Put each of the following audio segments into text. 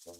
Hello,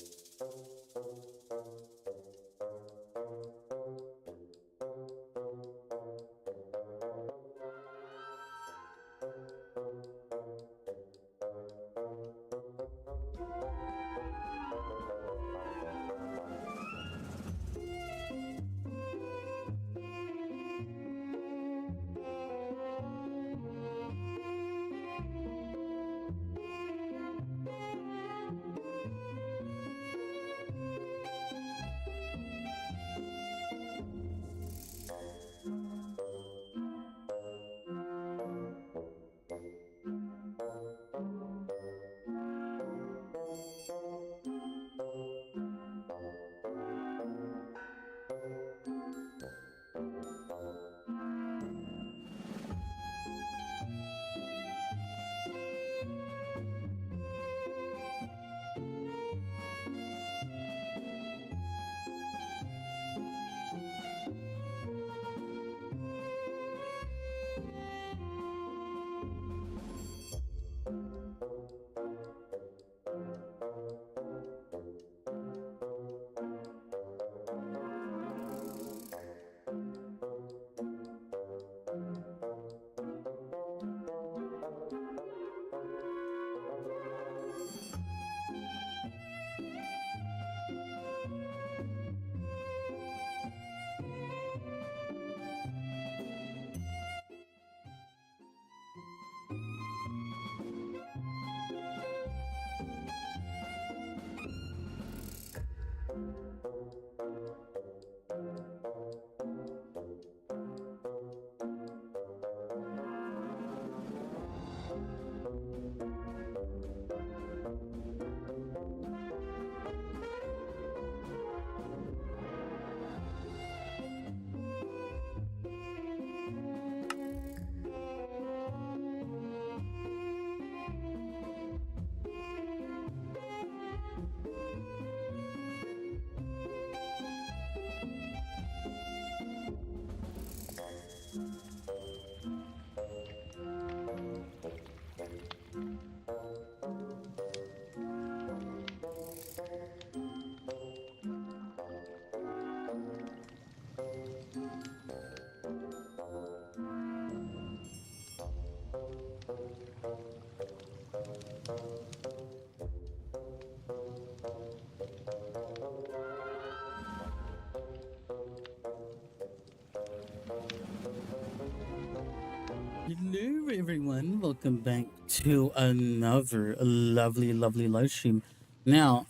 everyone. Welcome back to another lovely live stream. Now,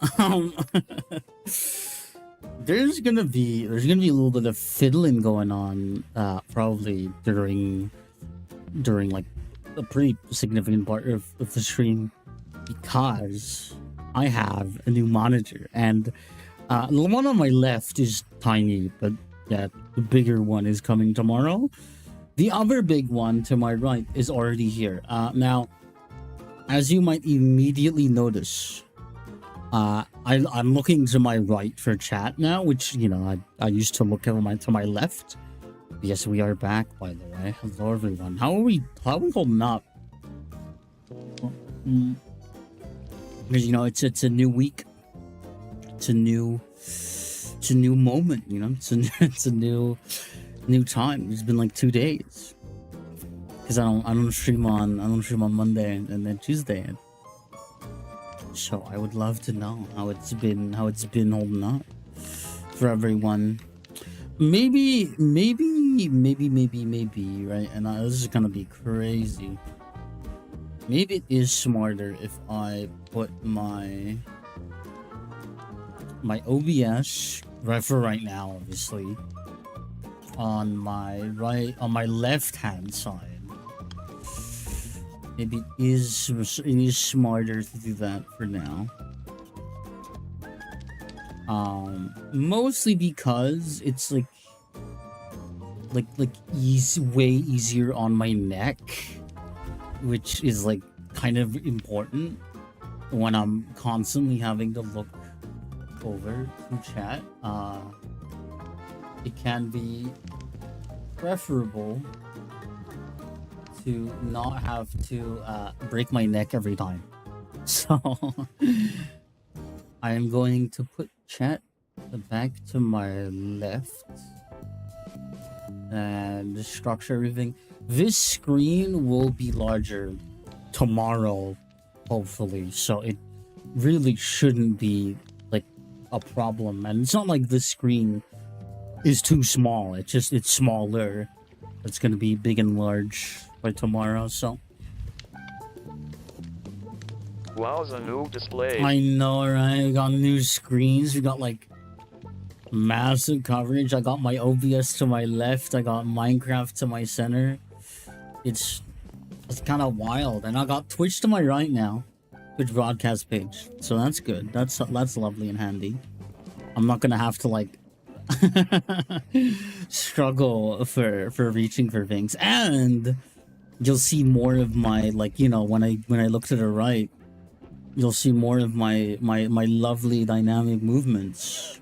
there's gonna be a little bit of fiddling going on, probably during like a pretty significant part of the stream, because I have a new monitor, and the one on my left is tiny, but yeah, the bigger one is coming tomorrow. The other big one to my right is already here. Now, as you might immediately notice, I'm looking to my right for chat now, which, you know, I used to look to my left. Yes, we are back, by the way. Hello, everyone. How are we holding up? Because, you know, it's a new week. It's a new moment, you know. It's a new time. It's been like 2 days because I don't stream on Monday and then Tuesday, so I would love to know how it's been holding up for everyone. Maybe right, and this is gonna be crazy. Maybe it is smarter if I put my OBS for right now, obviously, on my left hand side. Maybe it is smarter to do that for now. Mostly because it's like way easier on my neck, which is like kind of important when I'm constantly having to look over to chat. It can be preferable to not have to break my neck every time. So I am going to put chat back to my left and structure everything. This screen will be larger tomorrow, hopefully, so it really shouldn't be like a problem. And it's not like this screen is too small, it's just it's smaller. It's gonna be big and large by tomorrow, so Wow, the new display. I know, right? We got new screens. We got like massive coverage. I got my OBS to my left. I got Minecraft to my center. It's kind of wild. And I got Twitch to my right now. Twitch broadcast page. So that's good. That's lovely and handy. I'm not gonna have to like struggle for reaching for things. And you'll see more of my, like, you know, when I look to the right, you'll see more of my lovely dynamic movements.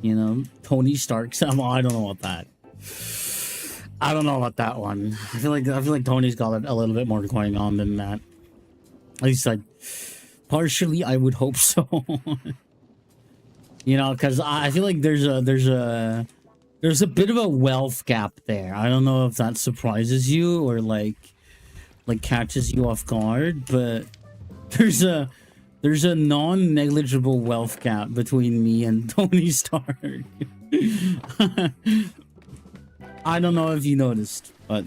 You know, Tony Stark's. I don't know about that. I don't know about that one. I feel like Tony's got a little bit more going on than that. At least, like, partially, I would hope so. You know, because I feel like there's a bit of a wealth gap there. I don't know if that surprises you or like catches you off guard, but there's a non-negligible wealth gap between me and Tony Stark. I don't know if you noticed, but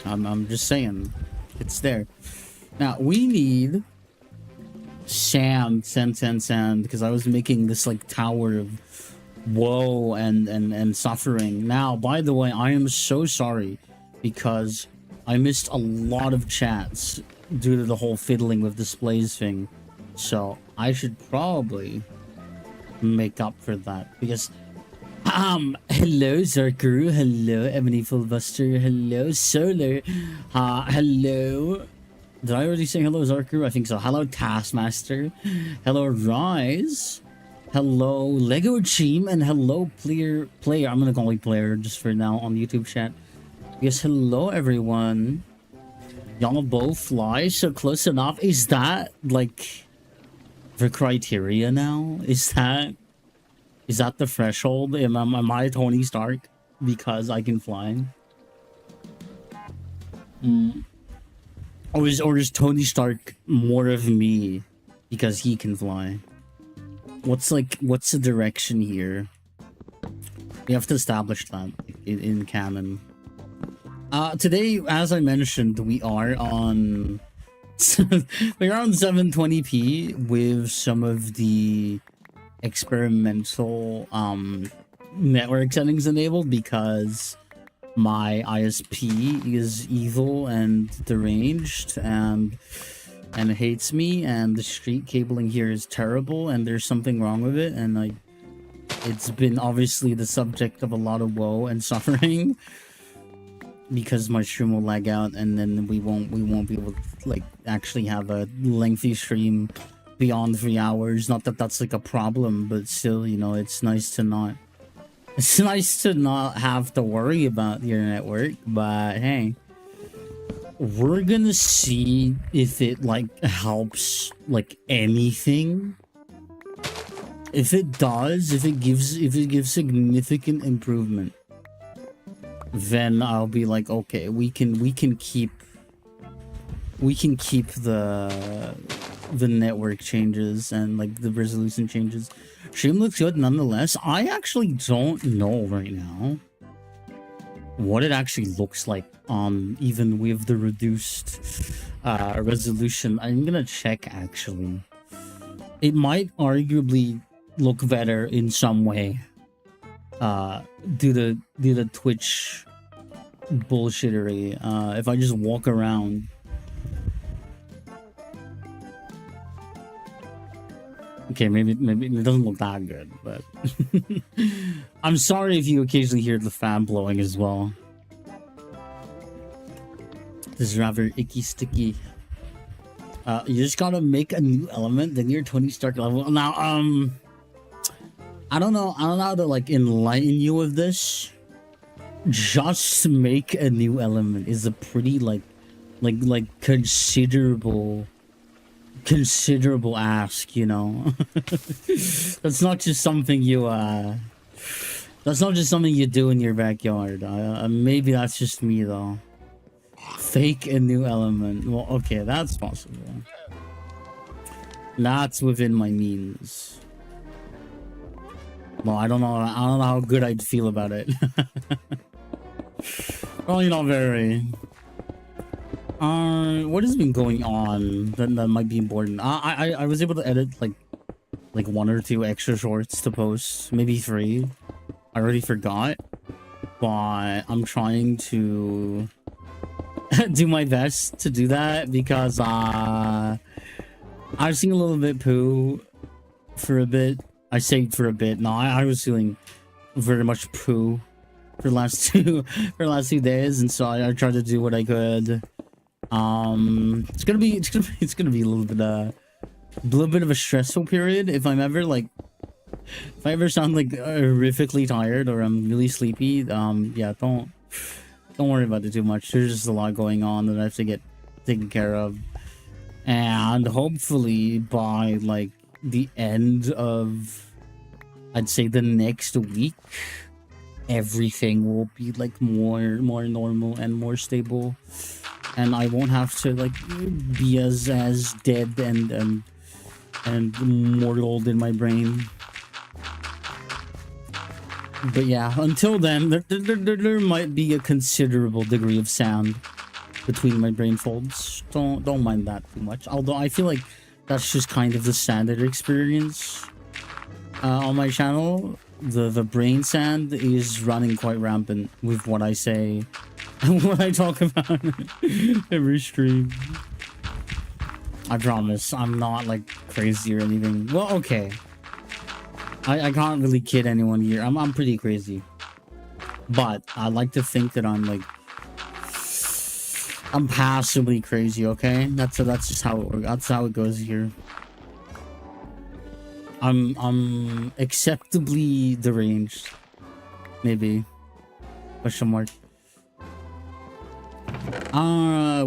I'm just saying, it's there. Now we need sand, because I was making this like tower of woe and suffering. Now, by the way, I am so sorry because I missed a lot of chats due to the whole fiddling with displays thing, so I should probably make up for that because hello Zarkuru, hello Ebony Fullbuster, hello Solar, hello, did I already say hello Zarkuru? I think so. Hello Taskmaster, hello Rise, hello Lego Team, and hello player. I'm gonna call you player just for now on the YouTube chat. Yes, hello everyone. Y'all both fly so close enough. Is that like the criteria now? Is that the threshold? Am I Tony Stark because I can fly? Or is Tony Stark more of me because he can fly? What's the direction here? We have to establish that in canon. Today, as I mentioned, we are on 720p with some of the experimental network settings enabled because my ISP is evil and deranged and hates me, and the street cabling here is terrible, and there's something wrong with it, and it's been obviously the subject of a lot of woe and suffering. Because my stream will lag out, and then we won't be able to like actually have a lengthy stream beyond 3 hours. Not that that's like a problem, but still, you know, it's nice to not have to worry about your network. But hey, we're gonna see if it like helps like anything. If it does, if it gives significant improvement, then I'll be like, okay, we can keep the network changes and like the resolution changes. Stream looks good nonetheless. I actually don't know right now what it actually looks like even with the reduced resolution. I'm gonna check actually. It might arguably look better in some way. Due to Twitch bullshittery. If I just walk around. Okay, maybe it doesn't look that good, but I'm sorry if you occasionally hear the fan blowing as well. This is rather icky sticky. You just gotta make a new element, then you're Tony Stark level. Now, I don't know how to like enlighten you with this. Just make a new element is a pretty like considerable considerable ask, you know. That's not just something you that's not just something you do in your backyard. Maybe that's just me though. Fake a new element. Well, okay, that's possible. That's within my means. Well, I don't know how good I'd feel about it. Probably not very. What has been going on that might be important? I was able to edit like 1 or 2 extra shorts to post, maybe 3. I already forgot, but I'm trying to do my best to do that because I've seen a little bit poo for a bit. I say for a bit. No, I was feeling very much poo for the last 2 days, and so I tried to do what I could. It's gonna be a little bit of a stressful period if I ever sound like horrifically tired or I'm really sleepy. Yeah, don't worry about it too much. There's just a lot going on that I have to get taken care of, and hopefully by like the end of, I'd say, the next week, everything will be like more normal and more stable, and I won't have to like be as dead and mortal in my brain. But yeah, until then, there might be a considerable degree of sound between my brain folds. Don't mind that too much. Although I feel like that's just kind of the standard experience on my channel. The brain sand is running quite rampant with what I say and what I talk about every stream. I promise, I'm not like crazy or anything. Well, okay. I can't really kid anyone here. I'm pretty crazy, but I like to think that I'm passively crazy. Okay, that's just how it works. That's how it goes here. I'm acceptably deranged, maybe. Question mark.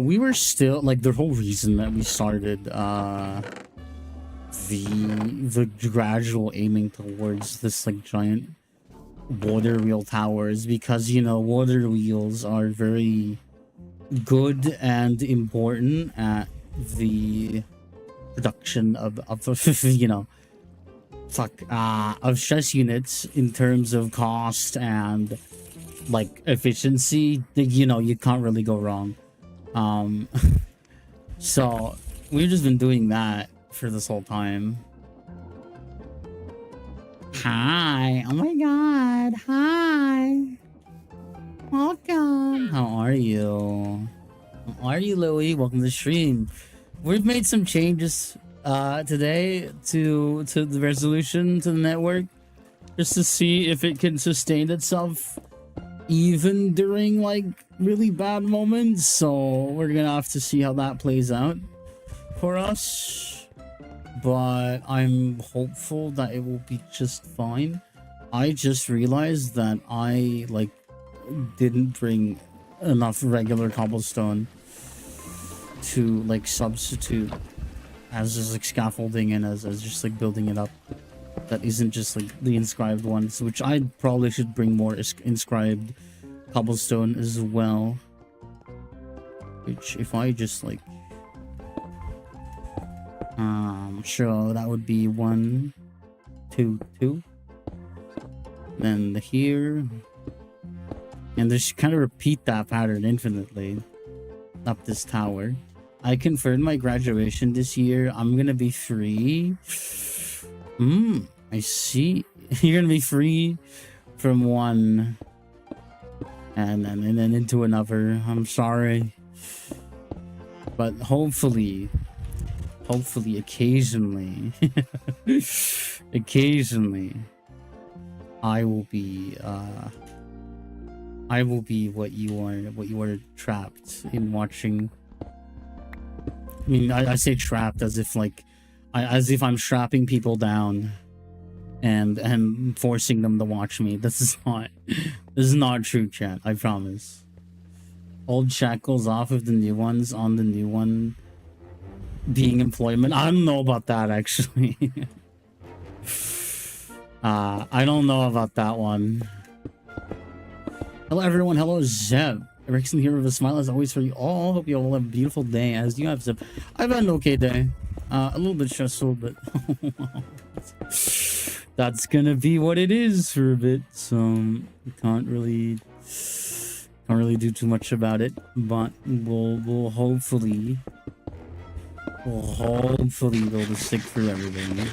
We were still like the whole reason that we started the gradual aiming towards this like giant water wheel tower is because, you know, water wheels are very good and important at the production of you know, of stress units in terms of cost and like efficiency. You know, you can't really go wrong. So we've just been doing that for this whole time. Hi. Oh my god. Hi. Welcome. How are you? How are you, Louie? Welcome to the stream. We've made some changes today to the resolution to the network, just to see if it can sustain itself even during like really bad moments. So we're gonna have to see how that plays out for us, but I'm hopeful that it will be just fine. I just realized that I like didn't bring enough regular cobblestone to like substitute as just like scaffolding and as just like building it up. That isn't just like the inscribed ones, which I probably should bring more inscribed cobblestone as well. Which if I just like sure, that would be 1 2 2, then here, and just kind of repeat that pattern infinitely up this tower. I confirmed my graduation this year. I'm gonna be free. I see. You're gonna be free from one and then into another. I'm sorry, but hopefully occasionally I will be what you are trapped in watching. I mean, I say trapped as if like as if I'm strapping people down and forcing them to watch me. This is not true, chat. I promise. Old shackles off of the new ones on the new one. being employment. I don't know about that actually. I don't know about that one. Hello everyone, hello Zeb. Erickson here with a smile as always for you all. Hope you all have a beautiful day as you have, Zeb. I've had an okay day. A little bit stressful, but that's gonna be what it is for a bit. So can't really do too much about it. But we'll hopefully be able to stick through everything.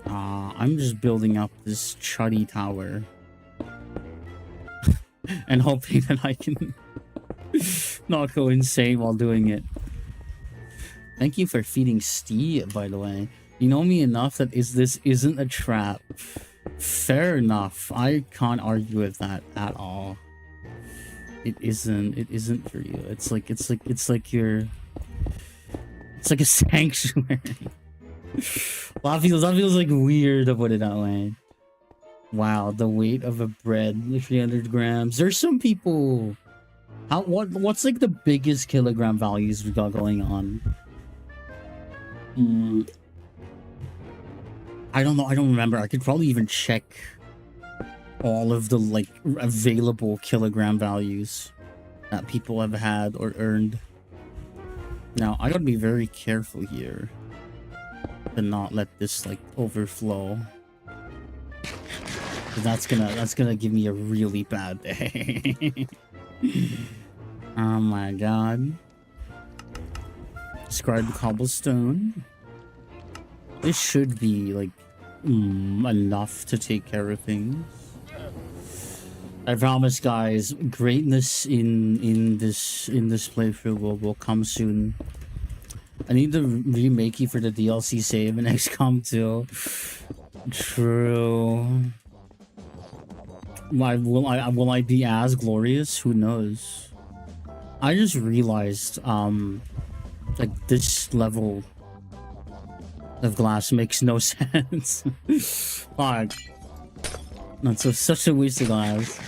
I'm just building up this chuddy tower and hoping that I can not go insane while doing it. Thank you for feeding Steve, by the way. You know me enough that this isn't a trap. Fair enough. I can't argue with that at all. It isn't for you. It's like a sanctuary. That feels like weird to put it that way. Wow, the weight of a bread, 300 grams. There's some people. What's like the biggest kilogram values we got going on? I don't know. I don't remember. I could probably even check all of the like available kilogram values that people have had or earned. Now I gotta be very careful here to not let this like overflow. That's gonna give me a really bad day. Oh my god. Describe the cobblestone. This should be like enough to take care of things. I promise, guys, greatness in this playthrough will come soon. I need the remakey for the DLC save in XCOM 2. True. Will I be as glorious? Who knows? I just realized like this level of glass makes no sense. Fuck. That's such a waste of glass.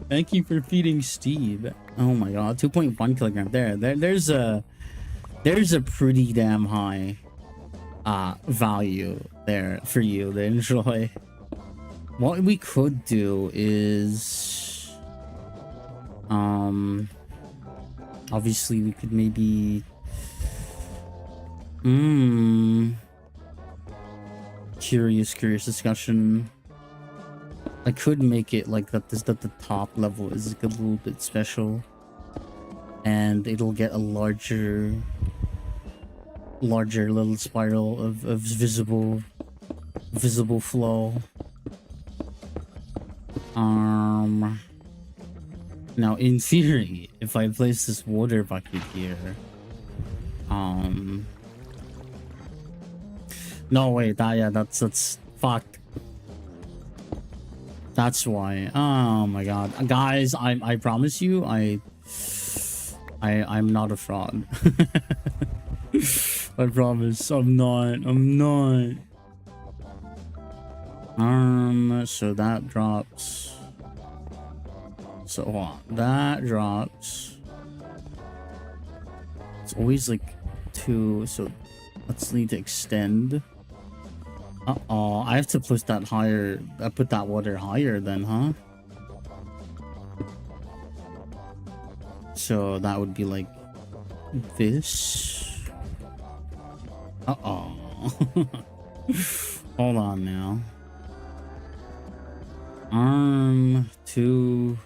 Thank you for feeding Steve. Oh my god, 2.1 kilogram. There's a pretty damn high value there for you to enjoy. What we could do is obviously we could maybe curious discussion. I could make it like that the top level is like a little bit special and it'll get a larger little spiral of visible flow. Now in theory, if I place this water bucket here, no wait, that's fuck. That's why. Oh my god, guys, I promise you, I'm not a fraud. I promise, I'm not. So that drops. So hold on, that drops. It's always like 2, so let's need to extend. Uh-oh, I have to push that higher. I put that water higher then, huh? So that would be like this. Uh-oh. Hold on now. 2,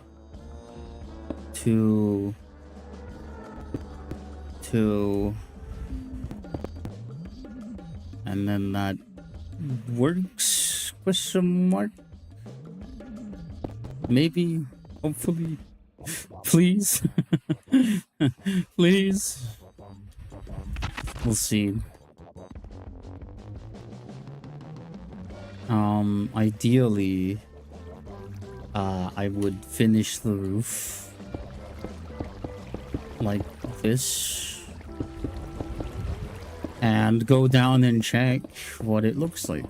and then that works? Question mark? Maybe, hopefully, please. Please. We'll see. Ideally, I would finish the roof like this and go down and check what it looks like.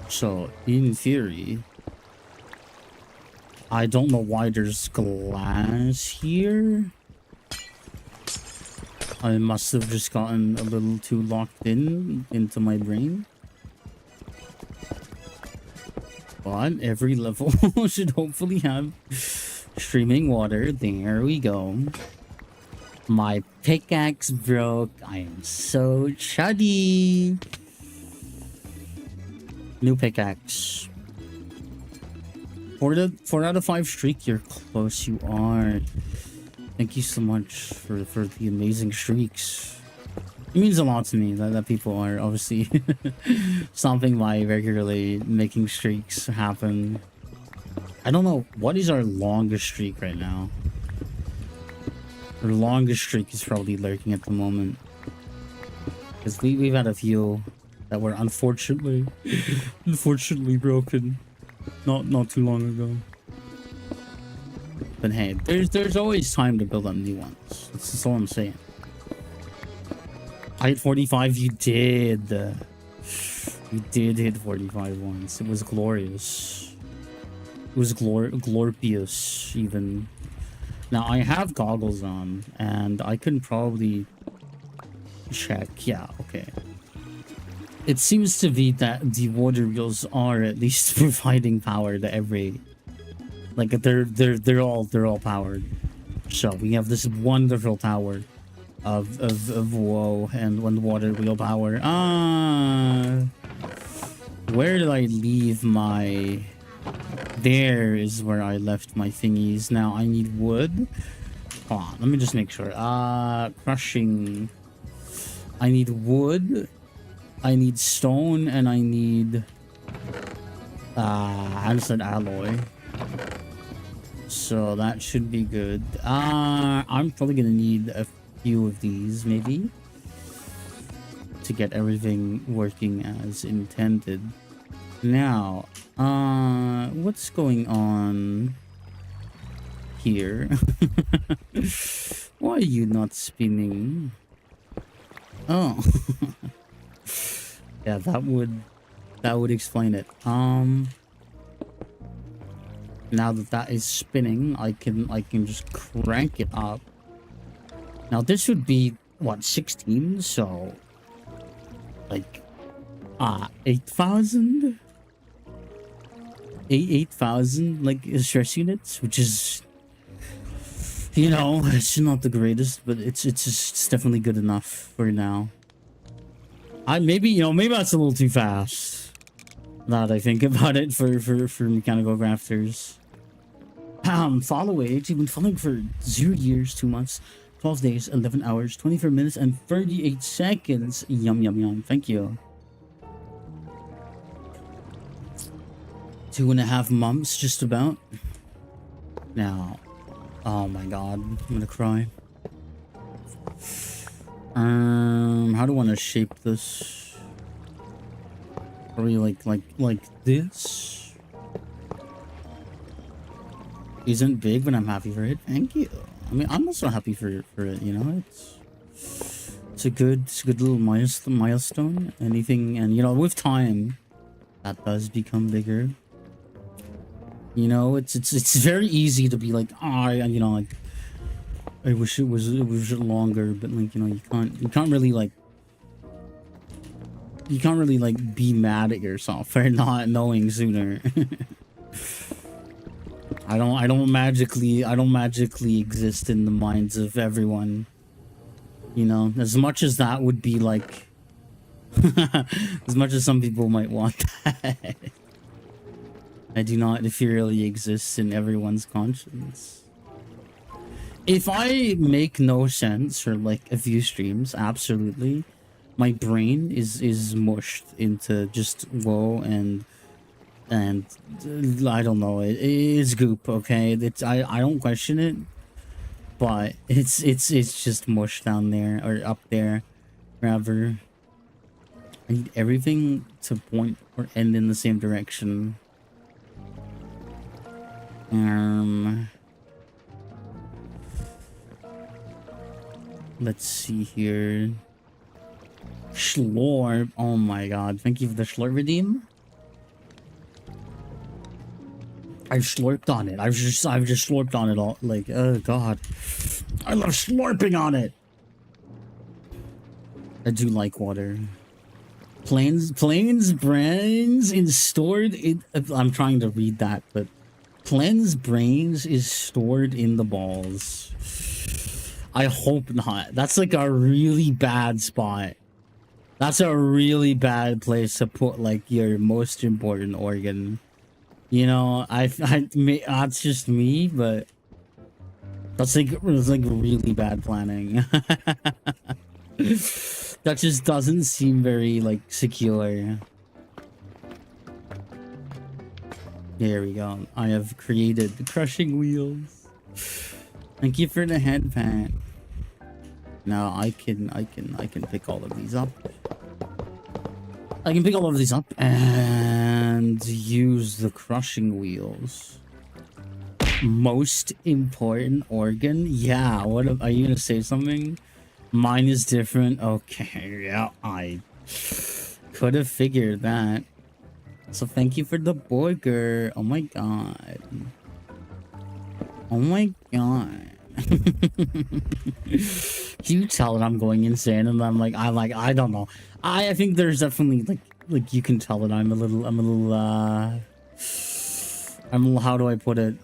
So in theory, I don't know why there's glass here. I must have just gotten a little too locked into my brain. But every level should hopefully have streaming water. There we go. My pickaxe broke. I am so chuddy. New pickaxe. 4 out of 5 streak. You're close. You are. Thank you so much for the amazing streaks. It means a lot to me that people are obviously stopping by regularly, making streaks happen. I don't know, what is our longest streak right now? Our longest streak is probably lurking at the moment. Because we've had a few that were unfortunately broken not too long ago. But hey, there's always time to build up new ones. That's all I'm saying. I hit 45. You did. You did hit 45 once. It was glorious. It was glorious even. Now I have goggles on, and I can probably check. Yeah, okay. It seems to be that the water wheels are at least providing power to every. Like they're all powered. So we have this wonderful tower of woe and one water wheel power. Where did I leave my? There is where I left my thingies. Now I need wood. Hold on, let me just make sure. Crushing. I need wood. I need stone, and I need. I just said alloy. So that should be good. I'm probably gonna need a few of these, maybe, to get everything working as intended. Now, what's going on here? Why are you not spinning? Oh. Yeah, that would explain it. Now that is spinning, I can just crank it up. Now this would be what, 16? So like 8,000? 8,000 like stress units, which is, you know, it's not the greatest, but it's definitely good enough for now. Maybe that's a little too fast. Now that I think about it, for mechanical grafters. Follow age. You've been following for 0 years, 2 months, 12 days, 11 hours, 24 minutes, and 38 seconds. Yum, yum, yum. Thank you. 2.5 months, just about. Now, oh my god, I'm gonna cry. How do I want to shape this? Probably like this. Isn't big, but I'm happy for it. Thank you. I mean, I'm also happy for it. You know, it's a good little milestone. Anything, and you know, with time, that does become bigger. You know, it's very easy to be like, you know, like, I wish it was longer, but like, you know, you can't really like be mad at yourself for not knowing sooner. I don't magically exist in the minds of everyone. You know, as much as that would be like as much as some people might want that. I do not ethereally exist in everyone's conscience. If I make no sense for like a few streams, absolutely, my brain is mushed into just woe and I don't know, it's goop. Okay, I don't question it, but it's just mush down there, or up there rather. I need everything to point or end in the same direction. Let's see here. Schlorp. Oh my god. Thank you for the Schlorp redeem. I've slurped on it. I've just slurped on it all. Like, oh god, I love slurping on it. I do like water. Plains brains is stored in. I'm trying to read that, but Plains brains is stored in the balls. I hope not. That's like a really bad spot. That's a really bad place to put like your most important organ. You know, that's just me, but that's like really bad planning. That just doesn't seem very like secure. There we go. I have created the crushing wheels. Thank you for the head pat. Now I can pick all of these up. I can pick all of these up and use the crushing wheels. Most important organ? Yeah, what are you gonna say something? Mine is different. Okay, yeah, I could have figured that. So thank you for the burger. Oh my god. Oh my god. You tell that I'm going insane and I'm like I don't know. I think there's definitely like you can tell that I'm a little how do I put it?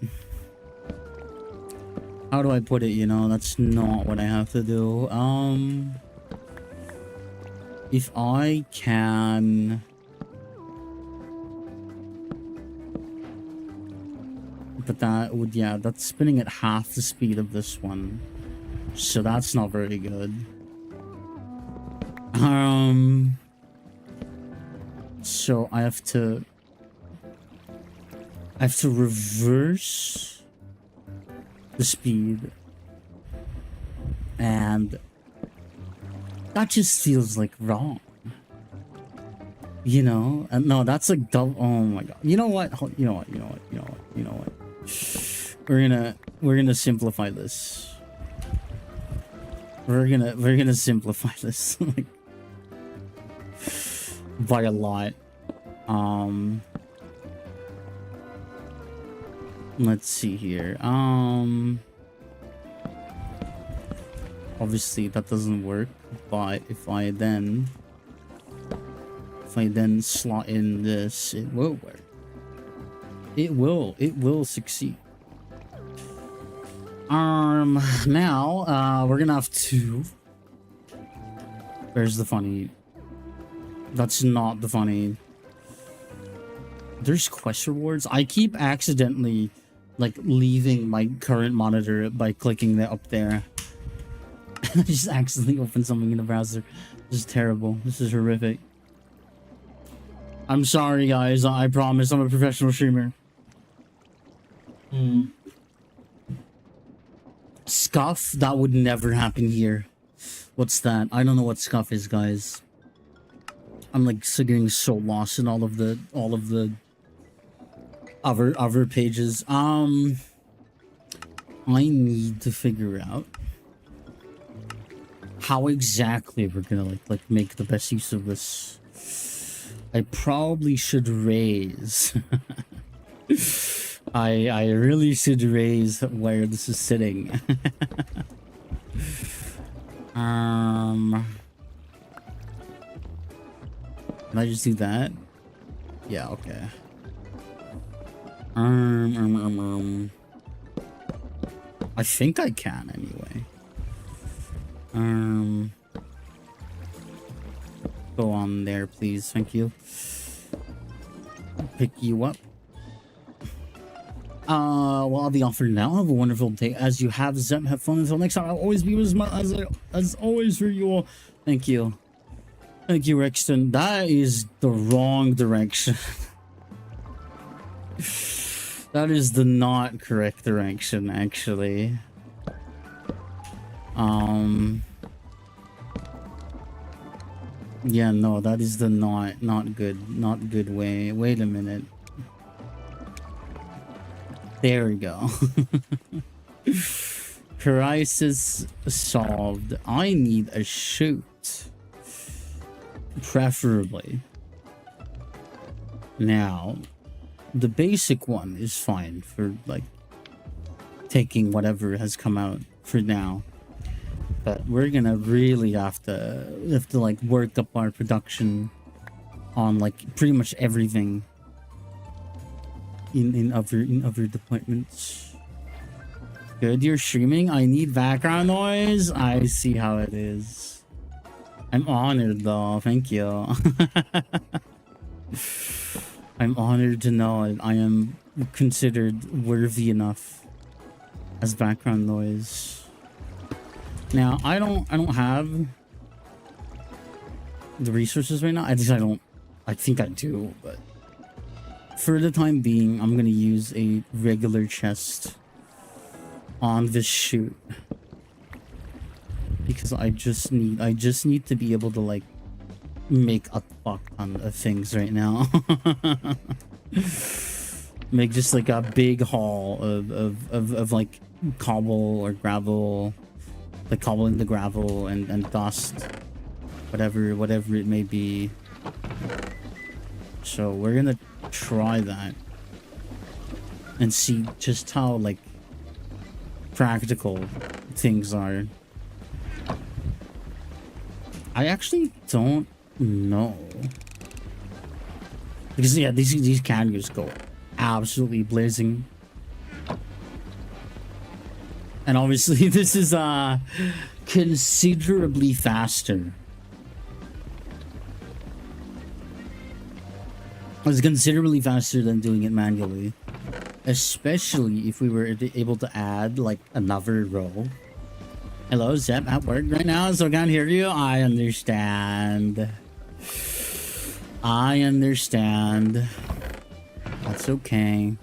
How do I put it, you know? That's not what I have to do. If I can... But that would, yeah, that's spinning at half the speed of this one. So that's not very good. So I have to reverse the speed, and that just feels like wrong, you know. And no, that's like double. Oh my god, you know what, we're gonna simplify this. We're gonna simplify this like by a lot. Let's see here. Obviously that doesn't work, but if I then slot in this, it will work. It will succeed. Now we're gonna have to... Where's the funny? That's not the funny. There's quest rewards. I keep accidentally like leaving my current monitor by clicking that up there. I just accidentally opened something in the browser. This is terrible. This is horrific. I'm sorry, guys. I promise I'm a professional streamer. Scuff? That would never happen here. What's that? I don't know what scuff is, guys. I'm like getting so lost in all of the other pages. I need to figure out how exactly we're gonna like make the best use of this. I probably should raise. I really should raise where this is sitting. Can I just do that? Yeah, okay. I think I can anyway. Go on there, please. Thank you. Pick you up. Well, I'll be off for now. Have a wonderful day. As you have, Zem, have fun. Until next time, I'll always be as always for you all. Thank you. Thank you, Rexton. That is the wrong direction. That is the not correct direction, actually. Yeah, no, that is the not good way. Wait a minute. There we go. Crisis solved. I need a chute. Preferably. Now, the basic one is fine for like taking whatever has come out for now. But we're gonna really have to like work up our production on like pretty much everything in other departments. Good, you're streaming. I need background noise. I see how it is. I'm honored though. Thank you. I'm honored to know I am considered worthy enough as background noise. Now I don't have the resources right now. I think I do, but for the time being, I'm gonna use a regular chest on this shoot because I just need to be able to like make a fuck ton of things right now. Make just like a big haul of like cobble or gravel, like cobbling the gravel and dust, whatever it may be. So we're gonna try that and see just how like practical things are. I actually don't know because yeah, these categories go absolutely blazing, and obviously this is considerably faster. It's considerably faster than doing it manually, especially if we were able to add like another row. Hello, Zep, at work right now, so I can't hear you. I understand. That's okay.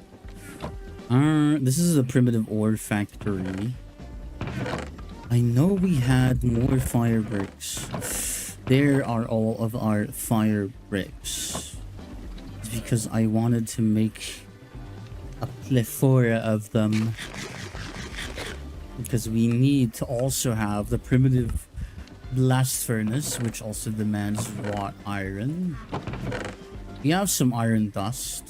This is a primitive ore factory. I know we had more fire bricks. There are all of our fire bricks. It's because I wanted to make a plethora of them. Because we need to also have the primitive blast furnace, which also demands wrought iron. We have some iron dust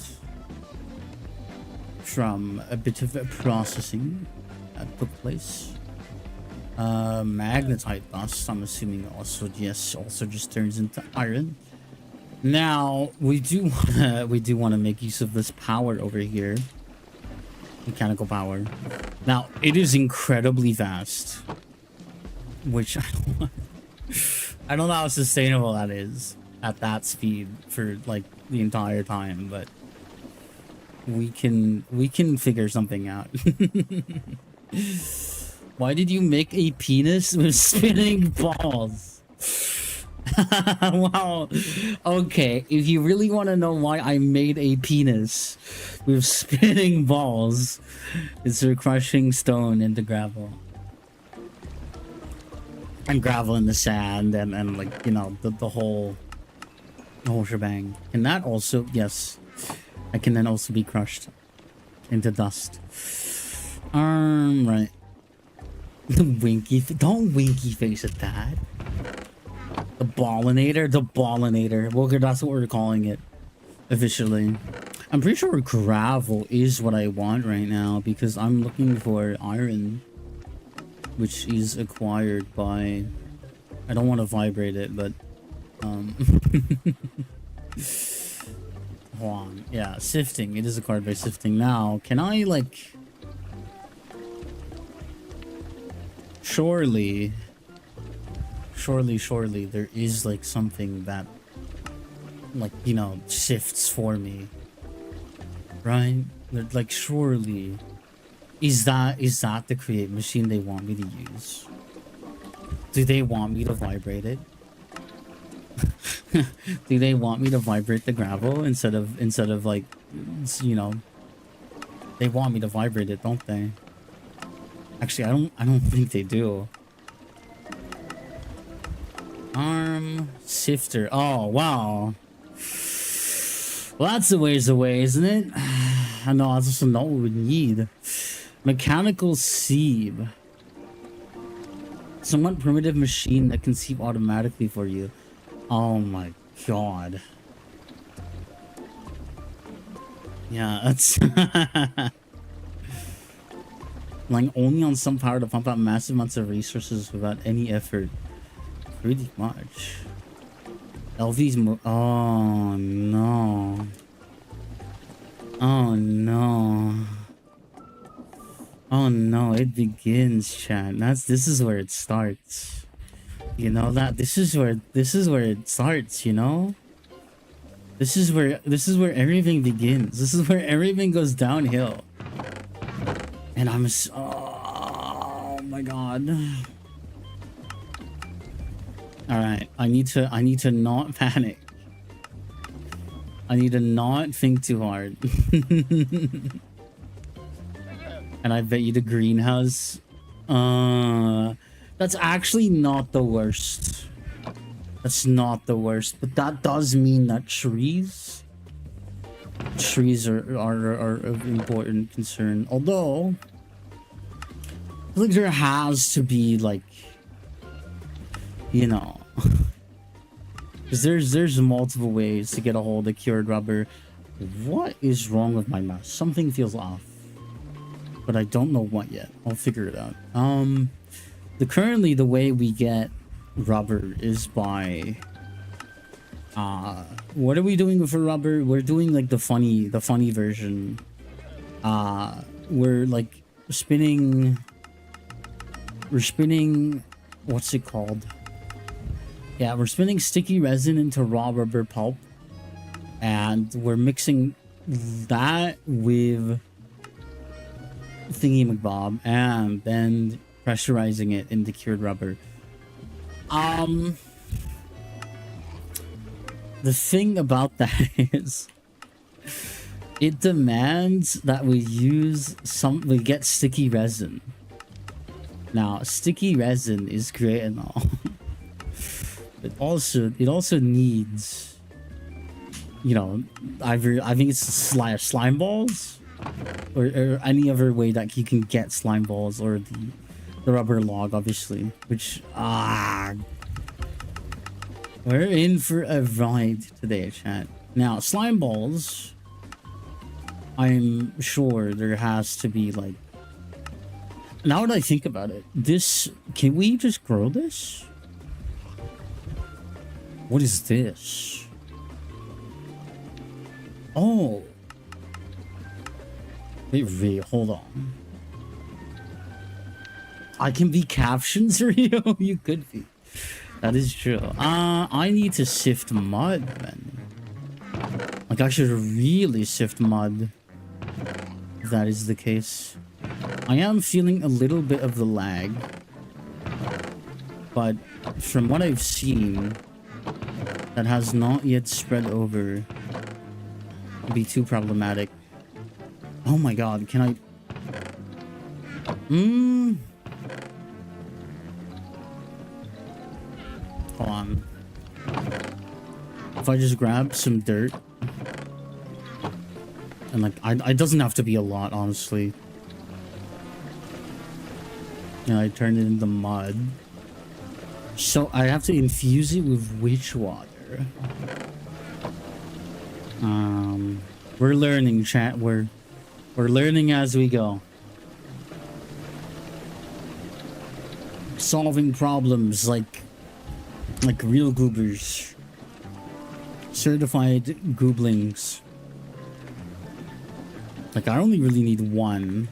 from a bit of processing that took place. Magnetite dust, I'm assuming also just turns into iron. Now we do wanna make use of this power over here. Mechanical power. Now it is incredibly fast, which I don't know how sustainable that is at that speed for like the entire time, but we can figure something out. Why did you make a penis with spinning balls? Wow. Okay, if you really want to know why I made a penis with spinning balls, it's for crushing stone into gravel. And gravel in the sand and like, you know, the whole shebang. And that also, yes, I can then also be crushed into dust. Right. Don't winky face at that. The ballinator. Well, that's what we're calling it officially. I'm pretty sure gravel is what I want right now because I'm looking for iron, which is acquired by, I don't want to vibrate it, but hold on. Yeah, sifting. It is acquired by sifting. Now, can I like surely there is like something that like, you know, shifts for me, right? Like surely is that the create machine they want me to use? Do they want me to vibrate it? Do they want me to vibrate the gravel instead of like, you know, they want me to vibrate it, don't they? Actually, I don't think they do. Sifter. Oh, wow. Well, that's a ways away, isn't it? I know, that's also not what we need. Mechanical sieve. Somewhat primitive machine that can sieve automatically for you. Oh my god. Yeah, that's like only on some power to pump out massive amounts of resources without any effort. Pretty much. LV's oh no. Oh no. Oh no, it begins, chat. This is where it starts. You know that this is where it starts, you know? This is where everything begins. This is where everything goes downhill. And I'm so, oh my god. All right, I need to not panic. I need to not think too hard. And I bet you the greenhouse. That's actually not the worst. That's not the worst, but that does mean that trees are of important concern. Although, I think there has to be like, you know, because there's multiple ways to get a hold of cured rubber. What is wrong with my mouse? Something feels off, but I don't know what yet. I'll figure it out. Currently the way we get rubber is by what are we doing for rubber? We're doing like the funny version. We're like spinning, what's it called? Yeah, we're spinning sticky resin into raw rubber pulp, and we're mixing that with thingy McBob and then pressurizing it into cured rubber. The thing about that is it demands that we get sticky resin. Now, sticky resin is great and all. It also needs, you know, either I think it's slime balls or any other way that you can get slime balls, or the rubber log, obviously, which we're in for a ride today, chat. Now, slime balls, I'm sure there has to be like, now that I think about it, can we just grow this? What is this? Oh. Wait, hold on. I can be captions, Rio? You could be. That is true. I need to sift mud, then. Like, I should really sift mud, if that is the case. I am feeling a little bit of the lag. But from what I've seen, that has not yet spread over to be too problematic. Oh my god, can I... Hold on. If I just grab some dirt... And like, it doesn't have to be a lot, honestly. And I turn it into mud. So I have to infuse it with witch water. We're learning, chat. We're learning as we go. Solving problems like real goobers. Certified gooblings. Like, I only really need one.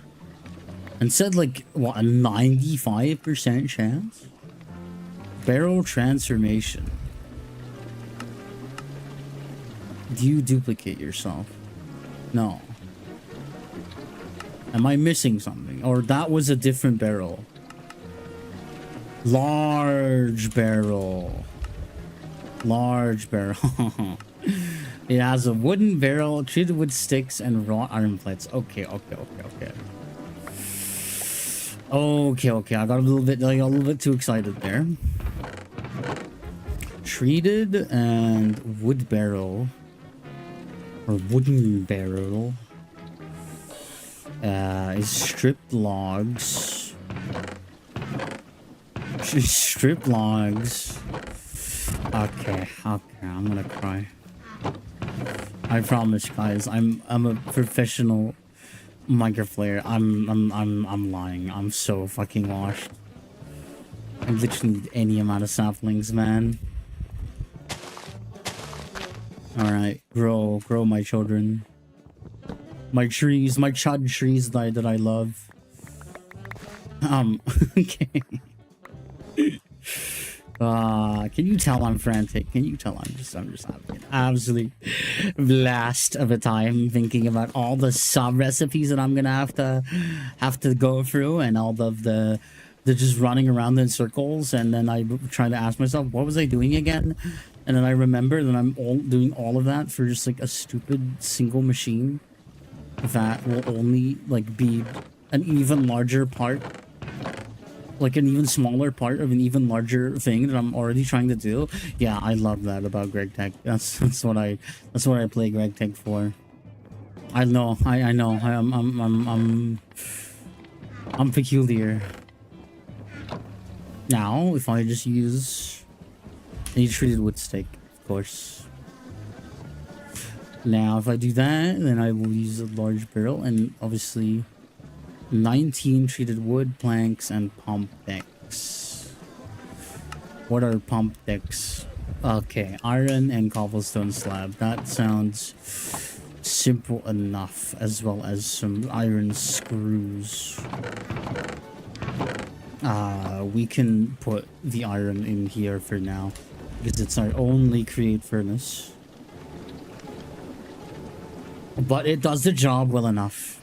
And said like, what, a 95% chance? Barrel transformation. Do you duplicate yourself? No. Am I missing something? Or that was a different barrel. Large barrel. Large barrel. It has a wooden barrel treated with sticks and raw iron plates. Okay. Okay. I got a little bit too excited there. Treated and wood barrel. Or wooden barrel. Is stripped logs. Strip logs. Okay, I'm gonna cry. I promise, guys. I'm a professional Minecraft player. I'm lying. I'm so fucking washed. I literally need any amount of saplings, man. Alright, grow my children. My trees, my chud trees that I love. Okay. Can you tell I'm frantic? Can you tell I'm just having an absolute blast of a time thinking about all the sub recipes that I'm gonna have to go through, and all of the just running around in circles, and then I try to ask myself, what was I doing again? And then I remember that I'm doing all of that for just like a stupid single machine that will only like be an even larger part, like an even smaller part of an even larger thing that I'm already trying to do. Yeah, I love that about Greg Tech. That's what I play Greg Tech for. I know, I know. I'm peculiar. Now, if I just use a treated wood stake, of course. Now, if I do that, then I will use a large barrel, and obviously 19 treated wood planks and pump decks. What are pump decks? Okay, iron and cobblestone slab. That sounds simple enough, as well as some iron screws. We can put the iron in here for now, because it's our only create furnace. But it does the job well enough.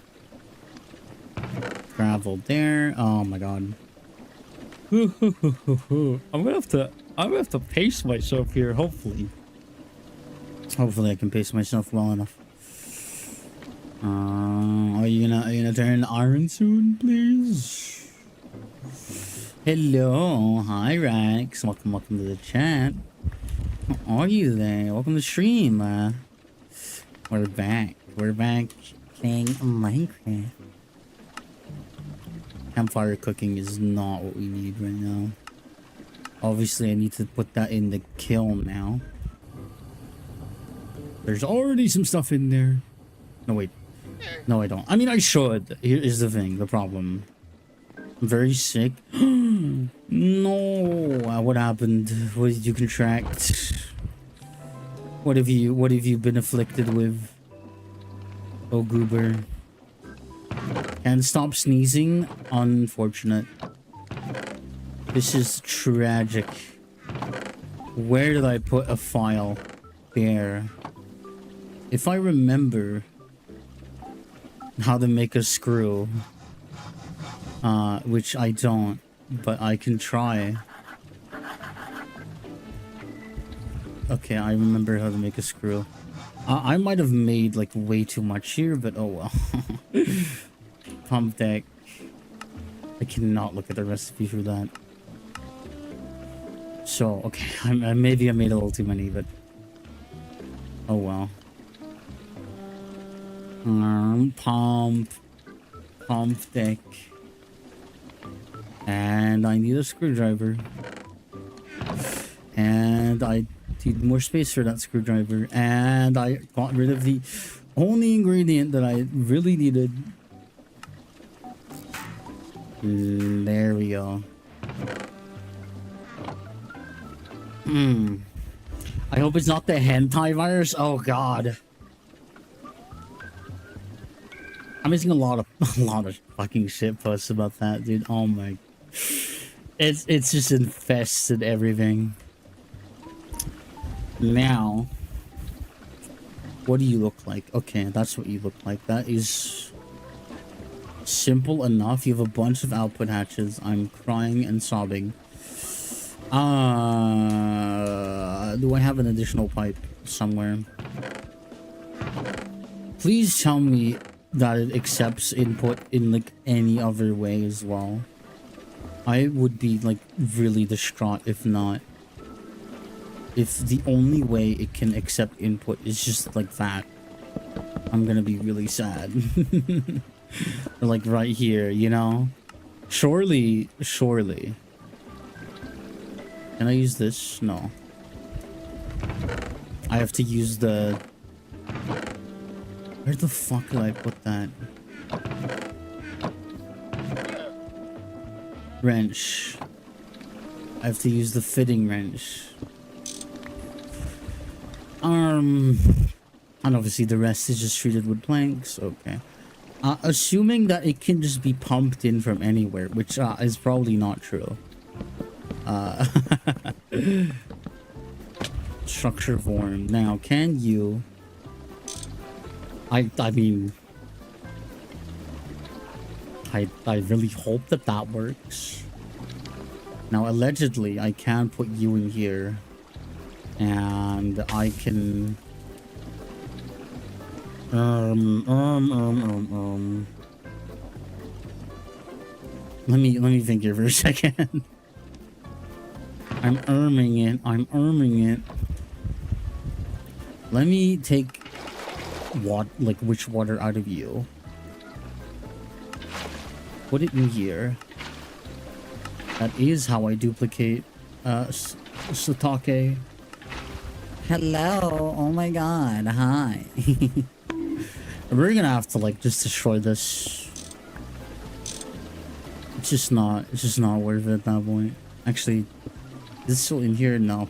Gravel there. Oh my god. I'm gonna have to pace myself here, hopefully. Hopefully I can pace myself well enough. Are you gonna turn iron soon, please? Hello, hi Rex. Welcome to the chat. How are you there? Welcome to the stream. We're back. We're back playing Minecraft. Campfire cooking is not what we need right now. Obviously, I need to put that in the kiln now. There's already some stuff in there. No, wait. No, I don't. I mean, I should. Here is the thing, the problem. I'm very sick. No. What happened? What did you contract? What have you been afflicted with? Oh, goober. And stop sneezing. Unfortunate. This is tragic. Where did I put a file? There. If I remember how to make a screw, which I don't, but I can try. Okay, I remember how to make a screw. I might have made like way too much here, but oh well. Pump deck. I cannot look at the recipe for that. So, okay, maybe I made a little too many, but oh well. Pump deck. And I need a screwdriver. And I need more space for that screwdriver. And I got rid of the only ingredient that I really needed. There we go. I hope it's not the hentai virus. Oh god. I'm missing a lot of fucking shit posts about that, dude. Oh my. It's just infested everything. Now, what do you look like? Okay, that's what you look like. That is simple enough. You have a bunch of output hatches. I'm crying and sobbing. Do I have an additional pipe somewhere? Please tell me that it accepts input in like any other way as well. I would be like really distraught if not. If the only way it can accept input is just like that, I'm gonna be really sad. Or like right here, you know? Surely. Can I use this? No. I have to use the Where the fuck did I put that? Wrench. I have to use the fitting wrench. And obviously the rest is just treated with planks. Okay. Assuming that it can just be pumped in from anywhere, which is probably not true. Structure form. Now, can you... I mean... I really hope that that works. Now, allegedly, I can put you in here. And I can... Let me think here for a second. I'm erming it. Let me take which water out of you. Put it in here. That is how I duplicate Satake. Hello. Oh my god. Hi. We're gonna have to just destroy this. It's just not worth it at that point. Actually, this is still in here? No.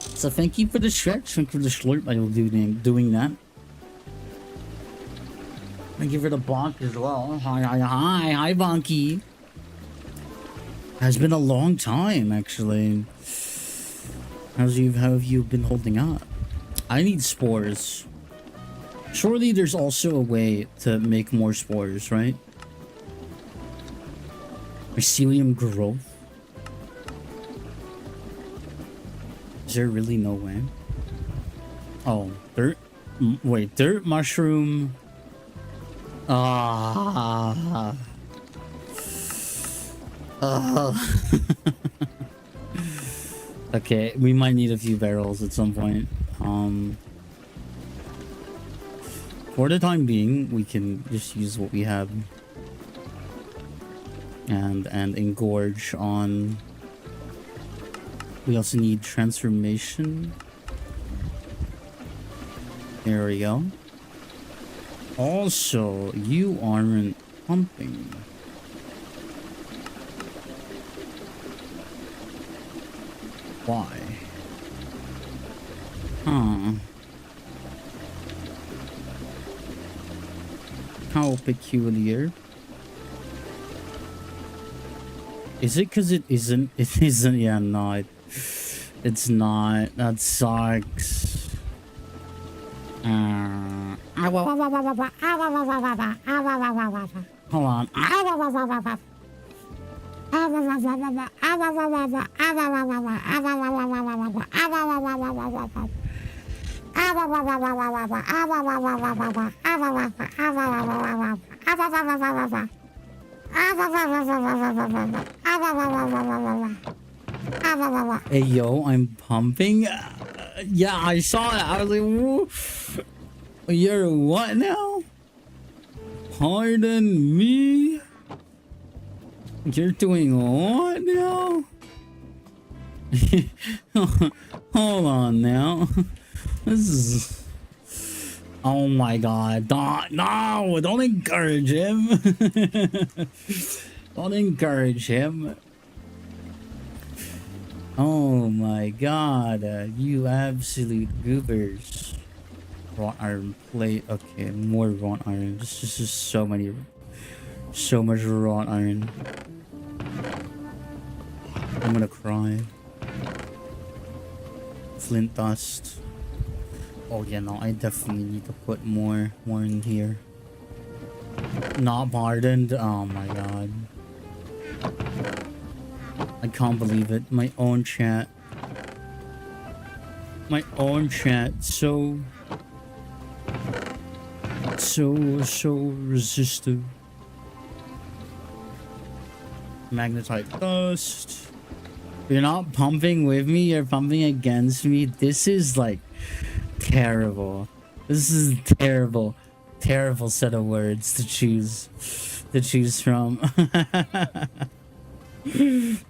So thank you for the stretch. Thank you for the slurp. I will be doing that. Thank you for the bonk as well. Hi, Bonky. Has been a long time, actually. How have you been holding up? I need spores. Surely there's also a way to make more spores, right? Mycelium growth? Is there really no way? Oh, dirt. Wait, dirt, mushroom. Okay, we might need a few barrels at some point. For the time being, we can just use what we have and engorge on. We also need transformation. There we go. Also, you aren't pumping. Why? Huh. How peculiar. Is it because it isn't? It isn't. Yeah, no, it's not. That sucks. Hold on. Hey yo, I'm pumping. Yeah, I saw it. I was like, whoa. You're what now? Pardon me? You're doing what now? Hold on now. This is... Oh my god. No, don't encourage him. Don't encourage him. Oh my god. You absolute goobers. Wrought iron plate. Okay, more wrought iron. This is just so much wrought iron. I'm gonna cry. Flint dust. Oh yeah, no, I definitely need to put more in here. Not pardoned. Oh my god. I can't believe it. My own chat. So resistive. Magnetite dust. You're not pumping with me, you're pumping against me. This is like terrible. This is terrible set of words to choose from.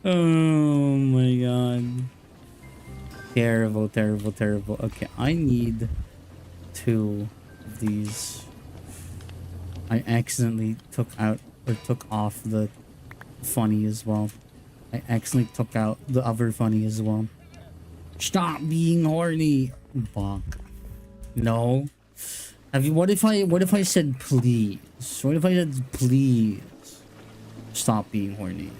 Oh my god. Terrible. Okay, I need 2 of these. I accidentally took off the funny as well. I accidentally took out the other funny as well. Stop being horny. Bonk. No. What if I said please? What if I said please stop being horny?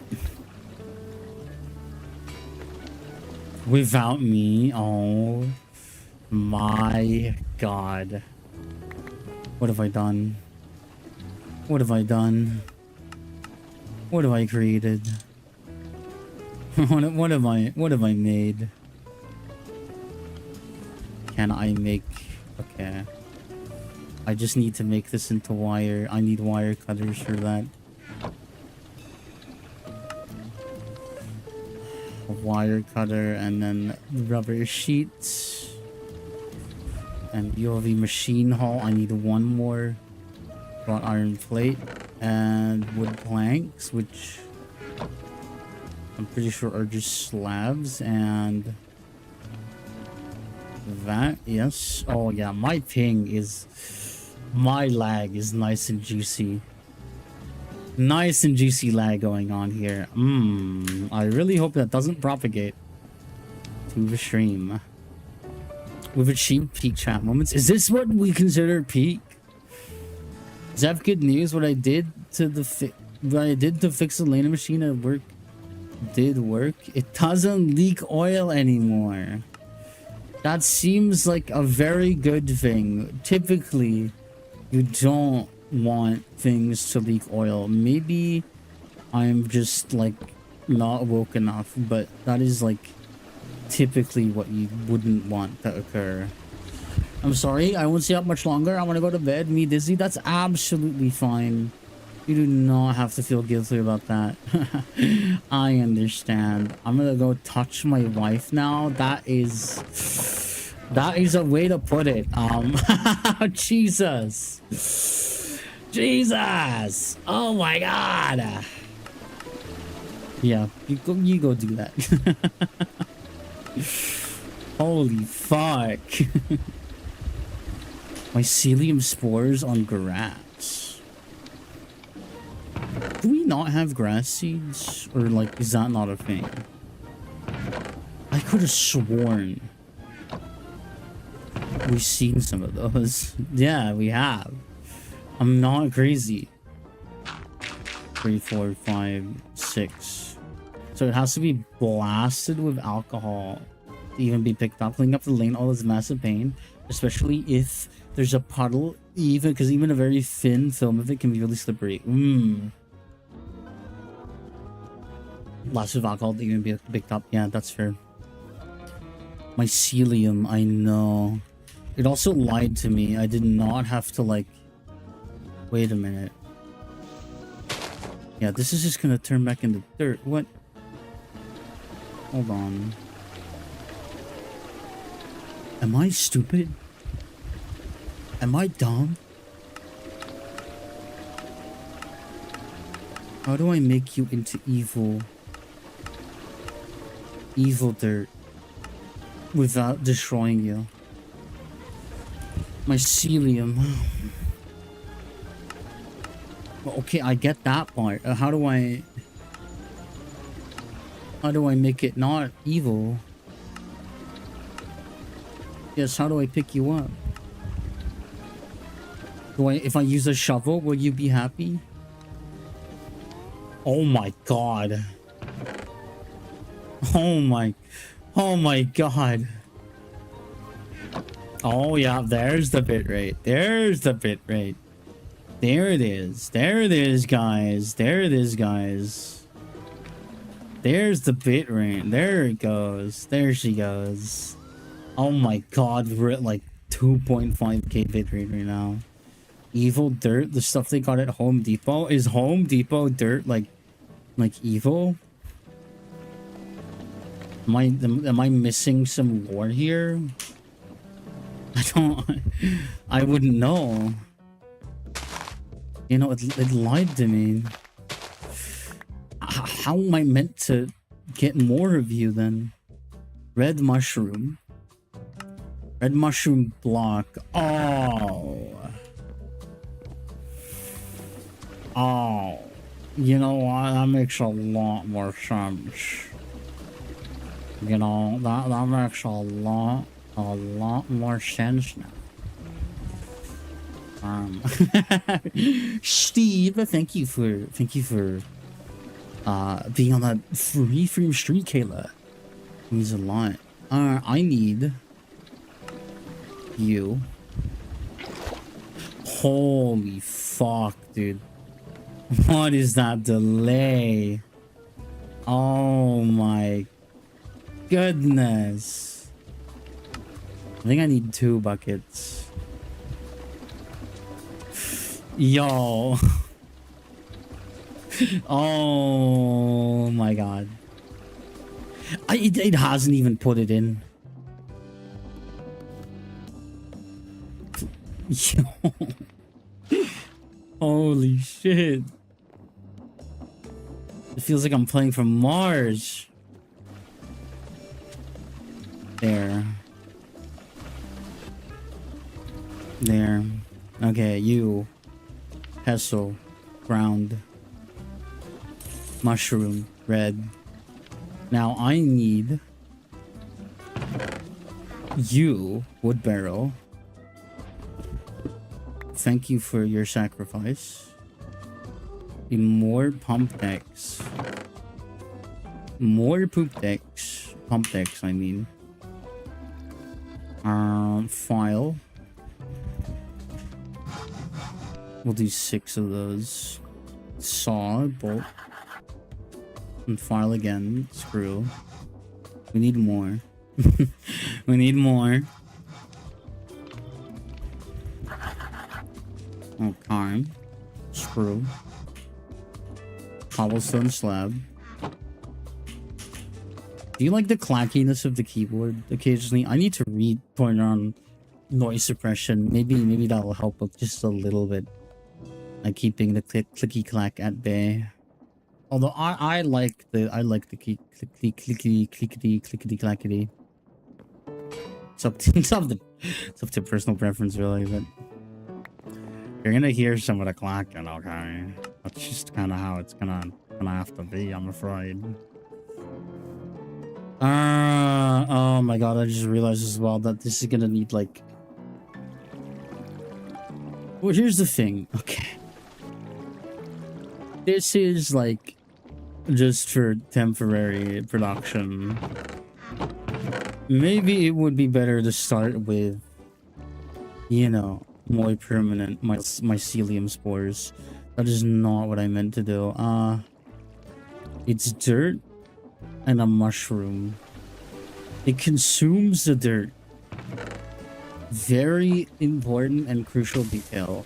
Without me? Oh my god. What have I done? What have I done? What have I created? What have I made? Can I make... Okay. I just need to make this into wire. I need wire cutters for that. A wire cutter and then rubber sheets. And UV machine hull. I need one more. Wrought iron plate. And wood planks, which I'm pretty sure are just slabs. And that, yes. Oh yeah, my ping is... My lag is nice and juicy. Nice and juicy lag going on here. I really hope that doesn't propagate to the stream. We've achieved peak chat moments. Is this what we consider peak? Is that good news? What I did to fix the laner machine at work did work. It doesn't leak oil anymore. That seems like a very good thing. Typically, you don't want things to leak oil. Maybe I'm just like not woke enough, but that is like typically what you wouldn't want to occur. I'm sorry, I won't stay up much longer. I want to go to bed. Me dizzy. That's absolutely fine. You do not have to feel guilty about that. I understand. I'm gonna go touch my wife now. That is a way to put it. Jesus. Jesus. Oh my god. Yeah, you go do that. Holy fuck. Mycelium spores on grass. Do we not have grass seeds? Or like, is that not a thing? I could have sworn we've seen some of those. Yeah, we have. I'm not crazy. 3, 4, 5, 6. So it has to be blasted with alcohol to even be picked up. Cleaning up the lane, all is massive pain. Especially if there's a puddle. Because even a very thin film of it can be really slippery. Lots of alcohol to even be picked up. Yeah, that's fair. Mycelium, I know. It also lied to me. I did not have to like... Wait a minute. Yeah, this is just gonna turn back into dirt. What? Hold on. Am I stupid? Am I dumb? How do I make you into evil? Evil dirt. Without destroying you? Mycelium. Well, okay, I get that part. How do I make it not evil? Yes, how do I pick you up? If I use a shovel, will you be happy? Oh my god. Oh my god. Oh yeah, there's the bitrate. There's the bitrate. There it is. There it is, guys. There it is, guys. There's the bitrate. There it goes. There she goes. Oh my god, we're at like 2.5k bitrate right now. Evil dirt, the stuff they got at Home Depot. Is Home Depot dirt like evil? Am I missing some lore here? I wouldn't know. You know, it lied to me. How am I meant to get more of you then? Red mushroom. Red mushroom block. Oh. Oh. You know what? That makes a lot more sense. You know, that makes a lot more sense now. Steve, thank you for being on that free street, Kayla. It means a lot. I need you. Holy fuck, dude. What is that delay? Oh my goodness. I think I need 2 buckets. Yo. Oh my god. It hasn't even put it in. Yo. Holy shit. It feels like I'm playing from Mars. There. There. Okay, you. Pestle. Ground. Mushroom. Red. Now I need you, wood barrel. Thank you for your sacrifice. More pump decks. More poop decks. Pump decks, I mean. File. We'll do 6 of those. Saw, bolt. And file again. Screw. We need more. We need more. Okay. Screw. Cobblestone slab. Do you like the clackiness of the keyboard occasionally? I need to turn on noise suppression. Maybe that'll help with just a little bit. Like keeping the clicky clack at bay. Although I like the clickety clackety. It's up to personal preference really, but you're gonna hear some of the clacking, okay? That's just kind of how it's gonna have to be, I'm afraid. Oh my god, I just realized as well that this is gonna need like... Well, here's the thing, okay. This is like just for temporary production. Maybe it would be better to start with, you know, more permanent mycelium spores. That is not what I meant to do. It's dirt and a mushroom. It consumes the dirt. Very important and crucial detail.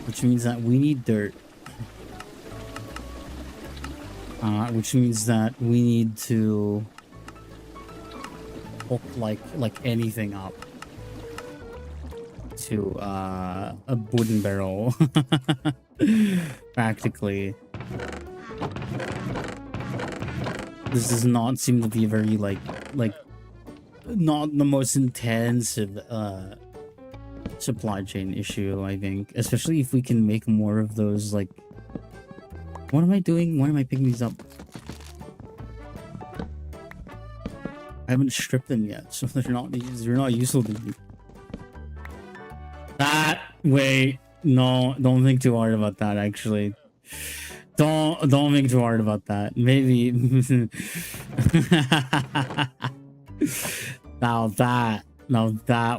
Which means that we need dirt. Which means that we need to hook like anything up to a wooden barrel. Practically. This does not seem to be very like not the most intensive supply chain issue, I think. Especially if we can make more of those like... What am I doing? Why am I picking these up? I haven't stripped them yet, so they're not useful to me. Wait, no, don't think too hard about that, actually. Don't think too hard about that. Maybe now that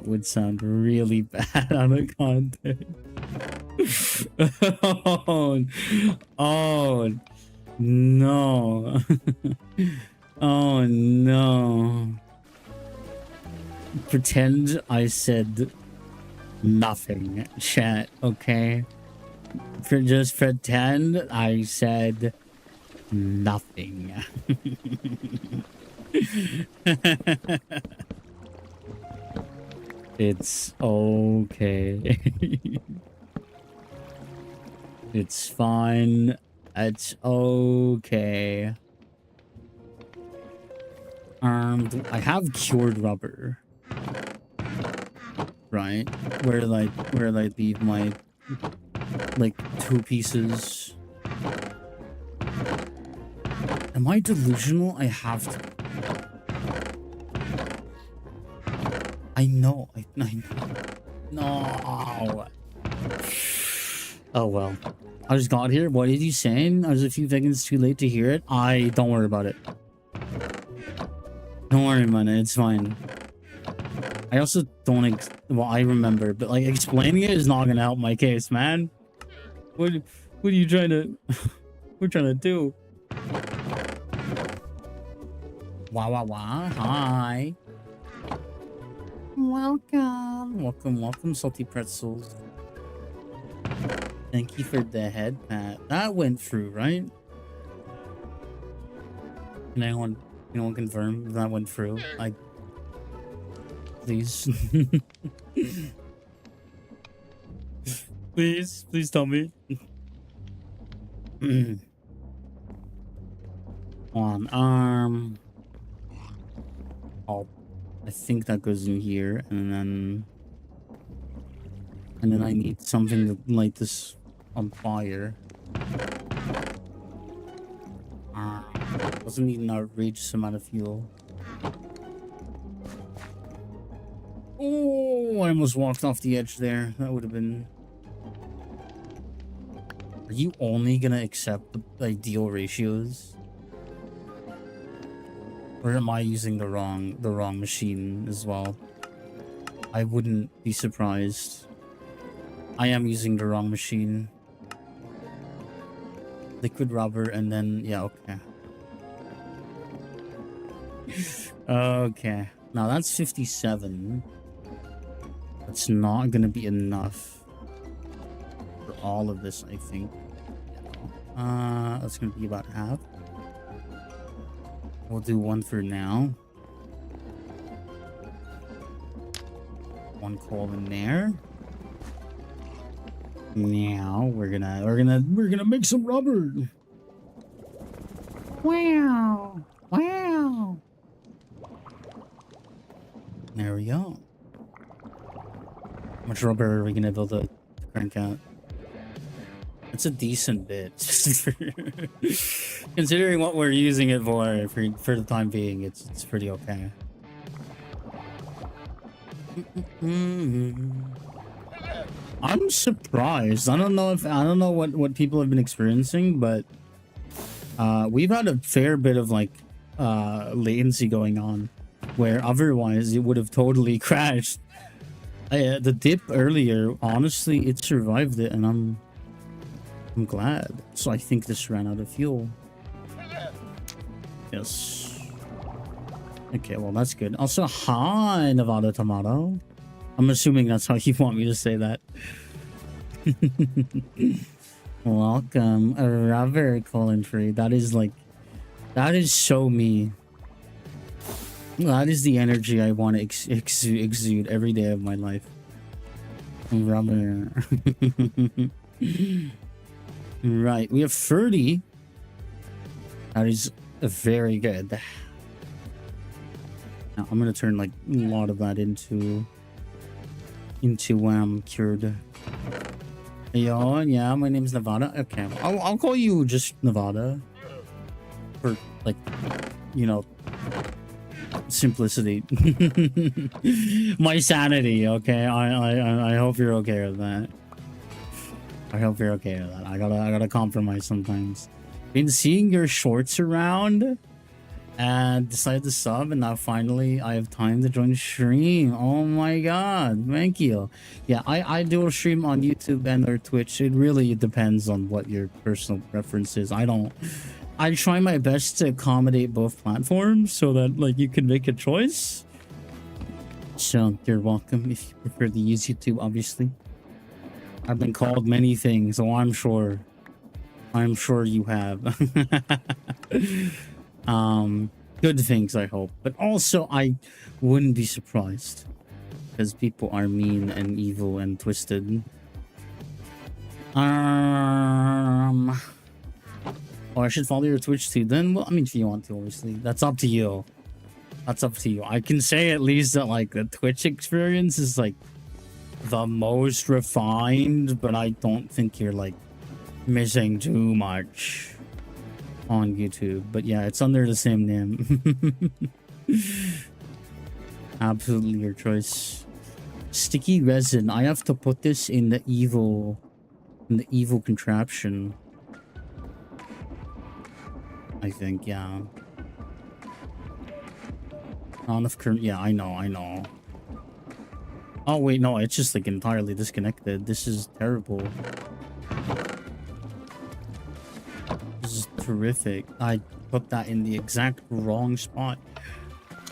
would sound really bad on the content. Oh no. Oh no. Pretend I said nothing, chat, okay? Just pretend I said nothing. It's okay. It's fine. It's okay. I have cured rubber. right? Where I leave my like 2 pieces. Am I delusional? I have to. I know. I know. No. Oh well. I just got here. What did you say? I was a few seconds too late to hear it. Don't worry about it. Don't worry about it. It's fine. I also don't. Well, I remember, but like explaining it is not gonna help my case, man. What are you trying to? We're trying to do. Wow. Hi. Welcome, salty pretzels. Thank you for the head pat. That went through, right? Can anyone confirm if that went through? Please. please tell me. On I think that goes in here, and then I need something to light this on fire. Doesn't need an outrageous amount of fuel. Oh, I almost walked off the edge there. That would have been. Are you only gonna accept the ideal ratios? Or am I using the wrong machine as well? I wouldn't be surprised. I am using the wrong machine. Liquid rubber and then yeah, okay. Okay. Now that's 57. That's not gonna be enough for all of this, I think. That's gonna be about half. We'll do one for now. One coal in there. Now we're gonna make some rubber. Wow. There we go. How much rubber are we gonna build a crank out? It's a decent bit. Considering what we're using it for the time being, it's pretty okay. I'm surprised. I don't know what people have been experiencing, but we've had a fair bit of like latency going on, where otherwise it would have totally crashed. The dip earlier, honestly, it survived it, and I'm glad. So I think this ran out of fuel. Yes. Okay, well that's good. Also, hi, Nevada Tomato. I'm assuming that's how you want me to say that. Welcome, a rubber colon free. That is so me. That is the energy I want to exude every day of my life. Rubber. Right, we have 30. That is very good. Now I'm gonna turn like a lot of that into cured. Yo, yeah, my name's Nevada. Okay, I'll call you just Nevada for like, you know, simplicity. My sanity. Okay, I hope you're okay with that. I hope you're okay with that. I gotta compromise sometimes. Been seeing your shorts around and decided to sub, and now finally I have time to join stream. Oh my god, thank you. Yeah, I do a stream on YouTube and or Twitch. It really depends on what your personal preference is. I try my best to accommodate both platforms so that like you can make a choice. So you're welcome if you prefer to use YouTube, obviously. I've been called many things, so I'm sure you have. Good things, I hope, but also I wouldn't be surprised because people are mean and evil and twisted. Oh, I should follow your Twitch too then. Well, I mean, if you want to, obviously that's up to you. I can say at least that like the Twitch experience is like the most refined, but I don't think you're like missing too much on YouTube. But yeah, it's under the same name. Absolutely your choice. Sticky resin. I have to put this in the evil contraption. I think, yeah. Not enough current. Yeah, I know. Oh wait, no, it's just like entirely disconnected. This is terrible. This is terrific. I put that in the exact wrong spot.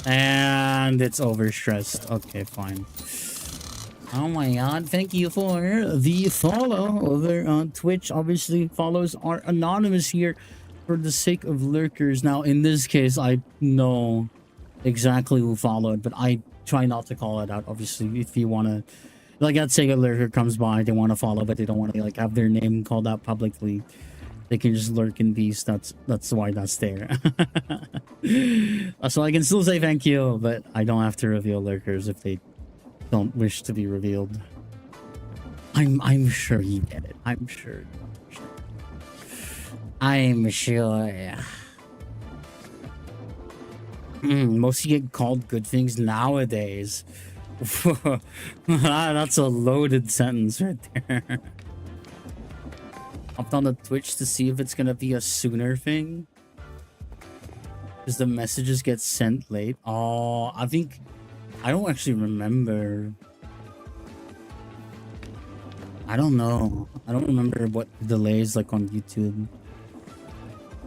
And it's overstressed. Okay, fine. Oh my god, thank you for the follow over on Twitch. Obviously, follows are anonymous here for the sake of lurkers. Now, in this case, I know exactly who followed, but I try not to call it out. Obviously, if you want to, like, let's say a lurker comes by, they want to follow, but they don't want to, like, have their name called out publicly. They can just lurk in peace. That's why that's there. So I can still say thank you, but I don't have to reveal lurkers if they don't wish to be revealed. I'm sure you get it. I'm sure. Most get called good things nowadays. That's a loaded sentence right there. Hopped on the Twitch to see if it's gonna be a sooner thing. Because the messages get sent late. Oh, I don't actually remember. I don't know. I don't remember what delays like on YouTube.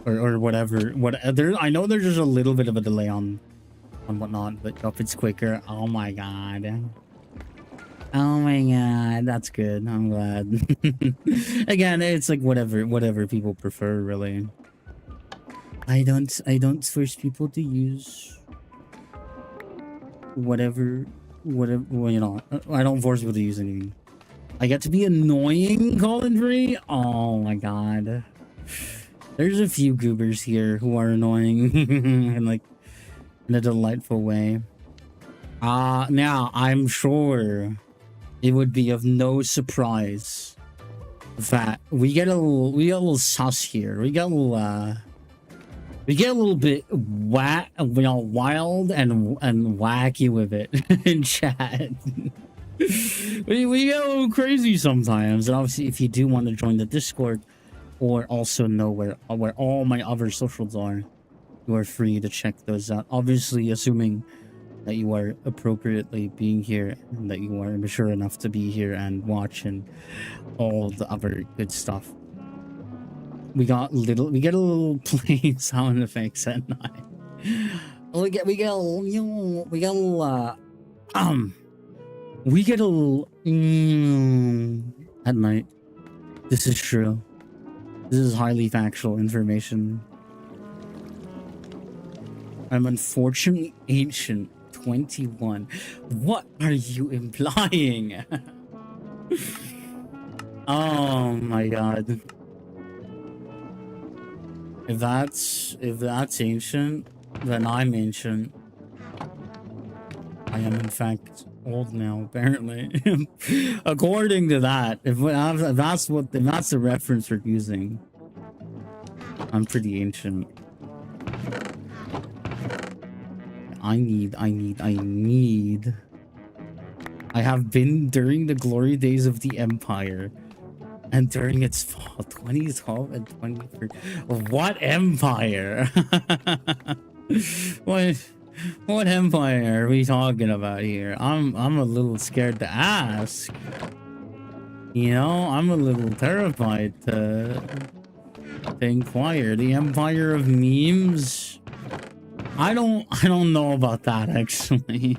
Or whatever. I know there's just a little bit of a delay on whatnot, but if it's quicker, oh my god. Oh my god, that's good. I'm glad. Again, it's like whatever people prefer, really. I don't force people to use whatever, well, you know, I don't force people to use anything. I get to be annoying, Colin Free. Oh my god. There's a few goobers here who are annoying and like in a delightful way. Now I'm sure it would be of no surprise that we get a little sus here. We get a little bit wild and wacky with it in chat. we get a little crazy sometimes, and obviously if you do want to join the Discord or also know where all my other socials are, you are free to check those out, obviously assuming that you are appropriately being here and that you are mature enough to be here and watch and all the other good stuff. We get a little plain sound effects at night. We get a little at night. This is true. This is highly factual information. I'm unfortunately ancient 21. What are you implying? Oh my god. If that's ancient, then I'm ancient. I am in fact old now, apparently. According to that, if that's the reference we're using, I'm pretty ancient. I have been during the glory days of the Empire and during its fall, 2012 and 2013. What Empire? What Empire are we talking about here? I'm a little scared to ask. You know, I'm a little terrified to inquire. The Empire of Memes? I don't know about that, actually.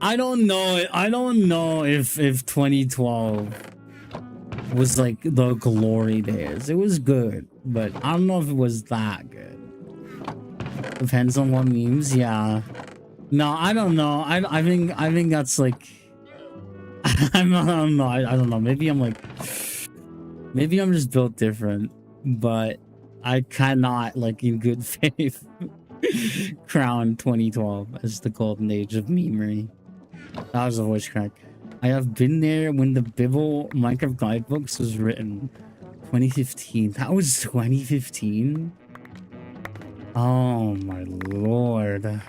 I don't know if 2012 was like the glory days. It was good, but I don't know if it was that good. Depends on what memes. Yeah. No, I don't know. I think that's like I don't know. Maybe I'm just built different, but I cannot, like, in good faith crown 2012 as the golden age of memery. That was a voice crack. I have been there when the Bibble Minecraft guidebooks was written. 2015. That was 2015? Oh my lord.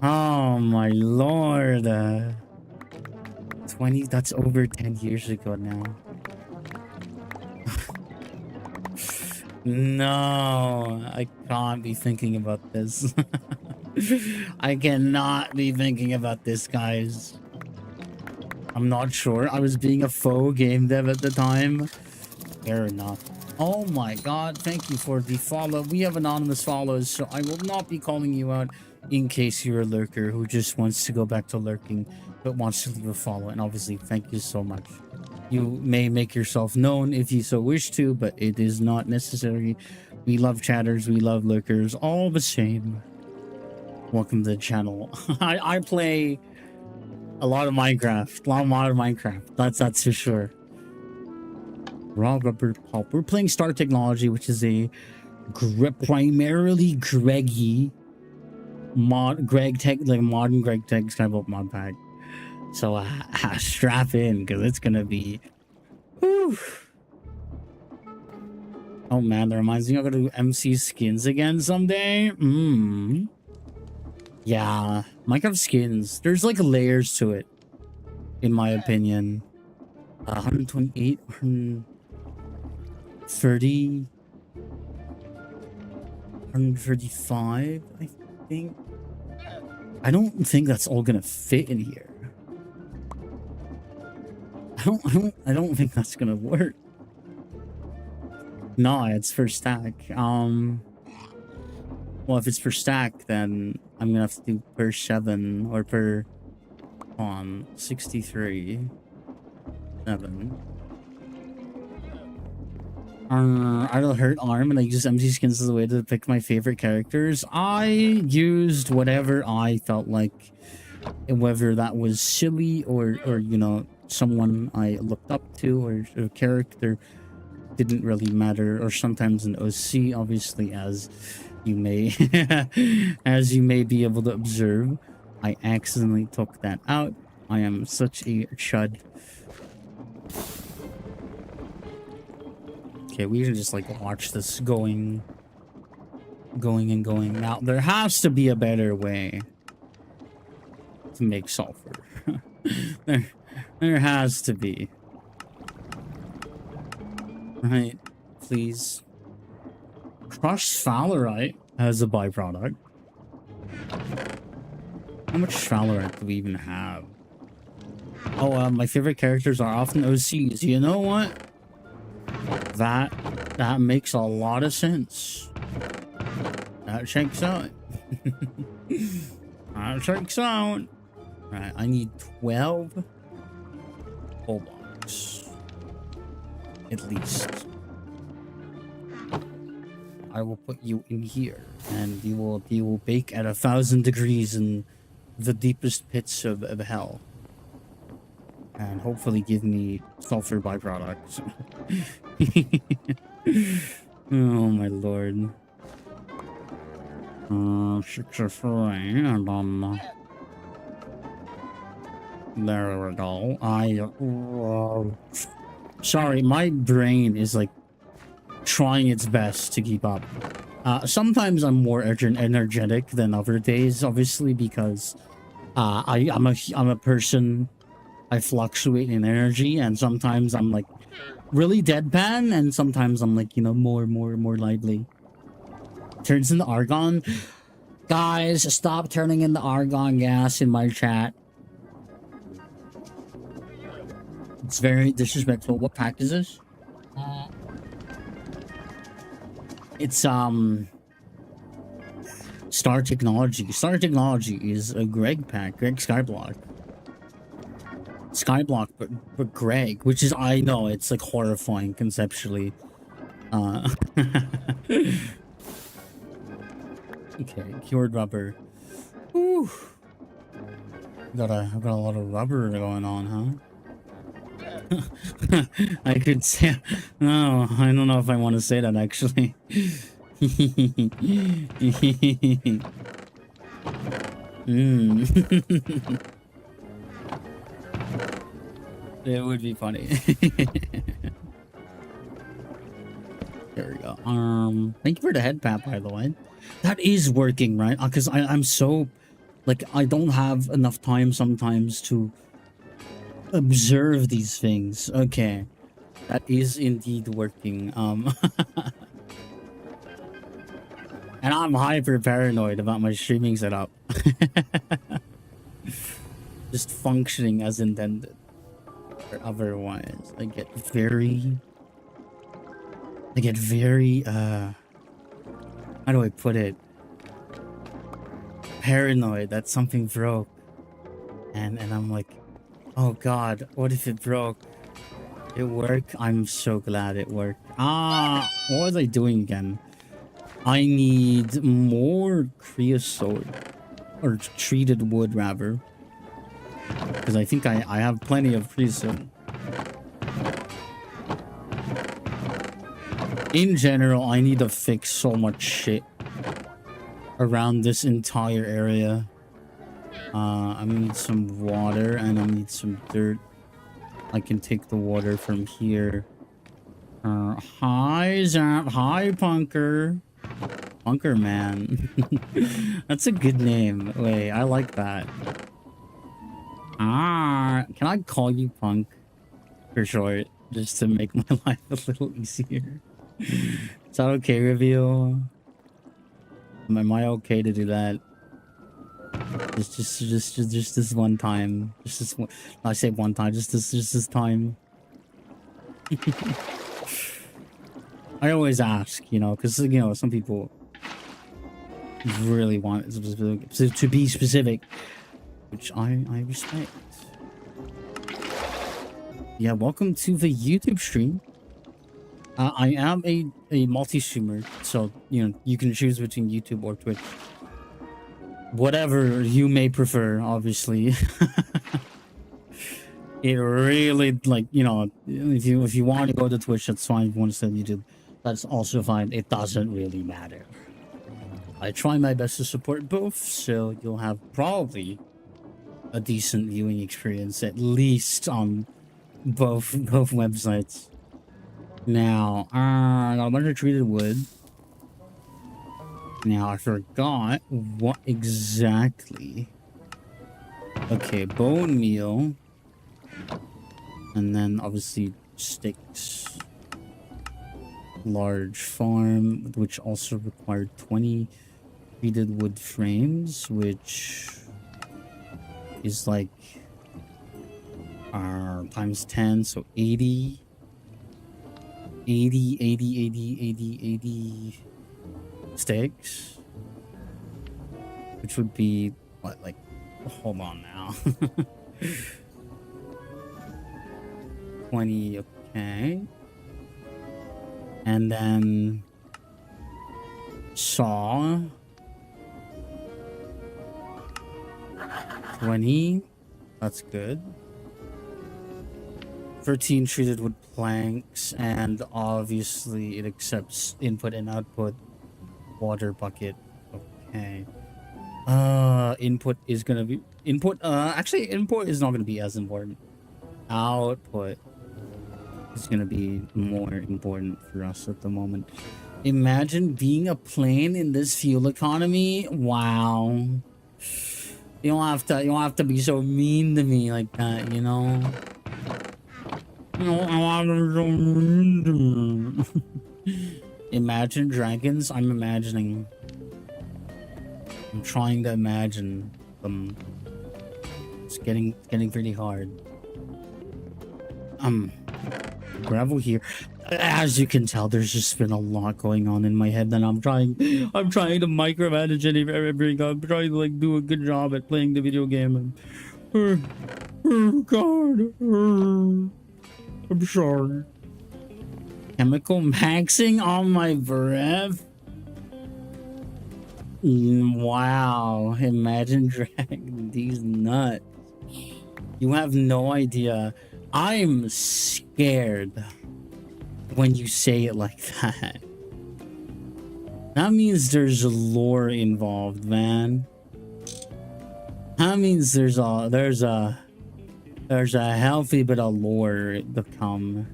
Oh my lord. 20, that's over 10 years ago now. No, I can't be thinking about this. I cannot be thinking about this, guys. I'm not sure. I was being a faux game dev at the time. Fair enough. Oh my god, thank you for the follow. We have anonymous follows, so I will not be calling you out in case you're a lurker who just wants to go back to lurking but wants to leave a follow. And obviously, thank you so much. You may make yourself known if you so wish to, but it is not necessary. We love chatters, we love lurkers, all the same. Welcome to the channel. I play a lot of Minecraft. A lot of modern Minecraft. That's for sure. Raw rubber pulp. We're playing Star Technology, which is a primarily Greggy modern Greg Tech Skyblock mod pack. So strap in, because it's gonna be. Whew. Oh man, that reminds me I'm gonna do MC skins again someday. Yeah, Minecraft skins. There's like layers to it, in my opinion. 128, 130, 135, I think. I don't think that's all gonna fit in here. I don't think that's gonna work. No, it's per stack. Well, if it's per stack, then I'm gonna have to do per 7 or per 63 7. I don't hurt arm and I use MC skins as a way to pick my favorite characters. I used whatever I felt like, whether that was silly or you know, someone I looked up to, or a character didn't really matter, or sometimes an OC, obviously, as you may as you may be able to observe. I accidentally took that out. I am such a chud. Okay, we can just like watch this going. Now there has to be a better way to make sulfur. there has to be. Right, please. Crushed Fowlerite as a byproduct. How much Fowlerite do we even have? Oh, my favorite characters are often OCs. You know what? That makes a lot of sense. That checks out. That checks out. Right, I need 12 full blocks. At least. I will put you in here, and you will bake at 1,000 degrees in the deepest pits of hell. And hopefully give me sulfur byproducts. Oh my lord. 63, and then there we go. Sorry, my brain is like trying its best to keep up. Sometimes I'm more energetic than other days, obviously, because I'm a person. I fluctuate in energy, and sometimes I'm like really deadpan, and sometimes I'm like, you know, more lively. Turns into argon. Guys, stop turning into argon gas in my chat. It's very disrespectful. What pack is this? It's Star Technology. Star Technology is a Greg pack, Greg Skyblock. Skyblock, but Greg, which is, I know, it's like horrifying conceptually. Okay, cured rubber. Whew. I've got a lot of rubber going on, huh? I could say, no, I don't know if I want to say that actually. Mm. It would be funny. There we go. Thank you for the head pat, by the way. That is working, right? Because I'm so, like, I don't have enough time sometimes to observe these things. Okay. That is indeed working. And I'm hyper paranoid about my streaming setup. Just functioning as intended. Or otherwise, I get very, how do I put it? Paranoid that something broke. And I'm like, oh god, what if it broke? It worked. I'm so glad it worked. What was I doing again? I need more creosote. Or treated wood, rather. Because I think I have plenty of creosote. In general, I need to fix so much shit around this entire area. I'm gonna need some water and I need some dirt. I can take the water from here. Hi, Zap. Hi, Punker. Punker Man. That's a good name. Wait, I like that. Can I call you Punk for short? Just to make my life a little easier. Is that okay, Reveal? Am I okay to do that? Just this one time. Just this one. I say one time. Just this time. I always ask, you know, because you know some people really want it to be specific, which I respect. Yeah, welcome to the YouTube stream. I am a multi-streamer, so you know you can choose between YouTube or Twitch. Whatever you may prefer, obviously. It really, like, you know, if you want to go to Twitch, that's fine. If you want to stay on YouTube, that's also fine. It doesn't really matter. I try my best to support both, so you'll have probably a decent viewing experience, at least on both websites. Now, I got a bunch of treated wood. Now, I forgot what exactly. Okay, bone meal. And then, obviously, sticks. Large farm, which also required 20 treated wood frames, which is like times 10, so 80 sticks, which would be what, like, hold on now. 20, okay. And then saw 20. That's good. 13 treated wood planks, and obviously it accepts input and output. Water bucket. Okay. Input is gonna be actually input is not gonna be as important. Output is gonna be more important for us at the moment. Imagine being a plane in this fuel economy. Wow. You don't have to be so mean to me like that, you know? You know, I want to be so mean to me. Imagine dragons. I'm imagining. I'm trying to imagine them. It's getting pretty hard. Gravel here. As you can tell, there's just been a lot going on in my head, and I'm trying to micromanage everything. I'm trying to, like, do a good job at playing the video game. And, oh God, I'm sorry. Chemical maxing on my breath. Wow, imagine dragging these nuts. You have no idea. I'm scared when you say it like that. That means there's lore involved, man. That means there's a healthy bit of lore to come.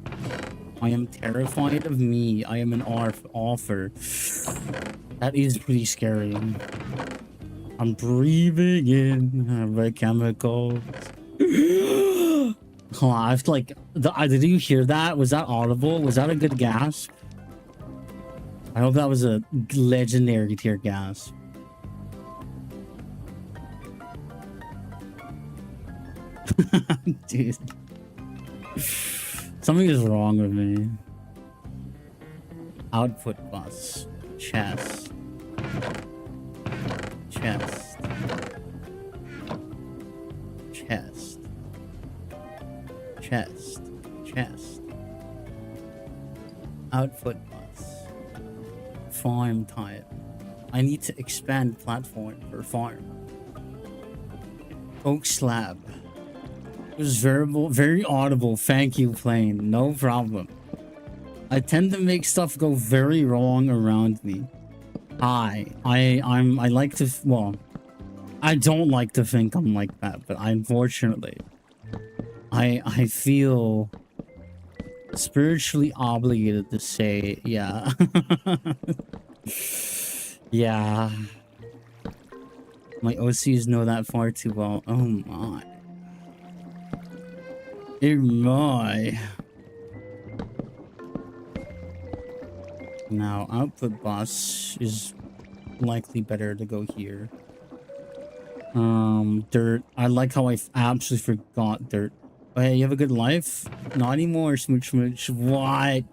I am terrified of me. I am an offer. That is pretty scary. I'm breathing in the chemicals. Hold on, I have to like. Did you hear that? Was that audible? Was that a good gasp? I hope that was a legendary tear gasp. Dude. Something is wrong with me. Output bus. Chest. Chest. Chest. Chest. Chest. Output bus. Farm type. I need to expand platform for farm. Oak slab. It was very audible. Thank you, plane. No problem. I tend to make stuff go very wrong around me. I like to, well, I don't like to think I'm like that, but unfortunately, I feel spiritually obligated to say, yeah. Yeah. My OCs know that far too well. Oh my. Oh my. Now, output bus is likely better to go here. Dirt. I like how I absolutely forgot dirt. Oh, hey, you have a good life? Not anymore, smooch smooch. What?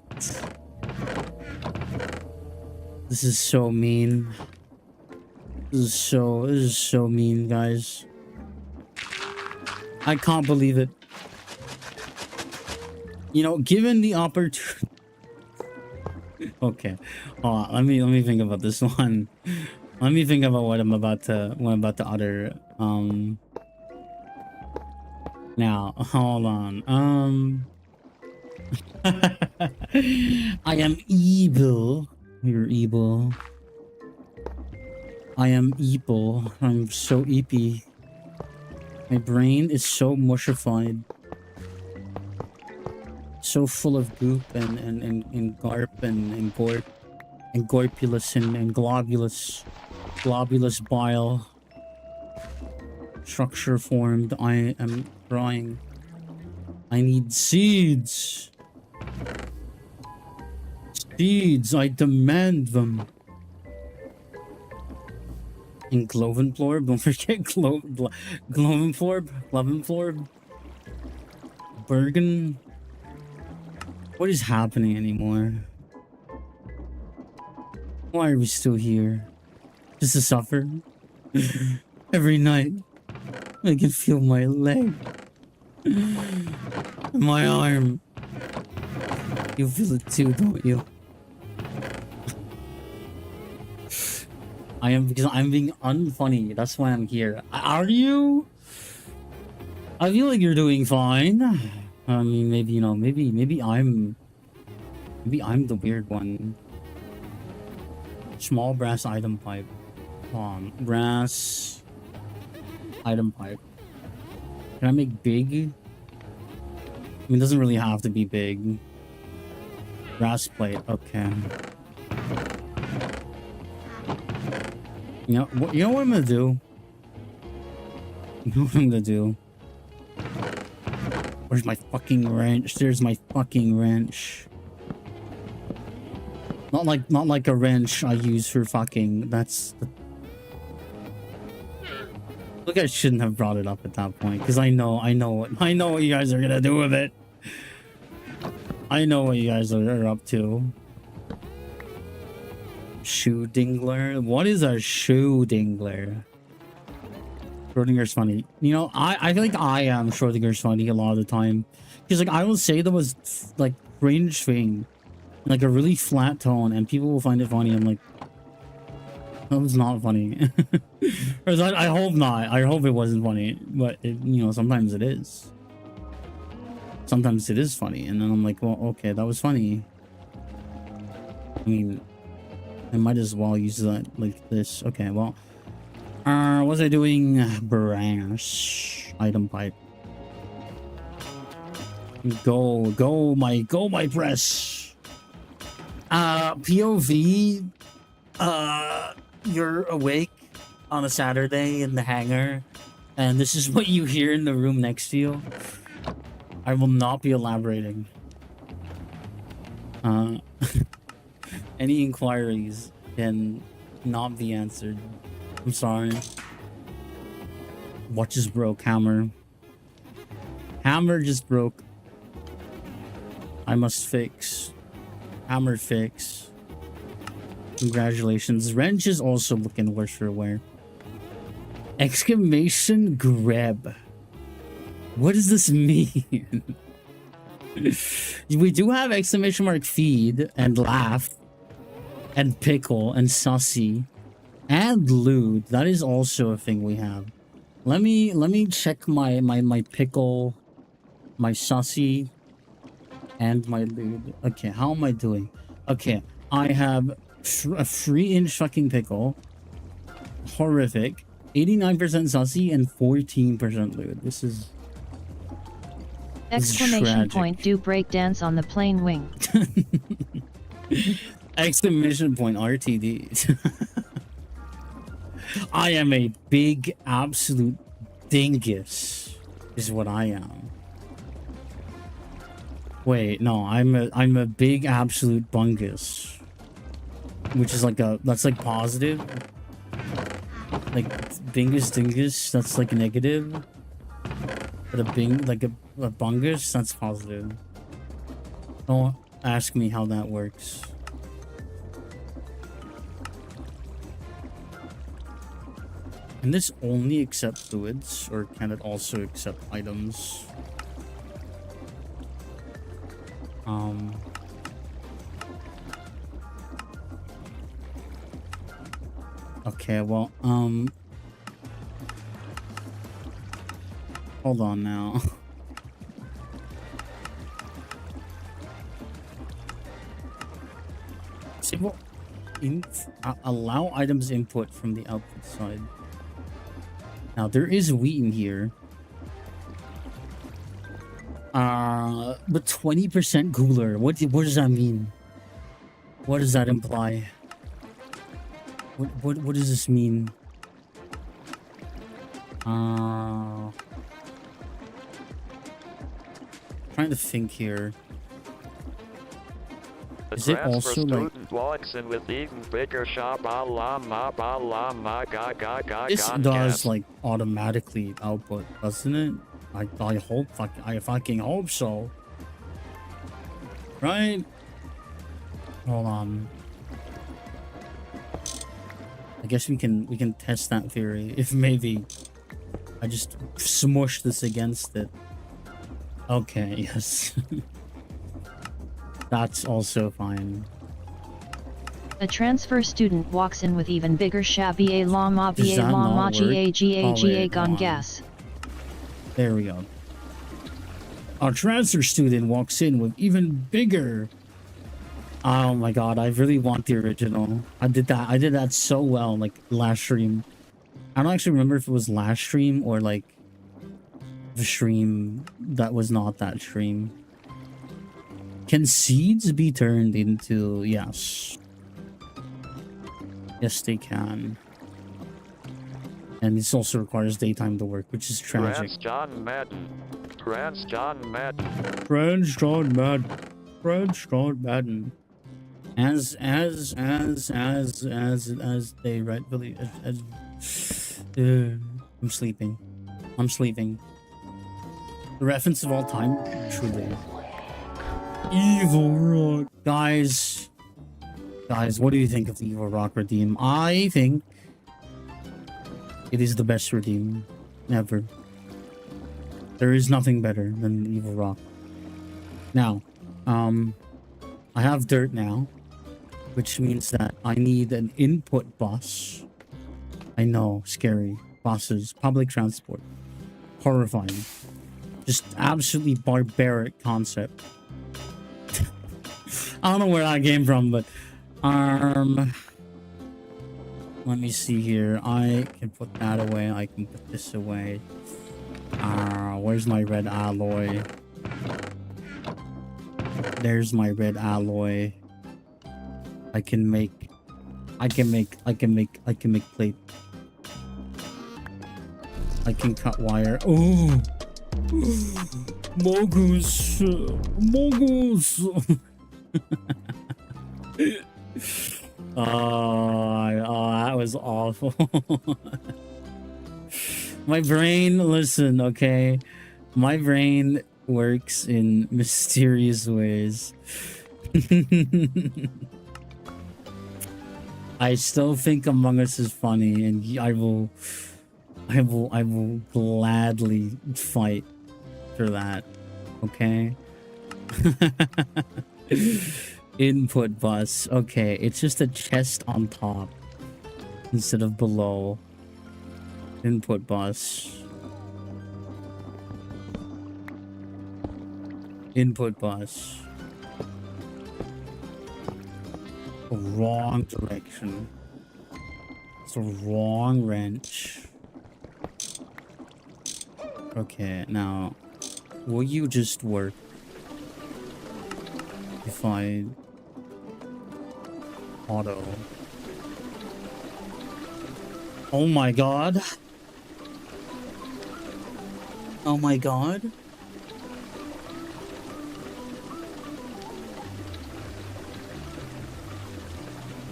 This is so mean. This is so mean, guys. I can't believe it. You know, given the opportunity. Okay, let me think about this one. Let me think about what I'm about to utter. Now hold on. I am evil. You're evil. I am evil. I'm so eepy. My brain is so mushified. So full of goop and garp and gorp and gorpulus and globulus bile structure formed. I am crying. I need seeds. Seeds, I demand them. And Glovenplorb, don't forget Glovenplorb, Bergen. What is happening anymore? Why are we still here? Just to suffer? Every night, I can feel my leg. My arm. You feel it too, don't you? Because I'm being unfunny. That's why I'm here. Are you? I feel like you're doing fine. I mean, maybe, you know, maybe I'm the weird one. Small brass item pipe. Brass item pipe. Can I make big? I mean, it doesn't really have to be big. Brass plate. Okay. You know what I'm gonna do? You know what I'm gonna do? Where's my fucking wrench? There's my fucking wrench. Not like a wrench I use for fucking. That's the... Look, I shouldn't have brought it up at that point because I know what you guys are gonna do with it. I know what you guys are up to. Shoe dingler? What is a shoe dingler? Schrodinger's funny. You know, I feel like I am Schrodinger's funny a lot of the time. Because like I will say the most like cringe thing, like a really flat tone, and people will find it funny. I'm like, that was not funny. Or I hope not. I hope it wasn't funny. But it, you know, sometimes it is. Sometimes it is funny, and then I'm like, well, okay, that was funny. I mean, I might as well use that like this. Okay, well, What was I doing? Brass. Item pipe. Go my press. POV. You're awake on a Saturday in the hangar, and this is what you hear in the room next to you. I will not be elaborating. Any inquiries can not be answered. I'm sorry. What just broke? Hammer. Hammer just broke. I must fix. Hammer fix. Congratulations. Wrench is also looking worse for wear. Exclamation grab. What does this mean? We do have exclamation mark feed and laugh and pickle and sussy and lewd. That is also a thing we have. Let me check my pickle, my sussy, and my lewd. Okay, how am I doing? Okay, I have a 3-inch fucking pickle. Horrific. 89% sussy and 14% lewd. This is Exclamation tragic. point, do break dance on the plane wing. Exclamation point RTD. I am a big absolute dingus is what I am. Wait, no, I'm a big absolute bungus. Which is like that's like positive. Like bingus dingus, that's like negative. But a bungus, that's positive. Don't ask me how that works. Can this only accept fluids, or can it also accept items? Okay, well, hold on now. Well, allow items input from the output side. Now there is wheat in here. But 20% cooler. What does that mean? What does that imply? What does this mean? Trying to think here. Is it also like walks in with even bigger shop this does like automatically output, doesn't it? I fucking hope so. Right? Hold on. I guess we can test that theory if maybe I just smush this against it. Okay, yes. That's also fine. A transfer student walks in with even bigger shabby lama Does ba that lama not work? ga Hold gun on. gas. There we go. Our transfer student walks in with even bigger. Oh my god, I really want the original. I did that so well, like last stream. I don't actually remember if it was last stream or like the stream that was not that stream. Can seeds be turned into... Yes. Yes, they can. And this also requires daytime to work, which is tragic. Trans John Madden. Trans John Madden. Trans John Madden. Trans John Madden. As they rightfully... I'm sleeping. I'm sleeping. The reference of all time? Truly. Evil Rock. Guys, what do you think of the Evil Rock redeem? I think it is the best redeem ever. There is nothing better than the Evil Rock. Now, I have dirt now, which means that I need an input bus. I know, scary. Buses, public transport. Horrifying. Just absolutely barbaric concept. I don't know where that came from, but Let me see here. I can put that away. I can put this away. Where's my red alloy? There's my red alloy. I can make plate. I can cut wire. Oh, Mogus. Mogus. Oh, that was awful. My brain, listen, okay? My brain works in mysterious ways. I still think Among Us is funny, and I will gladly fight for that. Okay? Input bus. Okay, it's just a chest on top instead of below. Input bus. Input bus. Wrong direction. It's a wrong wrench. Okay, now, will you just work if I auto? Oh my god. Oh my god.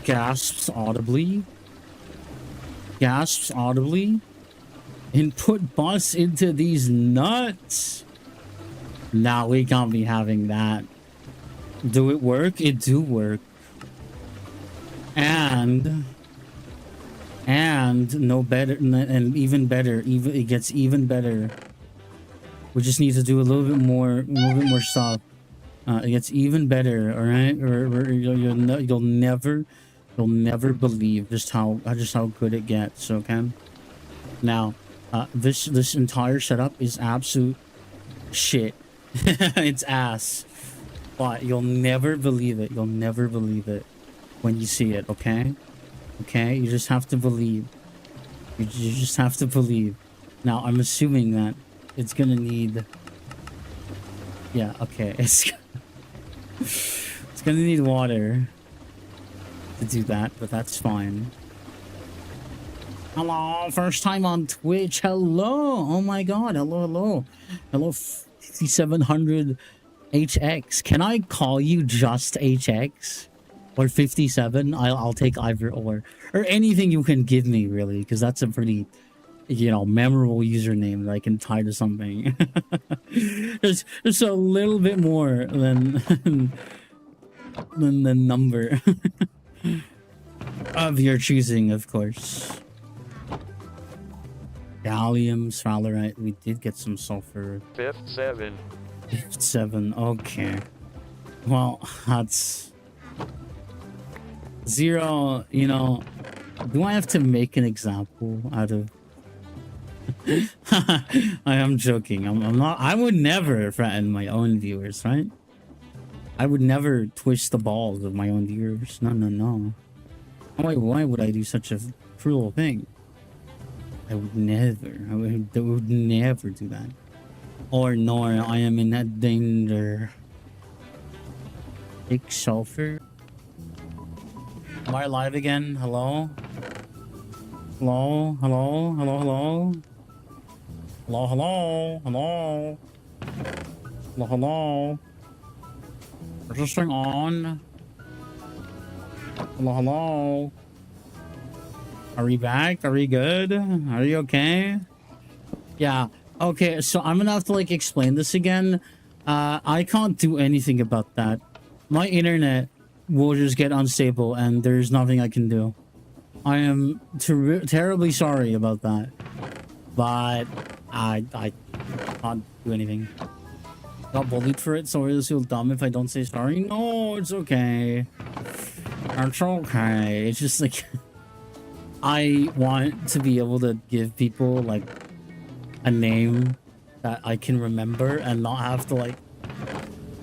Gasps audibly. Gasps audibly. Input bus into these nuts. Nah, we can't be having that. Do it work? It do work. And no better, and even better. Even it gets even better. We just need to do a little bit more stuff. It gets even better. All right, you'll never believe just how good it gets. Okay. Now, this entire setup is absolute shit. It's ass. But you'll never believe it. You'll never believe it when you see it. Okay. Okay. You just have to believe. You just have to believe. Now, I'm assuming that it's gonna need. Yeah. Okay. It's gonna need water to do that, but that's fine. Hello, first time on Twitch. Hello. Oh my god. Hello. 5700 HX. Can I call you just HX or 57? I'll take either or anything you can give me, really, because that's a pretty, memorable username that I can tie to something. Just a little bit more than the number of your choosing, of course. Gallium, sphalerite. We did get some sulfur. 57. 7. Okay. Well, that's 0. Do I have to make an example out of? I am joking. I'm not. I would never threaten my own viewers, right? I would never twist the balls of my own viewers. No. Why would I do such a cruel thing? I would never. I would never do that. Or nor I am in that danger. Big sulfur. Am I alive again? Hello? Hello? Hello? Hello? Hello? Hello? Hello? Hello? Hello? Hello? Is this thing on? Hello? Hello? Are we back? Are we good? Are you okay? Yeah. Okay, so I'm gonna have to explain this again. I can't do anything about that. My internet will just get unstable and there's nothing I can do. I am terribly sorry about that. But I can't do anything. Got bullied for it, so it'll feel dumb if I don't say sorry. No, it's okay. It's okay. It's just I want to be able to give people a name that I can remember and not have to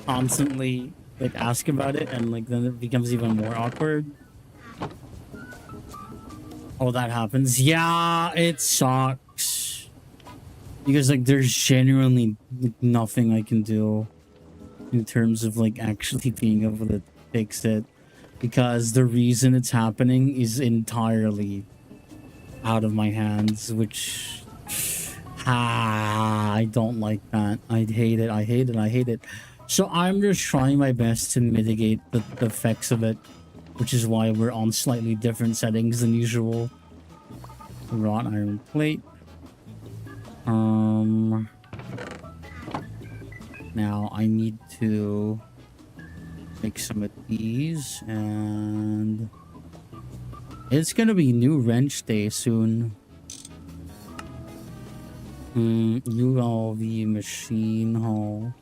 constantly ask about it, and then it becomes even more awkward. Oh, that happens. Yeah, it sucks. Because like there's genuinely nothing I can do in terms of like actually being able to fix it. Because the reason it's happening is entirely out of my hands, which I don't like that. I hate it. I hate it. I hate it. So I'm just trying my best to mitigate the effects of it, which is why we're on slightly different settings than usual. Wrought iron plate. Now I need to make some of these, and it's gonna be new wrench day soon. ULV machine hall.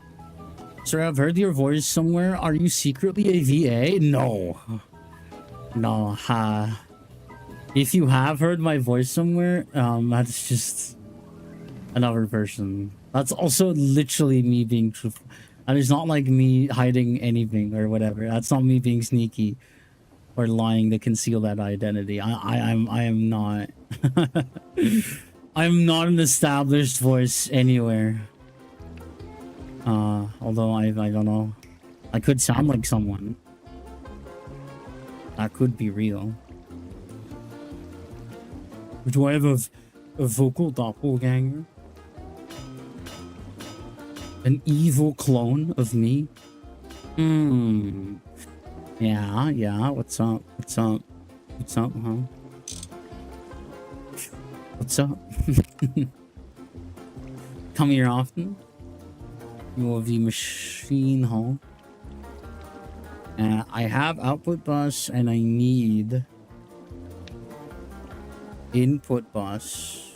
Sir, I've heard your voice somewhere. Are you secretly a VA? No. No, if you have heard my voice somewhere, that's just another person. That's also literally me being truthful. And it's not like me hiding anything or whatever. That's not me being sneaky or lying to conceal that identity. I am not. I'm not an established voice anywhere. Although I don't know. I could sound like someone. That could be real. Do I have a vocal doppelganger? An evil clone of me? Yeah, what's up? What's up? What's up, huh? What's up? Come here often? ULV machine hall. I have output bus and I need input bus.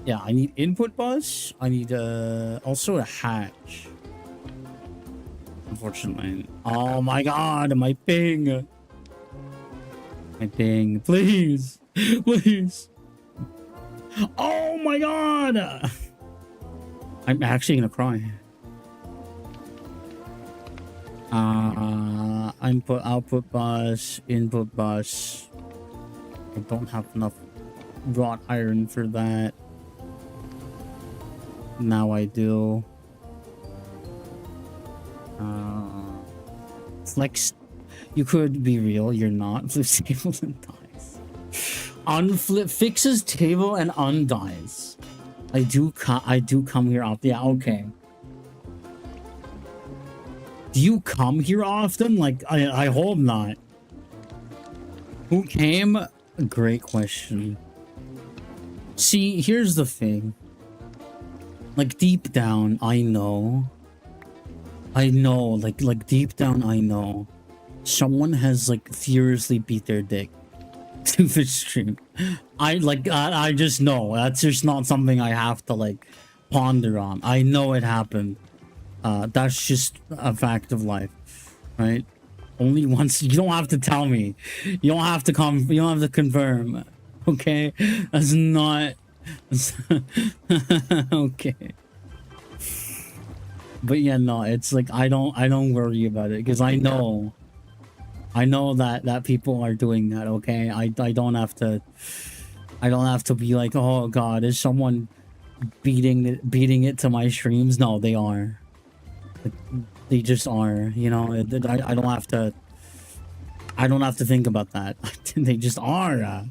Yeah, I need input bus. I need also a hatch. Unfortunately. Oh my god, my ping. My ping. Please. Please. Oh my god. I'm actually gonna cry. Output bus, input bus. I don't have enough wrought iron for that. Now I do. Flex. You could be real. You're not. Flips table and dies. Unflip fixes table and undies. I do come here often. Yeah. Okay. Do you come here often? Like I hope not. Who came? Great question. See, here's the thing. Like deep down, I know, like deep down, I know someone has like furiously beat their dick to the stream. I just know. That's just not something I have to like ponder on. I know it happened. That's just a fact of life, right? Only once. You don't have to tell me. You don't have to come. You don't have to confirm. Okay, that's not. Okay. But yeah, no, it's like I don't worry about it because I know that people are doing that. Okay, I don't have to be like, oh god, is someone beating it to my streams? No, they are. Like, they just are. You know, I don't have to think about that. They just are.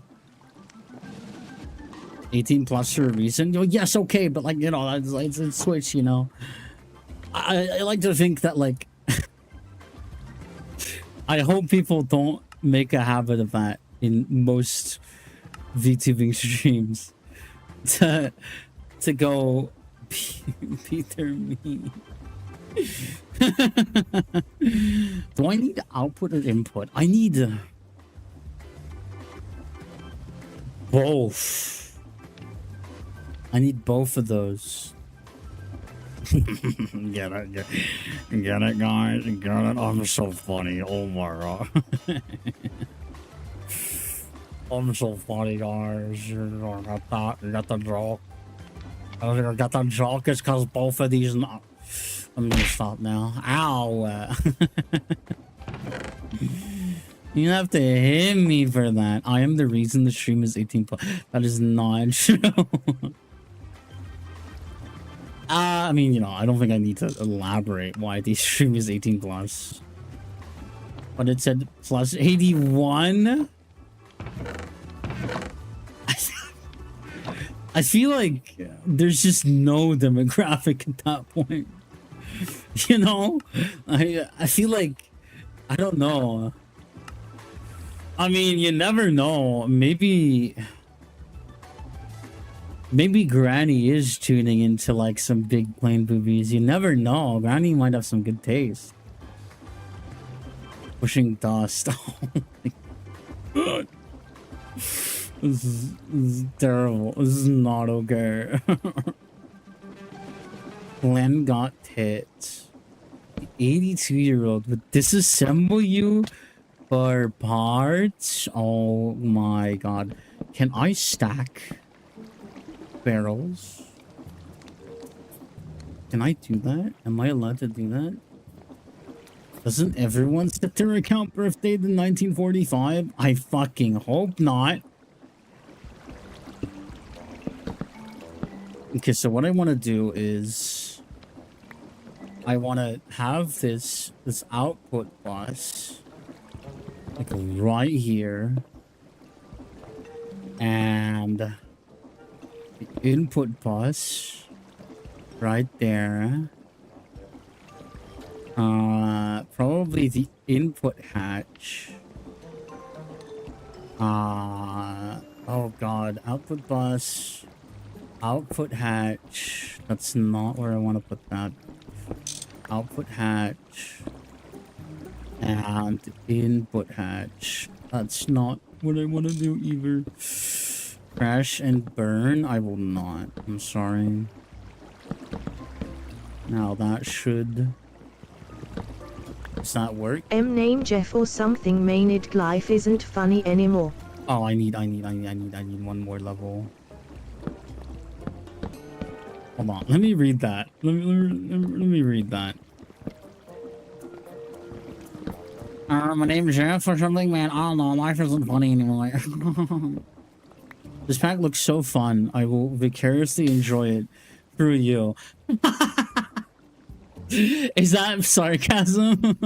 18 plus for a reason. Yes, okay, but like, you know, it's Switch, you know. I like to think that like I hope people don't make a habit of that in most VTubing streams to go Peter me. Do I need output or input? I need both. I need both of those. Get it, guys. Get it. I'm so funny. Oh my god. I'm so funny, guys. You got the joke. I got the joke. It's because both of these. I'm gonna stop now. Ow. You have to hit me for that. I am the reason the stream is 18 plus. That is not true. I mean, you know, I don't think I need to elaborate why the stream is 18 plus. But it said plus 81. I feel like there's just no demographic at that point. You know? I feel like, I don't know. I mean, you never know. Maybe Granny is tuning into like some big plane movies. You never know. Granny might have some good taste. Pushing dust. Oh my god. This is terrible. This is not okay. Glenn got tits. The 82-year-old would disassemble you for parts. Oh my god. Can I stack barrels? Can I do that? Am I allowed to do that? Doesn't everyone set their account birthday to 1945? I fucking hope not. Okay, so what I want to do is I want to have this output bus like right here, and the input bus right there. Probably the input hatch. Oh god, output bus, output hatch. That's not where I want to put that. Output hatch and input hatch. That's not what I want to do either. Crash and burn. I will not. I'm sorry. Now that should. Does that work? Name Jeff or something. Mained life isn't funny anymore. Oh, I need one more level. Hold on. Let me read that. Let me read that. My name's Jeff or something, man. I don't know. Life isn't funny anymore. This pack looks so fun. I will vicariously enjoy it through you. Is that sarcasm?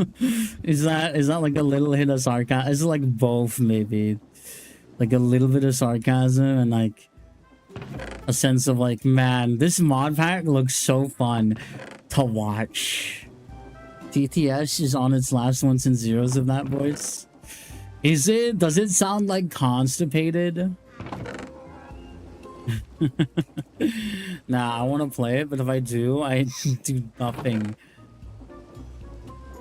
is that like a little hit of sarcasm? Is it like both maybe? Like a little bit of sarcasm and like a sense of like, man, this mod pack looks so fun to watch. TTS is on its last ones and zeros of that voice. Is it? Does it sound like constipated? Nah, I want to play it, but if I do, I do nothing.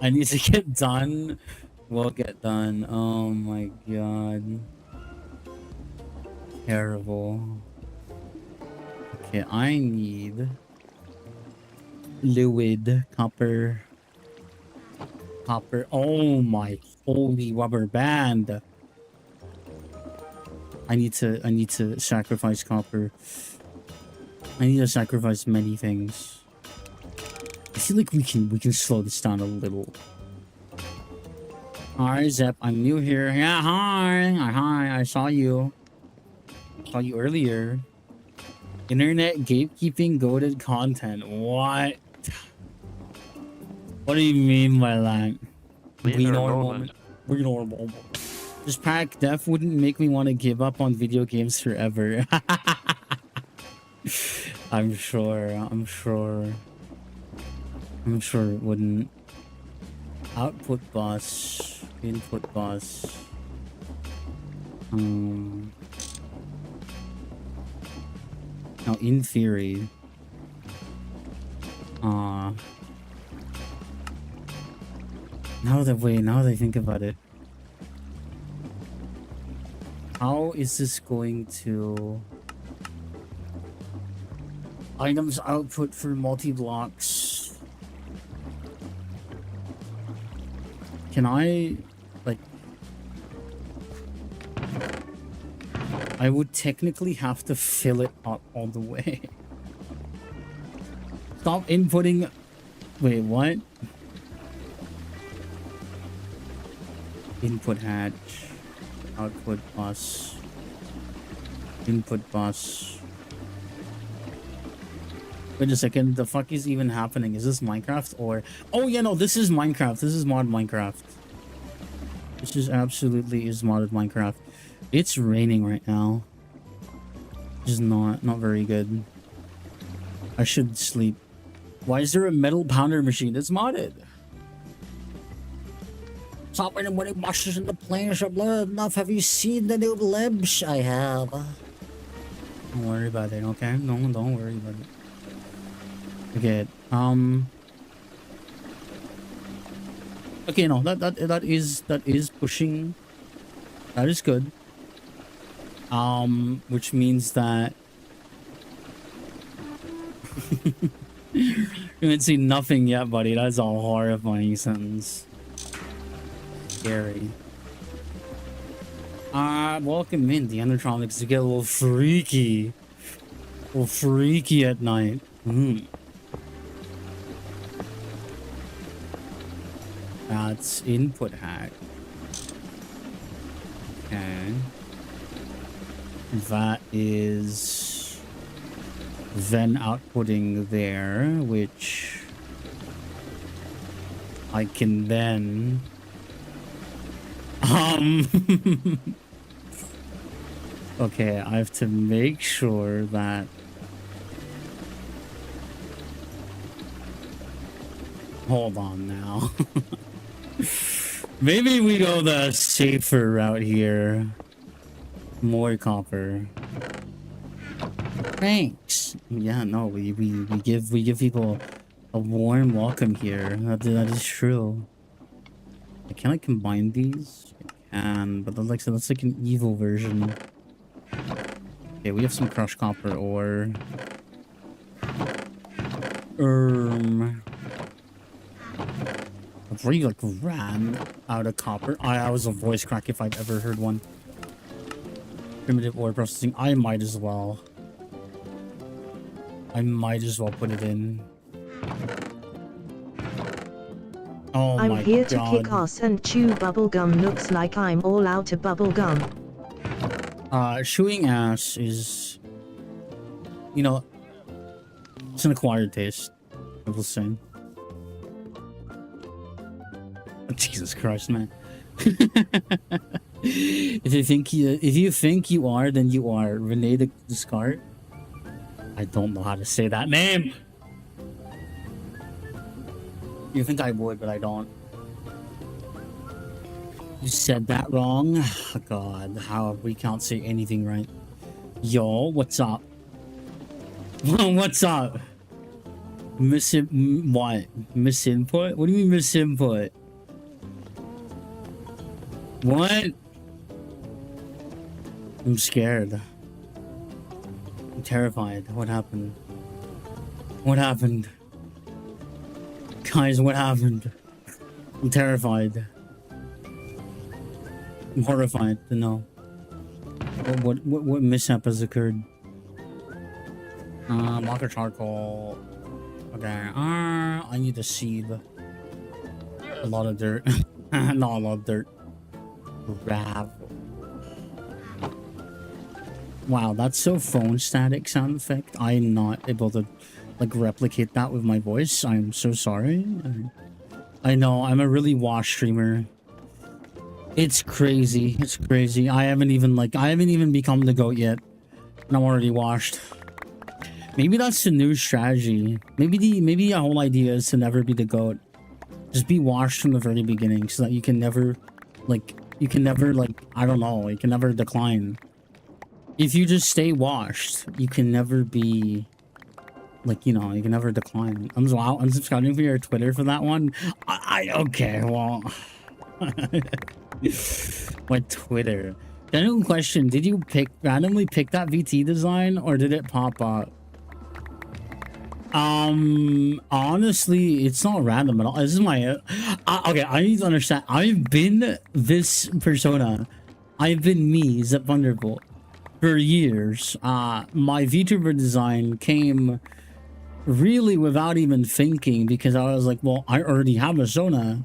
I need to get done. We'll get done. Oh my god. Terrible. Okay, I need fluid, copper. Oh my holy rubber band. I need to sacrifice copper. I need to sacrifice many things. I feel like we can slow this down a little. Hi Zep, I'm new here. Yeah, hi, I saw you. Saw you earlier. Internet gatekeeping goated content. What? What do you mean by that? We normal. We're normal. This pack def wouldn't make me want to give up on video games forever. I'm sure it wouldn't. Output bus, input bus. Now in theory, now that I think about it, how is this going to items output for multi-blocks? Can I like, I would technically have to fill it up all the way. Stop inputting. Wait, what? Input hatch. Output bus. Input bus. Wait a second, the fuck is even happening? Is this Minecraft or... Oh yeah, no, this is Minecraft. This is mod Minecraft. This is absolutely is modded Minecraft. It's raining right now. Which is not very good. I should sleep. Why is there a metal pounder machine that's modded? Stop when it washes in the planes are blood enough. Have you seen the new libs? I have. Don't worry about it, okay? No, don't worry about it. Okay, okay, no, that is pushing. That is good. Which means that you haven't seen nothing yet, buddy. That's a horrifying sentence. Scary. Welcome in, the animatronics to get a little freaky. A little freaky at night. That's input hack. Okay. That is then outputting there, which I can then okay, I have to make sure that hold on now. Maybe we go the safer route here. More copper. Thanks. Yeah, no, we give people a warm welcome here. That is true. Can I combine these? I can, but that's like an evil version. Okay, we have some crushed copper ore. Before you like ran out of copper. I was a voice crack if I've ever heard one. Primitive ore processing. I might as well. I might as well put it in. Oh I'm my here God. to kick ass and chew bubblegum. Looks like I'm all out of bubblegum. Chewing ass is, you know, it's an acquired taste, I will say. Jesus Christ, man. If you think you are, then you are. Renee Descartes. I don't know how to say that name. You think I would, but I don't. You said that wrong. Oh, God, how we can't say anything right. Yo, what's up? What's up? What? Misinput? What do you mean misinput? What? I'm scared. I'm terrified. What happened? What happened? Guys, what happened? I'm terrified. I'm horrified to know. What mishap has occurred? Mocker charcoal. Okay. I need a seed. A lot of dirt. Not a lot of dirt. Gravel. Wow, that's so phone static sound effect. I'm not able to like replicate that with my voice. I'm so sorry. I know I'm a really washed streamer. It's crazy. It's crazy. I haven't even become the GOAT yet, and I'm already washed. Maybe that's the new strategy. Maybe a whole idea is to never be the GOAT. Just be washed from the very beginning, so that you can never, I don't know, you can never decline. If you just stay washed, you can never be, like, you know, you can never decline. I'm unsubscribing for your Twitter for that one. Okay, well, what Twitter? General question: did you randomly pick that VT design, or did it pop up? Honestly, it's not random at all. This is my okay, I need to understand. I've been this persona. I've been me, Zep Thunderbolt, for years. My VTuber design came really without even thinking, because I was like, well, I already have a Zona.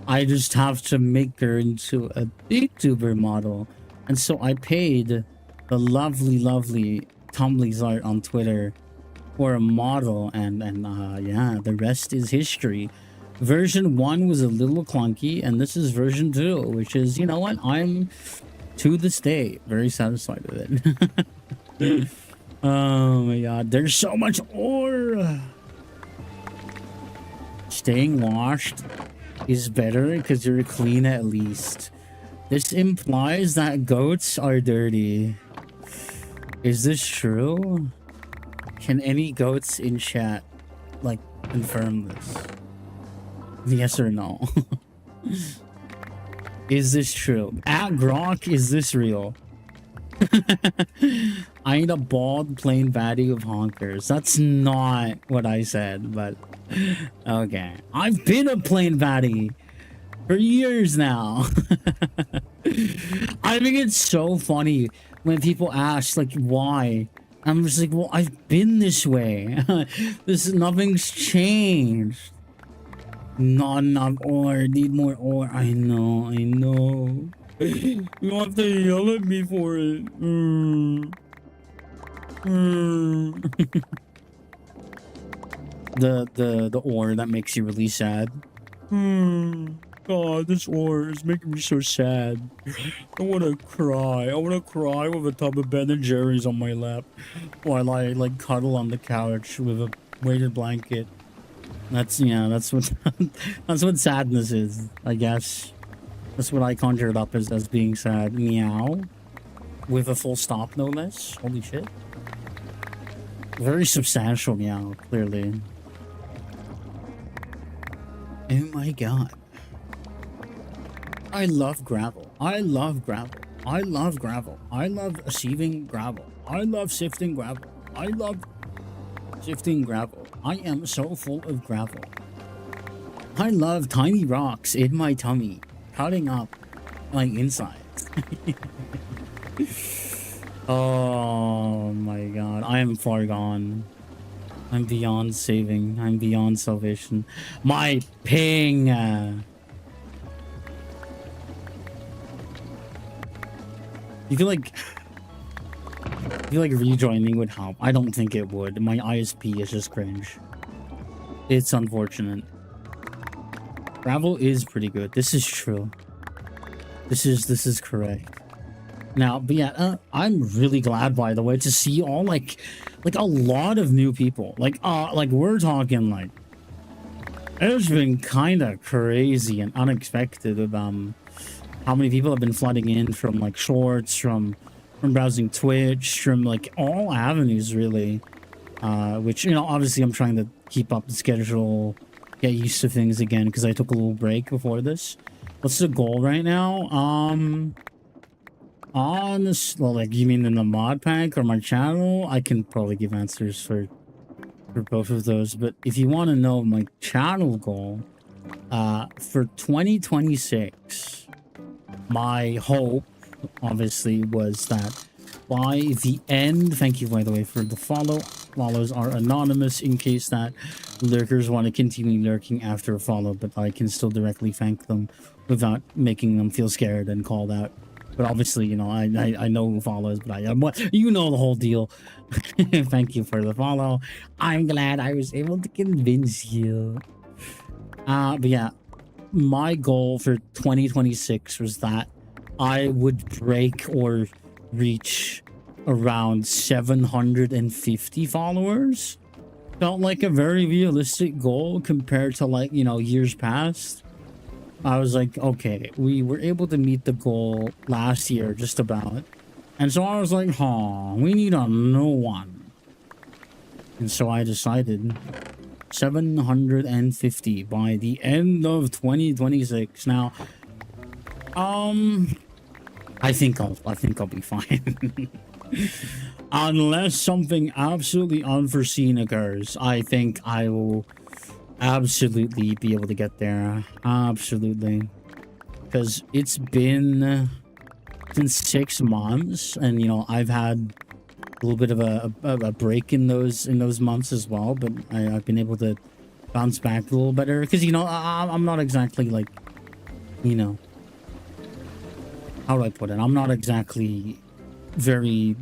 I just have to make her into a YouTuber model. And so I paid the lovely Tumblr's art on Twitter for a model, and yeah, the rest is history. Version 1 was a little clunky, and this is version 2, which is, you know what, I'm to this day very satisfied with it. Oh my god, there's so much ore. Staying washed is better because you're clean at least. This implies that goats are dirty. Is this true? Can any goats in chat, like, confirm this? Yes or no? Is this true? At Grok, is this real? I ain't a bald, plain baddie of honkers. That's not what I said, but okay. I've been a plain baddie for years now. I think it's so funny when people ask, like, why? I'm just like, well, I've been this way. Nothing's changed. Not enough ore. Need more ore. I know. You have to yell at me for it. The ore that makes you really sad. God, this ore is making me so sad. I want to cry. I want to cry with a tub of Ben and Jerry's on my lap while I, like, cuddle on the couch with a weighted blanket. That's what that's what sadness is, I guess. That's what I conjured up as being sad. Meow. With a full stop, no less. Holy shit. Very substantial meow, clearly. Oh my god. I love gravel. I love gravel. I love gravel. I love sieving gravel. I love sifting gravel. I love sifting gravel. I am so full of gravel. I love tiny rocks in my tummy, cutting up my insides. Oh my god, I am far gone. I'm beyond saving. I'm beyond salvation. My ping. You feel like rejoining would help. I don't think it would. My ISP is just cringe. It's unfortunate. Gravel is pretty good. This is true. This is correct. Now, but yeah, I'm really glad, by the way, to see all like a lot of new people. Like we're talking, like, it's been kind of crazy and unexpected about how many people have been flooding in from, like, shorts, from browsing Twitch, from, like, all avenues, really. Which, you know, obviously I'm trying to keep up the schedule, get used to things again, because I took a little break before this. What's the goal right now? On this, well, like, you mean in the mod pack or my channel? I can probably give answers for both of those, but if you want to know my channel goal, for 2026, my hope, obviously, was that by the end, thank you, by the way, for the follow. Follows are anonymous in case that lurkers want to continue lurking after a follow, but I can still directly thank them without making them feel scared and called out. But obviously, you know, I know who follows, but you know the whole deal. Thank you for the follow. I'm glad I was able to convince you. But yeah, my goal for 2026 was that I would break or reach around 750 followers. Felt like a very realistic goal compared to, like, you know, years past. I was like, okay, we were able to meet the goal last year, just about. And so I was like, we need a new one. And so I decided 750 by the end of 2026. Now, I think I'll be fine. Unless something absolutely unforeseen occurs, I think I will absolutely be able to get there. Absolutely. Because it's been 6 months, and, you know, I've had a little bit of a break in those months as well, but I've been able to bounce back a little better, because, you know, I'm not exactly, like, you know, how do I put it? I'm not exactly very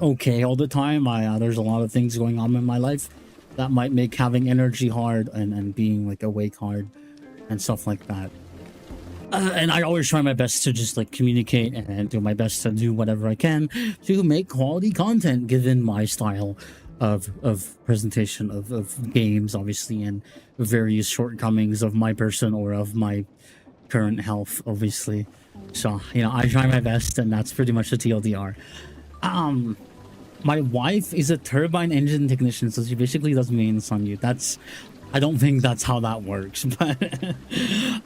okay all the time. There's a lot of things going on in my life that might make having energy hard and being like awake hard and stuff like that. And I always try my best to just like communicate and do my best to do whatever I can to make quality content given my style of presentation of games, obviously, and various shortcomings of my person or of my current health, obviously. So, you know, I try my best, and that's pretty much the TLDR. My wife is a turbine engine technician, so she basically does maintenance on you. I don't think that's how that works, but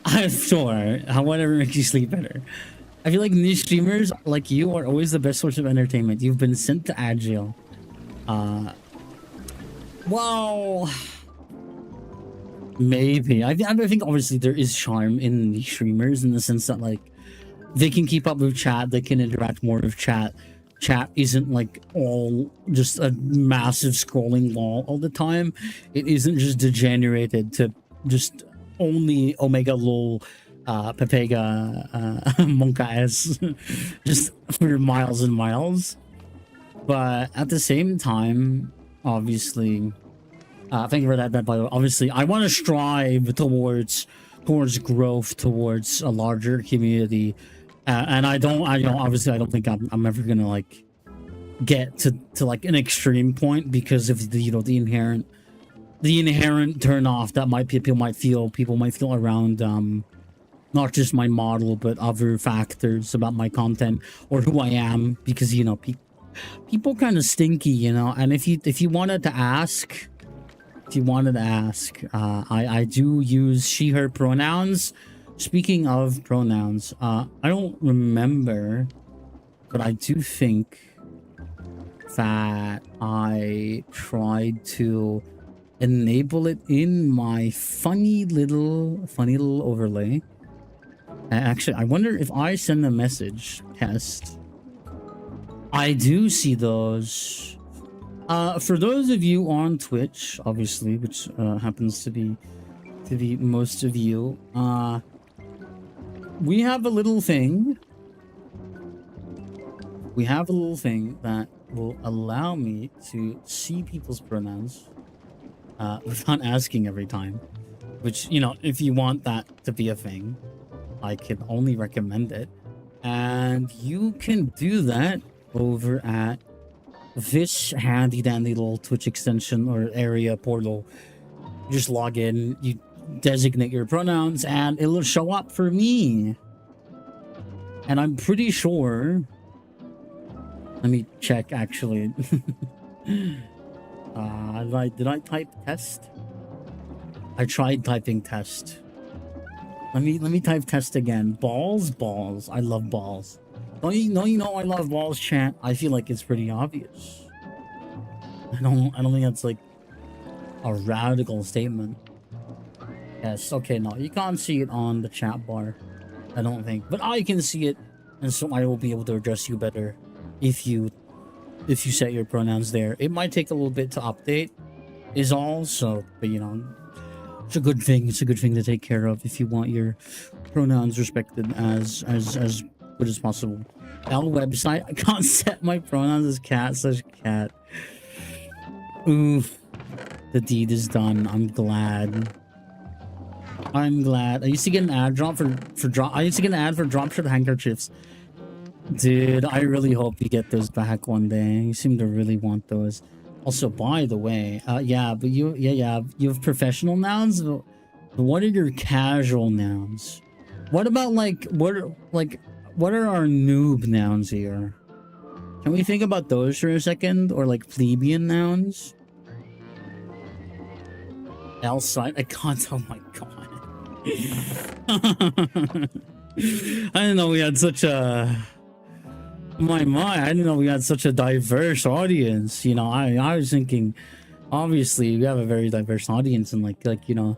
I'm sure. Whatever makes you sleep better. I feel like niche streamers like you are always the best source of entertainment. You've been sent to Agile. Well, maybe. I think obviously there is charm in niche streamers in the sense that like they can keep up with chat, they can interact more with chat. Chat isn't like all just a massive scrolling wall all the time. It isn't just degenerated to just only Omega Lol, Pepega, Monka S, just for miles and miles. But at the same time, obviously, thank you for that, by the way. Obviously, I want to strive towards growth, towards a larger community. And obviously I don't think I'm ever gonna like get to like an extreme point because of the, you know, the inherent turn off that people might feel around not just my model but other factors about my content or who I am, because you know people kind of stinky, you know. And if you wanted to ask, I do use she her pronouns. Speaking of pronouns, I don't remember, but I do think that I tried to enable it in my funny little overlay. Actually, I wonder if I send a message test. I do see those. For those of you on Twitch, obviously, which happens to be most of you, we have a little thing. That will allow me to see people's pronouns without asking every time. Which, you know, if you want that to be a thing, I can only recommend it. And you can do that over at this handy dandy little Twitch extension or area portal. Just log in, you designate your pronouns, and it'll show up for me. And I'm pretty sure, let me check actually. Did I type test? I tried typing test. Let me type test again. Balls. I love balls. Don't you know I love balls, chat? I feel like it's pretty obvious. I don't think that's like a radical statement. Yes, okay, no, you can't see it on the chat bar, I don't think, but I can see it, and so I will be able to address you better if you set your pronouns there. It might take a little bit to update, is all. So, but you know, it's a good thing. It's a good thing to take care of if you want your pronouns respected as good as possible. L website. I can't set my pronouns as cat/cat. Oof. The deed is done. I'm glad. I used to get an ad drop for dropship handkerchiefs. Dude, I really hope you get those back one day. You seem to really want those. Also, by the way, yeah, but you have professional nouns. What are your casual nouns? What about what are our noob nouns here? Can we think about those for a second? Or like plebeian nouns? Outside, I can't. Oh my god. I didn't know we had such a I didn't know we had such a diverse audience. You know, I was thinking, obviously we have a very diverse audience, and like you know,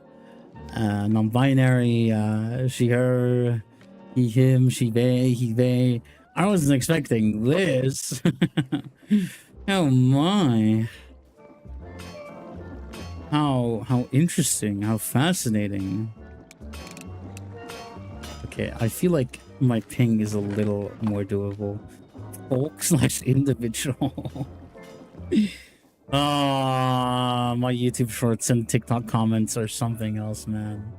non-binary, she, her, he, him, she, they, he, they. I wasn't expecting this. Oh my. How interesting, how fascinating. Okay, I feel like my ping is a little more doable. Folk slash individual. My YouTube shorts and TikTok comments are something else, man.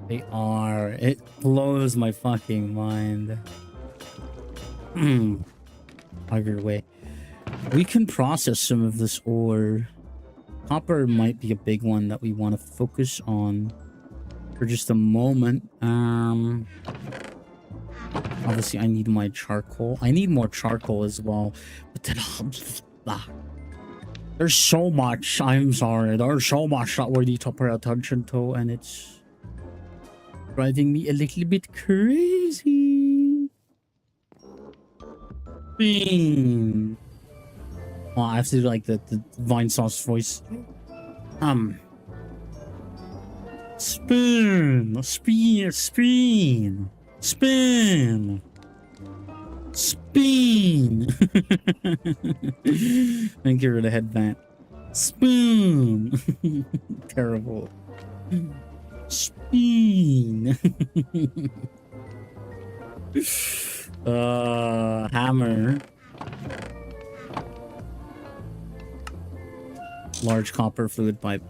They are. It blows my fucking mind. Either way, we can process some of this ore. Copper might be a big one that we want to focus on for just a moment. Obviously, I need my charcoal. I need more charcoal as well. But then, there's so much. I'm sorry. There's so much that we need to pay attention to, and it's driving me a little bit crazy. Bing. Oh, I have to do like the Vine Sauce voice. Spin, spin, spin, spin, spin. And get rid of headband. Spoon. Terrible. Spin. Hammer. Large copper fluid pipe.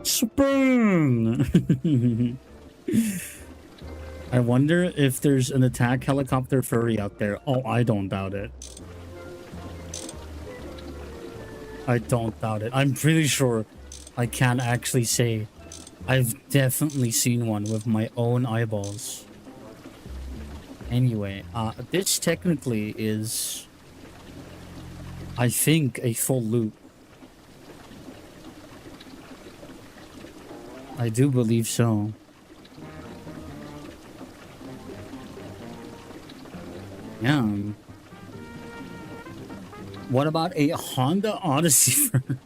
Spoon. I wonder if there's an attack helicopter furry out there. Oh, I don't doubt it. I don't doubt it. I'm pretty sure I can actually say I've definitely seen one with my own eyeballs. Anyway, this technically is, I think, a full loop. I do believe so. Yeah. What about a Honda Odyssey furry?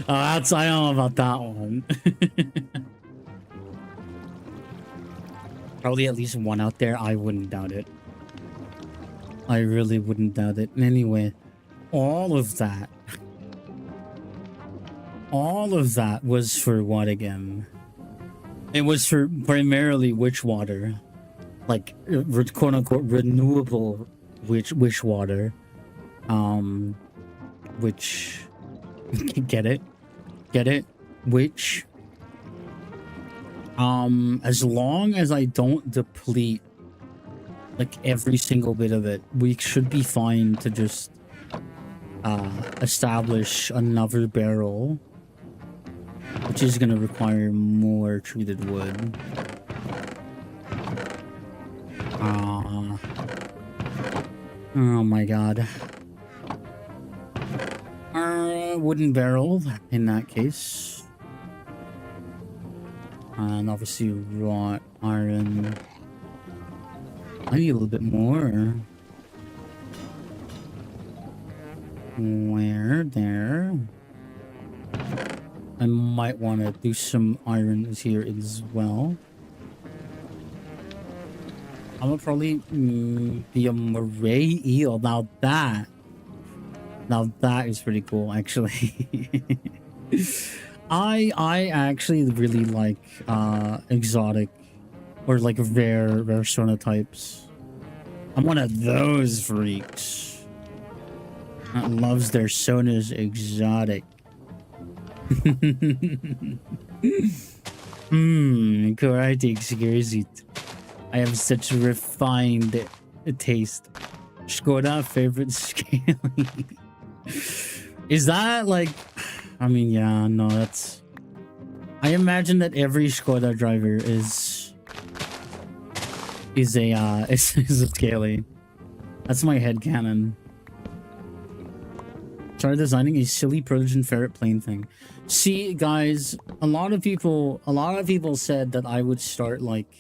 I don't know about that one. Probably at least one out there. I wouldn't doubt it. I really wouldn't doubt it. Anyway, all of that was for what again? It was for primarily witch water. Like, quote unquote, renewable witch water. Which, get it? Which, as long as I don't deplete like every single bit of it, we should be fine to just establish another barrel, which is gonna require more treated wood. Oh my god. Wooden barrel in that case. And obviously wrought iron. I need a little bit more. Where? There. I might want to do some irons here as well. I'm gonna probably be a moray eel. Now that is pretty cool, actually. I actually really like exotic or like rare sona types. I'm one of those freaks that loves their sonas exotic. Correct, exquisite. I have such refined taste. Skoda favorite scaly. Is that like, I mean, yeah, no, that's, I imagine that every Skoda driver is a scaly. That's my headcanon. Started designing a silly Protogen ferret plane thing. See, guys, a lot of people said that I would start like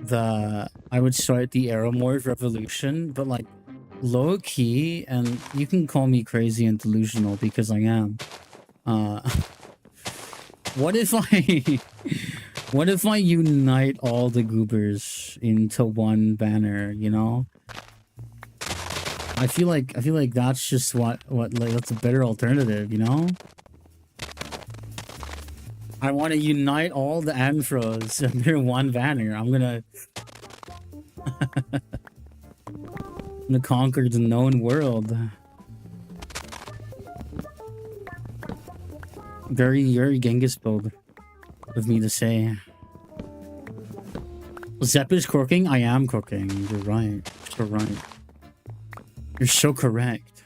the Aeromorph revolution, but like low key, and you can call me crazy and delusional because I am. What if I unite all the goobers into one banner, you know? I feel like that's just what like that's a better alternative, you know? I want to unite all the Anthros under one banner. I'm gonna conquer the known world. Very Genghis build of me to say. Zepp is cooking? I am cooking. You're right. You're right. You're so correct.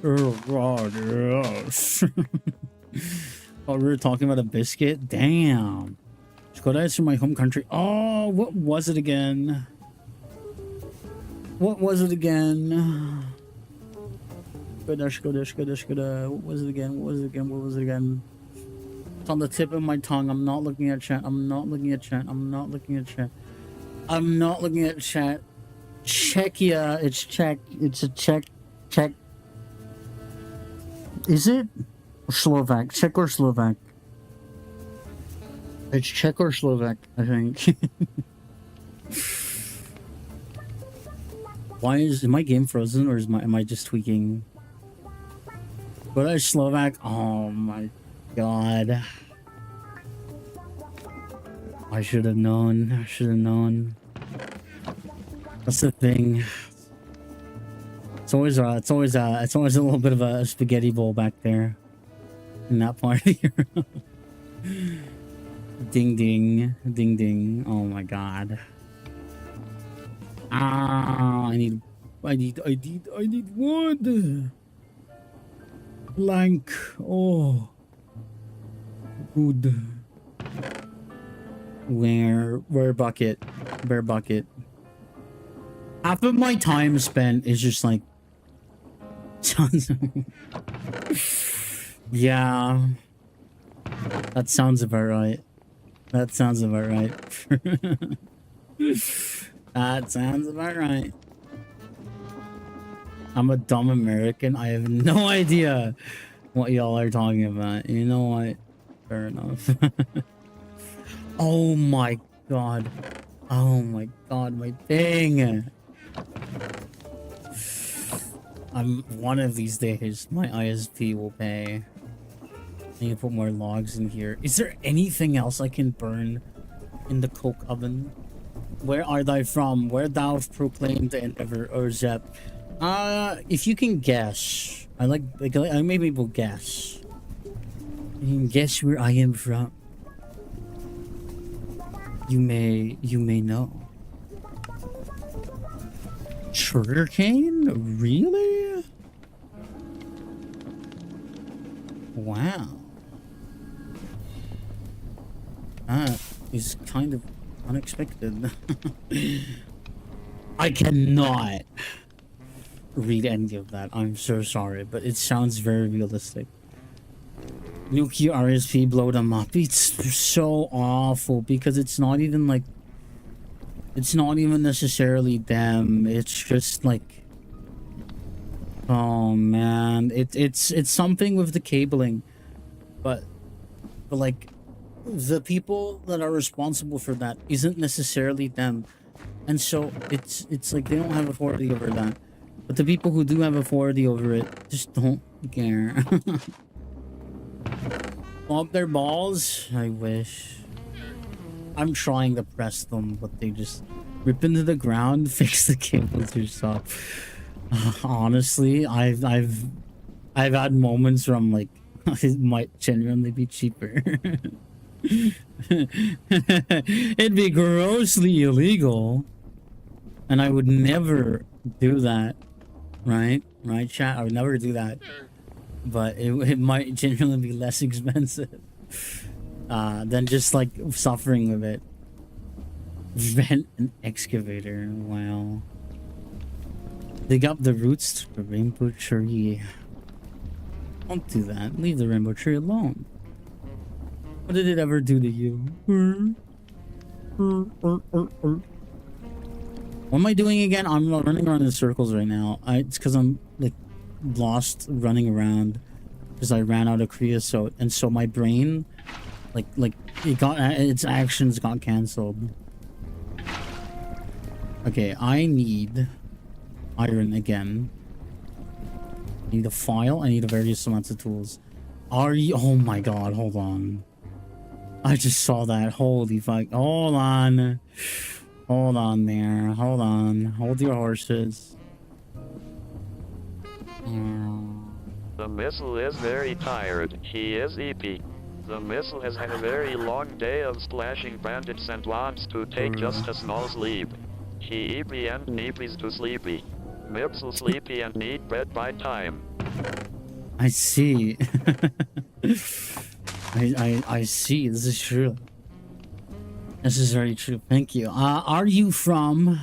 Oh god, yes. Oh, we were talking about a biscuit? Damn. Skoda is from my home country. Oh, what was it again? What was it again? Skoda. What was it again? What was it again? What was it again? It's on the tip of my tongue. I'm not looking at chat. I'm not looking at chat. I'm not looking at chat. I'm not looking at chat. Czechia. It's Czech. It's a Czech. Is it? Slovak. Czech or Slovak? It's Czech or Slovak, I think. Why is my game frozen, or am I just tweaking? But I Slovak. Oh my god. I should have known. I should have known. That's the thing. It's always a little bit of a spaghetti bowl back there in that part of Europe. Ding ding, ding ding. Oh my god. Ah, I need wood. Blank. Oh, good. Where bucket? Where bucket? Half of my time spent is just like yeah, that sounds about right. That sounds about right. That sounds about right. I'm a dumb American. I have no idea what y'all are talking about. You know what? Fair enough. Oh my god. Oh my god, my thing. One of these days, my ISP will pay. I need to put more logs in here. Is there anything else I can burn in the coke oven? Where are thou from? Where thou proclaimed the endeavor, or Zep? If you can guess, I maybe will guess. You can guess where I am from. You may know. Sugarcane? Really? Wow. That is kind of unexpected. I cannot read any of that. I'm so sorry, but it sounds very realistic. Nuclear RSP blow them up. It's so awful because it's not even like, it's not even necessarily them. It's just like, oh man, it's something with the cabling, but like the people that are responsible for that isn't necessarily them, and so it's like they don't have authority over that. But the people who do have authority over it just don't care. Pop their balls? I wish. I'm trying to press them, but they just rip into the ground, fix the cables yourself. Honestly, I've had moments where I'm like, it might genuinely be cheaper. It'd be grossly illegal, and I would never do that. Right, chat? I would never do that. But it might genuinely be less expensive than just like suffering with it. Rent an excavator. Wow. Dig up the roots to the rainbow tree. Don't do that. Leave the rainbow tree alone. What did it ever do to you? What am I doing again? I'm running around in circles right now. It's because I'm like lost running around because I ran out of creosote, and so my brain like its actions got cancelled. Okay, I need iron again. I need a file. I need various amounts of tools. Are you? Oh my god, hold on. I just saw that. Holy fuck. Hold on. Hold on there. Hold on. Hold your horses. The missile is very tired. He is EP. The missile has had a very long day of splashing bandits and wants to take just a small sleep. He EP and neepies to sleepy. Mipsel sleepy and need bed by time. I see. I see. This is true. This is very true. Thank you. Are you from?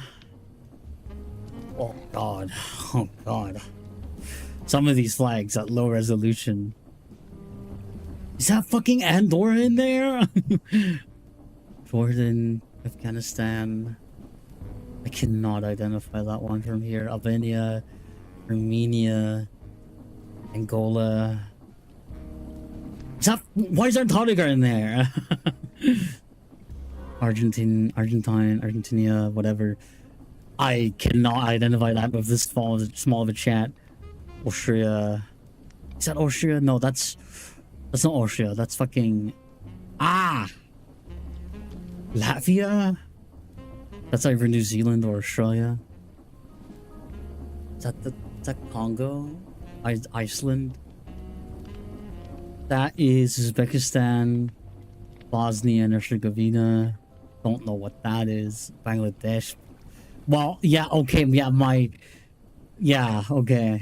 Oh god. Oh god. Some of these flags at low resolution. Is that fucking Andorra in there? Jordan, Afghanistan. I cannot identify that one from here. Albania, Armenia, Angola. Is that, why is Antarctica in there? Argentina, whatever. I cannot identify that with this small of a chat. Austria. Is that Austria? No, that's not Austria. That's fucking Latvia? That's either New Zealand or Australia. Is that Congo? Iceland? That is Uzbekistan, Bosnia and Herzegovina. Don't know what that is. Bangladesh. Well, yeah, okay, yeah, okay.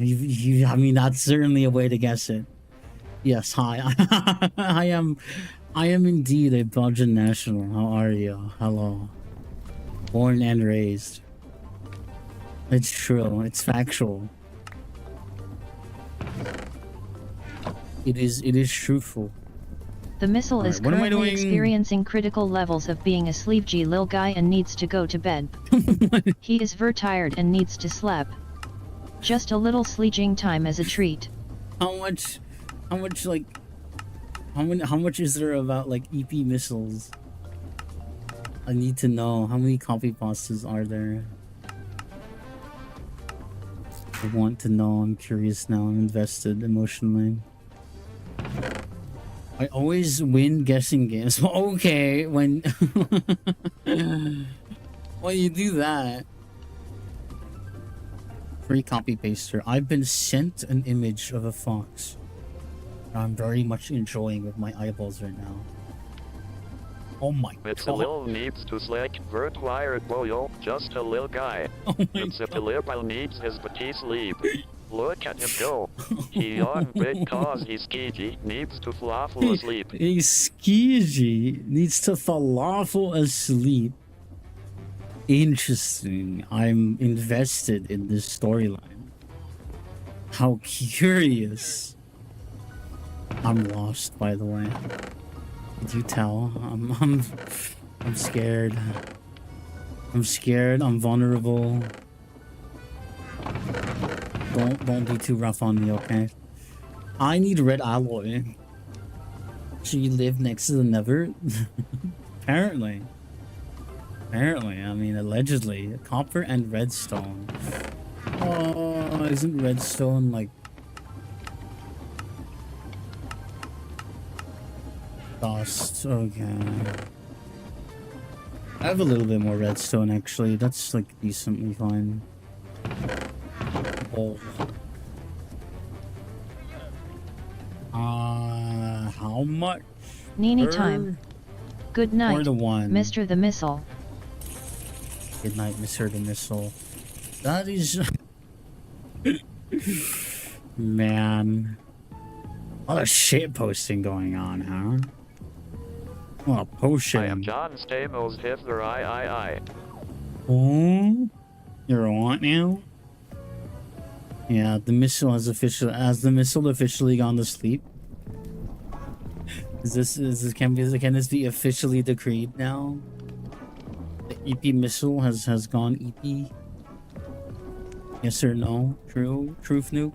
I mean, that's certainly a way to guess it. Yes, hi. I am indeed a Belgian national. How are you? Hello. Born and raised. It's true. It's factual. It is truthful. The missile is what am I currently doing? experiencing critical levels of being a sleepy lil guy and needs to go to bed. He is ver tired and needs to sleep. Just a little sleeping time as a treat. How much is there about like EP missiles? I need to know. How many copy pastas are there? I want to know. I'm curious now. I'm invested emotionally. I always win guessing games. Okay, when when you do that. Free copy paster. I've been sent an image of a fox. I'm very much enjoying with my eyeballs right now. Oh my It's a god. little needs to slack vert wired boyo, just a little guy. Oh my It's a god. little needs his petty sleep. Look at him go. He yawned big cause he's skeegy, needs to falafel asleep. A skeezy needs to falafel asleep. Interesting. I'm invested in this storyline. How curious. I'm lost, by the way. Did you tell? I'm scared. I'm scared. I'm vulnerable. Don't be too rough on me, okay? I need red alloy. Should you live next to the Nether? Apparently. Apparently, I mean, allegedly. Copper and redstone. Oh, isn't redstone like dust? Okay. I have a little bit more redstone actually. That's like decently fine. Oh. How much? Neeny time. Good night, 4 to 1. Mr. the Missile. Good night, Mr. the Missile. That is... Man. A lot of shit posting going on, huh? Well, potion. I am John Stamos Hitler I. Oh? You're on now? Yeah, the missile has officially gone to sleep? Can this be officially decreed now? The EP missile has gone EP? Yes or no? True? Truth nuke?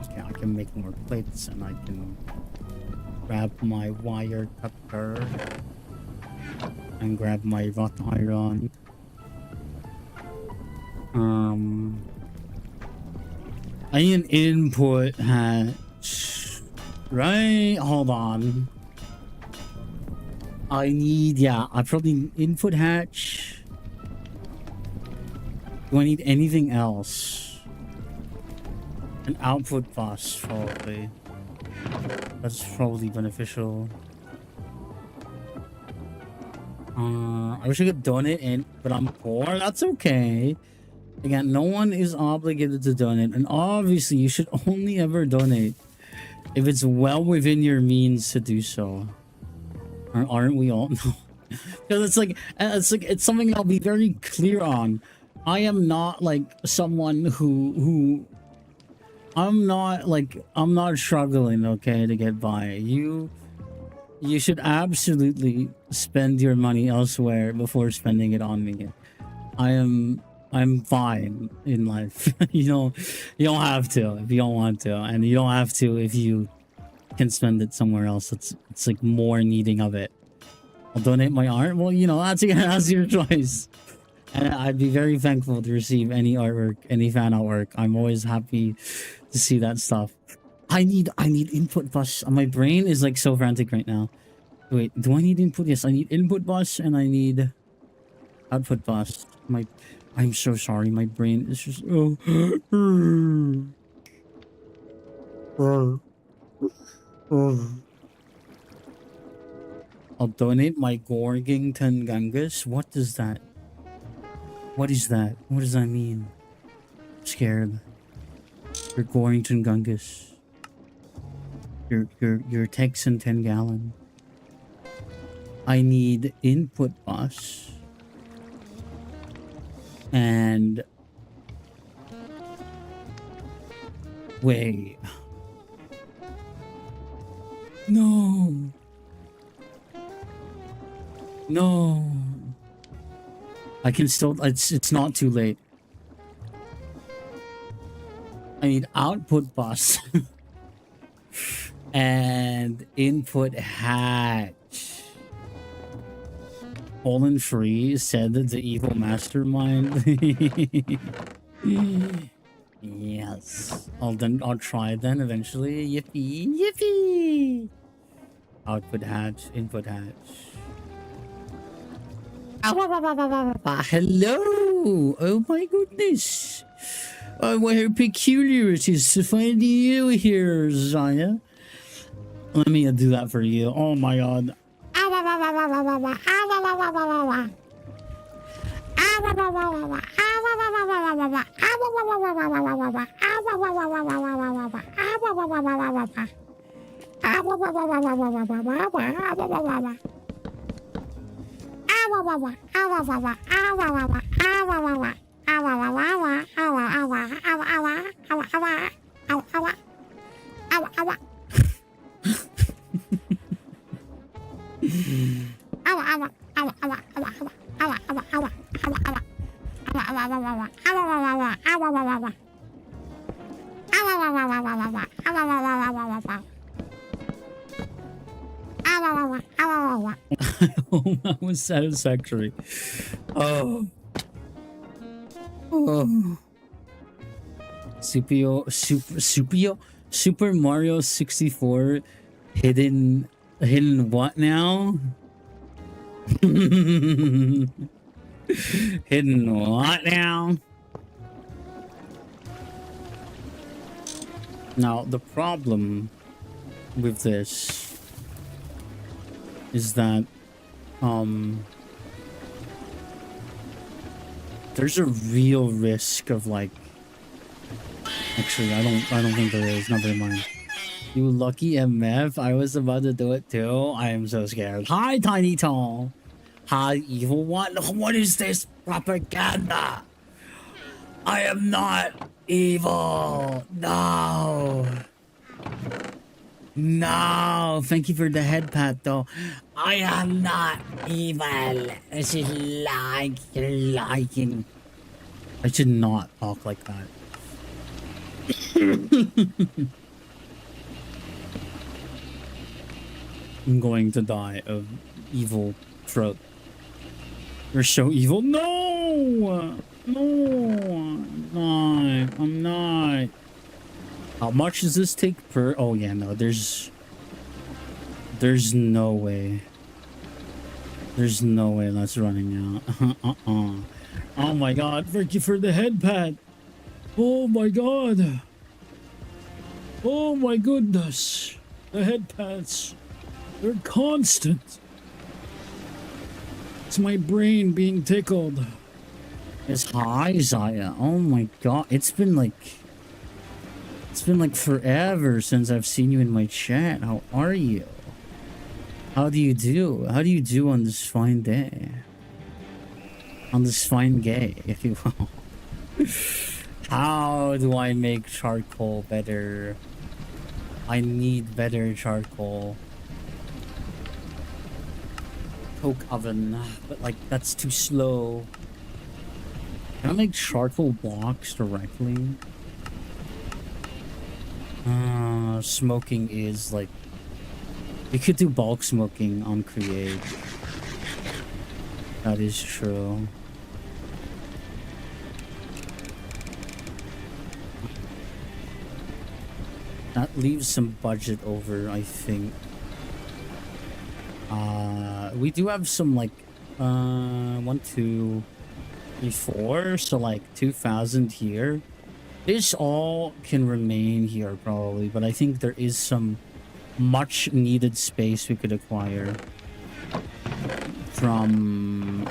Okay, I can make more plates and I can grab my wire cutter and grab my wrought iron. I need an input hatch. Right? Hold on. I probably need input hatch. Do I need anything else? An output bus, probably. That's probably beneficial. I wish I could donate in, but I'm poor. That's okay. Again, no one is obligated to donate, and obviously you should only ever donate if it's well within your means to do so. Aren't we all? No. Because it's something I'll be very clear on. I am not like someone who I'm not struggling, okay, to get by. You should absolutely spend your money elsewhere before spending it on me. I'm fine in life. You don't have to if you don't want to, and you don't have to if you can spend it somewhere else. It's like more needing of it. I'll donate my art. Well, that's your choice. And I'd be very thankful to receive any artwork, any fan artwork. I'm always happy to see that stuff. I need input bus. My brain is like so frantic right now. Wait, do I need input? Yes, I need input bus and I need output bus. I'm so sorry. My brain is just I'll donate my Gorgington Gangus. What does that? What is that? What does that mean? I'm scared. Your Gorgington Gungus. Your Texan 10 gallon. I need input bus. And wait. No. No. I can still, it's not too late. I need output bus and input hatch. Poland Free said that the evil mastermind. Yes. I'll try then eventually. Yippee. Yippee. Output hatch, input hatch. Hello! Oh my goodness! Oh, what a peculiar it is to find you here, Zaya. Let me do that for you. Oh my god. Oh, that was satisfactory. Oh. Oh. Super Mario 64 hidden what now? Hidden what now? Now the problem with this is that there's a real risk of like, actually I don't think there is. Never mind. You lucky MF, I was about to do it too. I am so scared. Hi Tiny Tall. Hi evil one. What is this propaganda? I am not evil. No. No, thank you for the head pat though. I am not evil. This is like you're liking. I should not talk like that. I'm going to die of evil throat. You're so evil. No! No! I'm not. How much does this take per? Oh yeah, no, there's no way. There's no way that's running out. Oh my god, thank you for the head pat. Oh my god. Oh my goodness. The head pats. They're constant. It's my brain being tickled. It's high, Zaya. Oh my god. It's been like forever since I've seen you in my chat. How are you? How do you do? How do you do on this fine day? On this fine day, if you will. How do I make charcoal better? I need better charcoal. Coke oven, but like that's too slow. Can I make charcoal blocks directly? Smoking is like... We could do bulk smoking on Create. That is true. That leaves some budget over, I think. We do have some like 1, 2, 3, 4, so like 2,000 here. This all can remain here probably, but I think there is some much needed space we could acquire from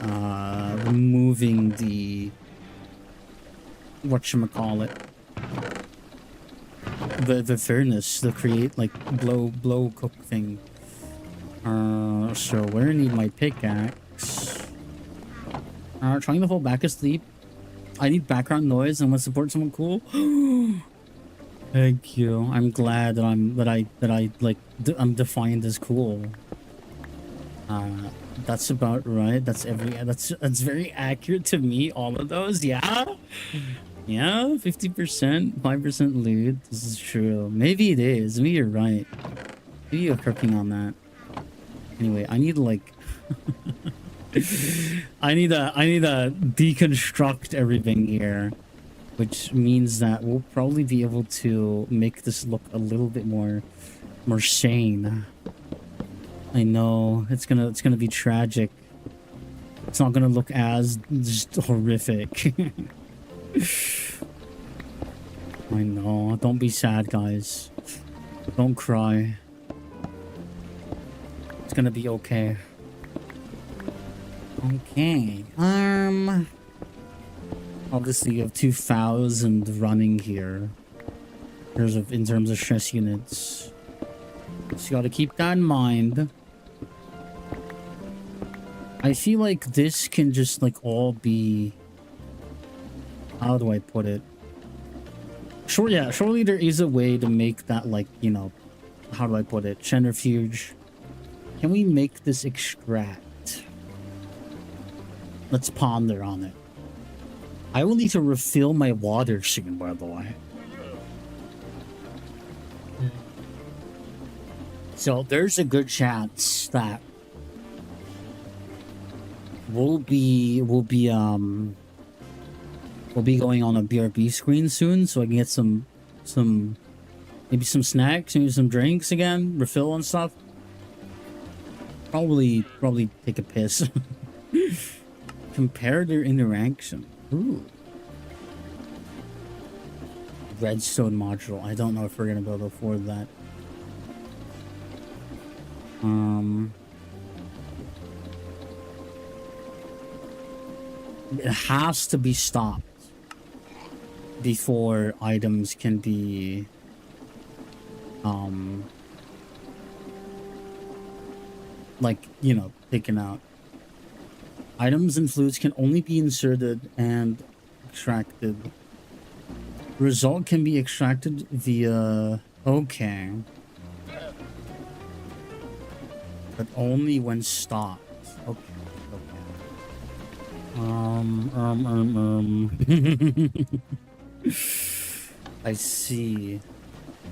removing the whatchamacallit, the furnace, the create like blow cook thing. So where I need my pickaxe. Trying to fall back asleep. I need background noise. I'm gonna support someone cool. Thank you. I'm glad that I'm defined as cool. That's about right. That's very accurate to me. All of those, yeah. Yeah, 50%, 5% loot. This is true. Maybe it is. Maybe you're right. Maybe you're cooking on that. Anyway, I need like I need to deconstruct everything here, which means that we'll probably be able to make this look a little bit more sane. I know it's gonna be tragic. It's not gonna look as just horrific. I know. Don't be sad, guys. Don't cry. It's gonna be okay. Okay. Obviously you have 2,000 running here. In terms of stress units. So you gotta keep that in mind. I feel like this can just like all be... How do I put it? Sure, yeah, surely there is a way to make that like, you know, how do I put it? Centrifuge. Can we make this extract? Let's ponder on it. I will need to refill my water soon, by the way. So there's a good chance that we'll be going on a BRB screen soon, so I can get maybe some snacks, maybe some drinks again, refill and stuff. Probably take a piss. Compare their interaction. Ooh. Redstone module. I don't know if we're gonna be able to afford that. It has to be stopped before items can be like, you know, taken out. Items and fluids can only be inserted and extracted. Result can be extracted via... Okay. But only when stopped. Okay. I see.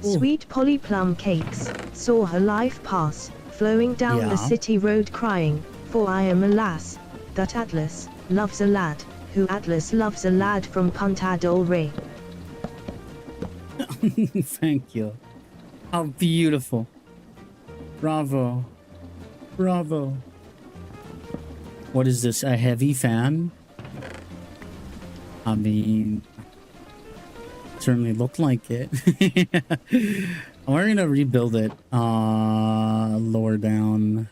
Sweet Polly Plum Cakes saw her life pass, flowing down Yeah. the city road crying, for I am a lass, that Atlas loves a lad, who Atlas loves a lad from Punta del Rey. Thank you. How beautiful. Bravo. Bravo. What is this? A heavy fan? I mean, certainly looked like it. We're gonna rebuild it. Lower down.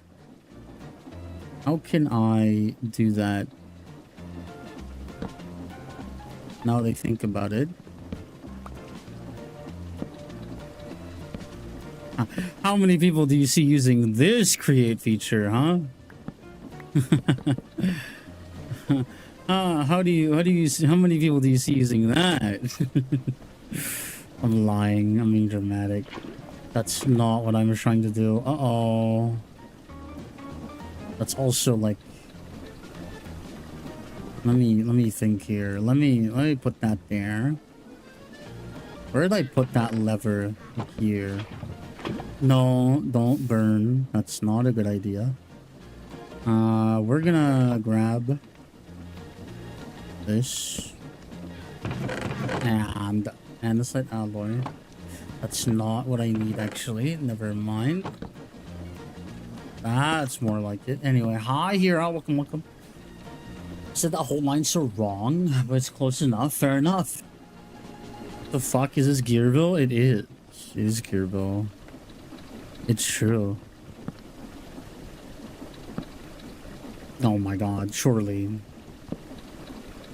How can I do that? Now they think about it. How many people do you see using this create feature, huh? How many people do you see using that? I'm lying. I'm being dramatic. That's not what I'm trying to do. Uh-oh. That's also like, let me think here. Let me put that there. Where did I put that lever? Here. No, don't burn. That's not a good idea. We're gonna grab this and andesite alloy. That's not what I need actually. Never mind. That's more like it. Anyway, hi here. Welcome. Said that whole line's so wrong, but it's close enough. Fair enough. The fuck is this Gearville? It is. It is Gearville. It's true. Oh my god, surely.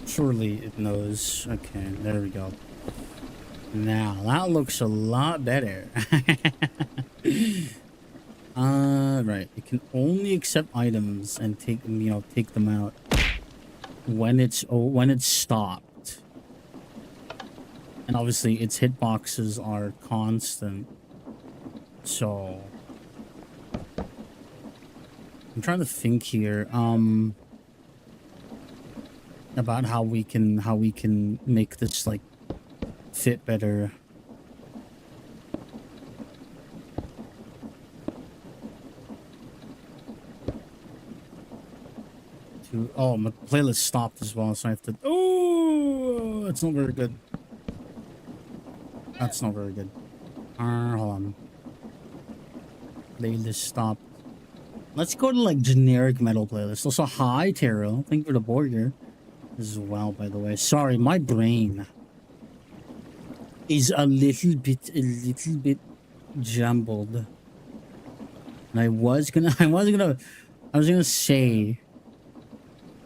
Surely it knows. Okay, there we go. Now, that looks a lot better. Right. It can only accept items and take them out when it's stopped. And obviously its hitboxes are constant. So I'm trying to think here about how we can make this like fit better. Oh, my playlist stopped as well, so I have to. Oh, that's not very good. That's not very good. Hold on. Playlist stopped. Let's go to like generic metal playlist. Also, hi Taro. Thank you for the burger as well, by the way. Sorry, my brain is a little bit jumbled. And I was gonna say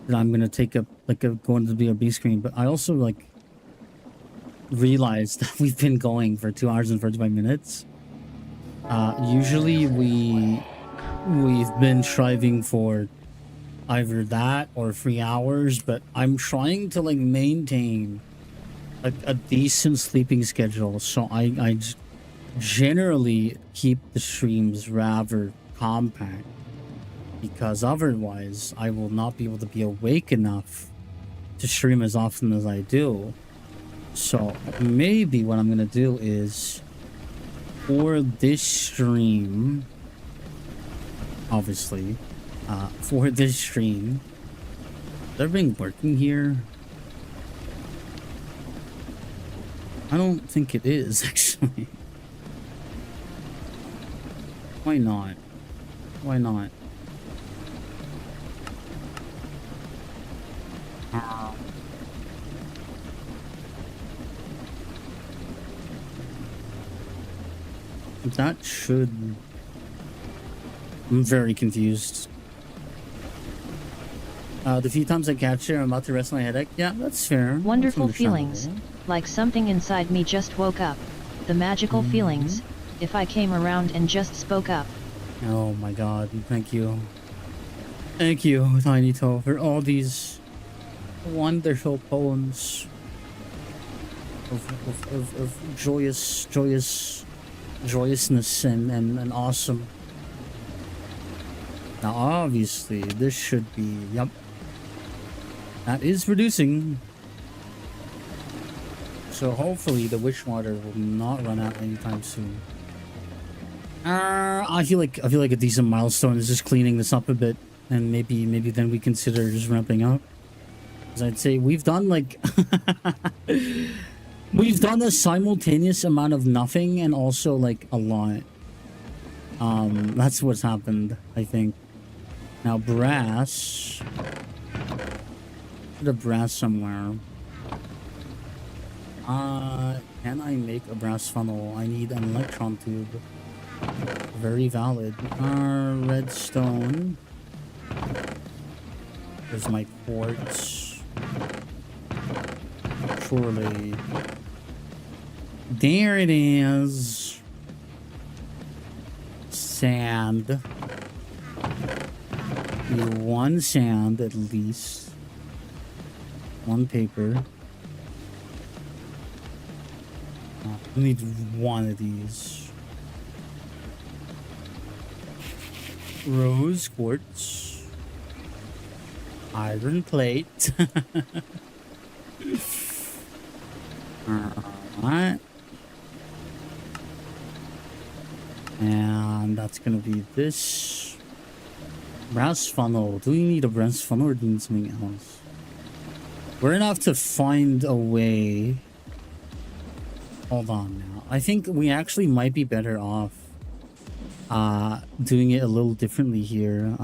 that I'm gonna take go into the BRB screen, but I also like realized that we've been going for 2 hours and 45 minutes. Usually we've been striving for either that or 3 hours, but I'm trying to like maintain a decent sleeping schedule, so I generally keep the streams rather compact, because otherwise I will not be able to be awake enough to stream as often as I do. So maybe what I'm gonna do is, for this stream, obviously, for this stream, is everything working here? I don't think it is, actually. Why not? Why not? That should... I'm very confused. The few times I catch it, I'm about to rest my headache. Yeah, that's fair. Wonderful That's feelings. Like something inside me just woke up. The magical feelings. If I came around and just spoke up. Oh my god, thank you. Thank you, Tiny Toe, for all these wonderful poems of joyousness and awesome. Now obviously this should be, yep, that is reducing, so hopefully the wish water will not run out anytime soon. I feel like a decent milestone is just cleaning this up a bit, and maybe then we consider just ramping up, because I'd say we've done like We've done a simultaneous amount of nothing and also like a lot. That's what's happened, I think. Now brass. Put a brass somewhere. Can I make a brass funnel? I need an electron tube. Very valid. Redstone. There's my quartz. Surely. There it is. Sand. Need one sand at least. One paper. I need one of these. Rose quartz. Iron plate. Alright. And that's gonna be this. Brass funnel. Do we need a brass funnel or do we need something else? We're gonna have to find a way. Hold on now. I think we actually might be better off doing it a little differently here.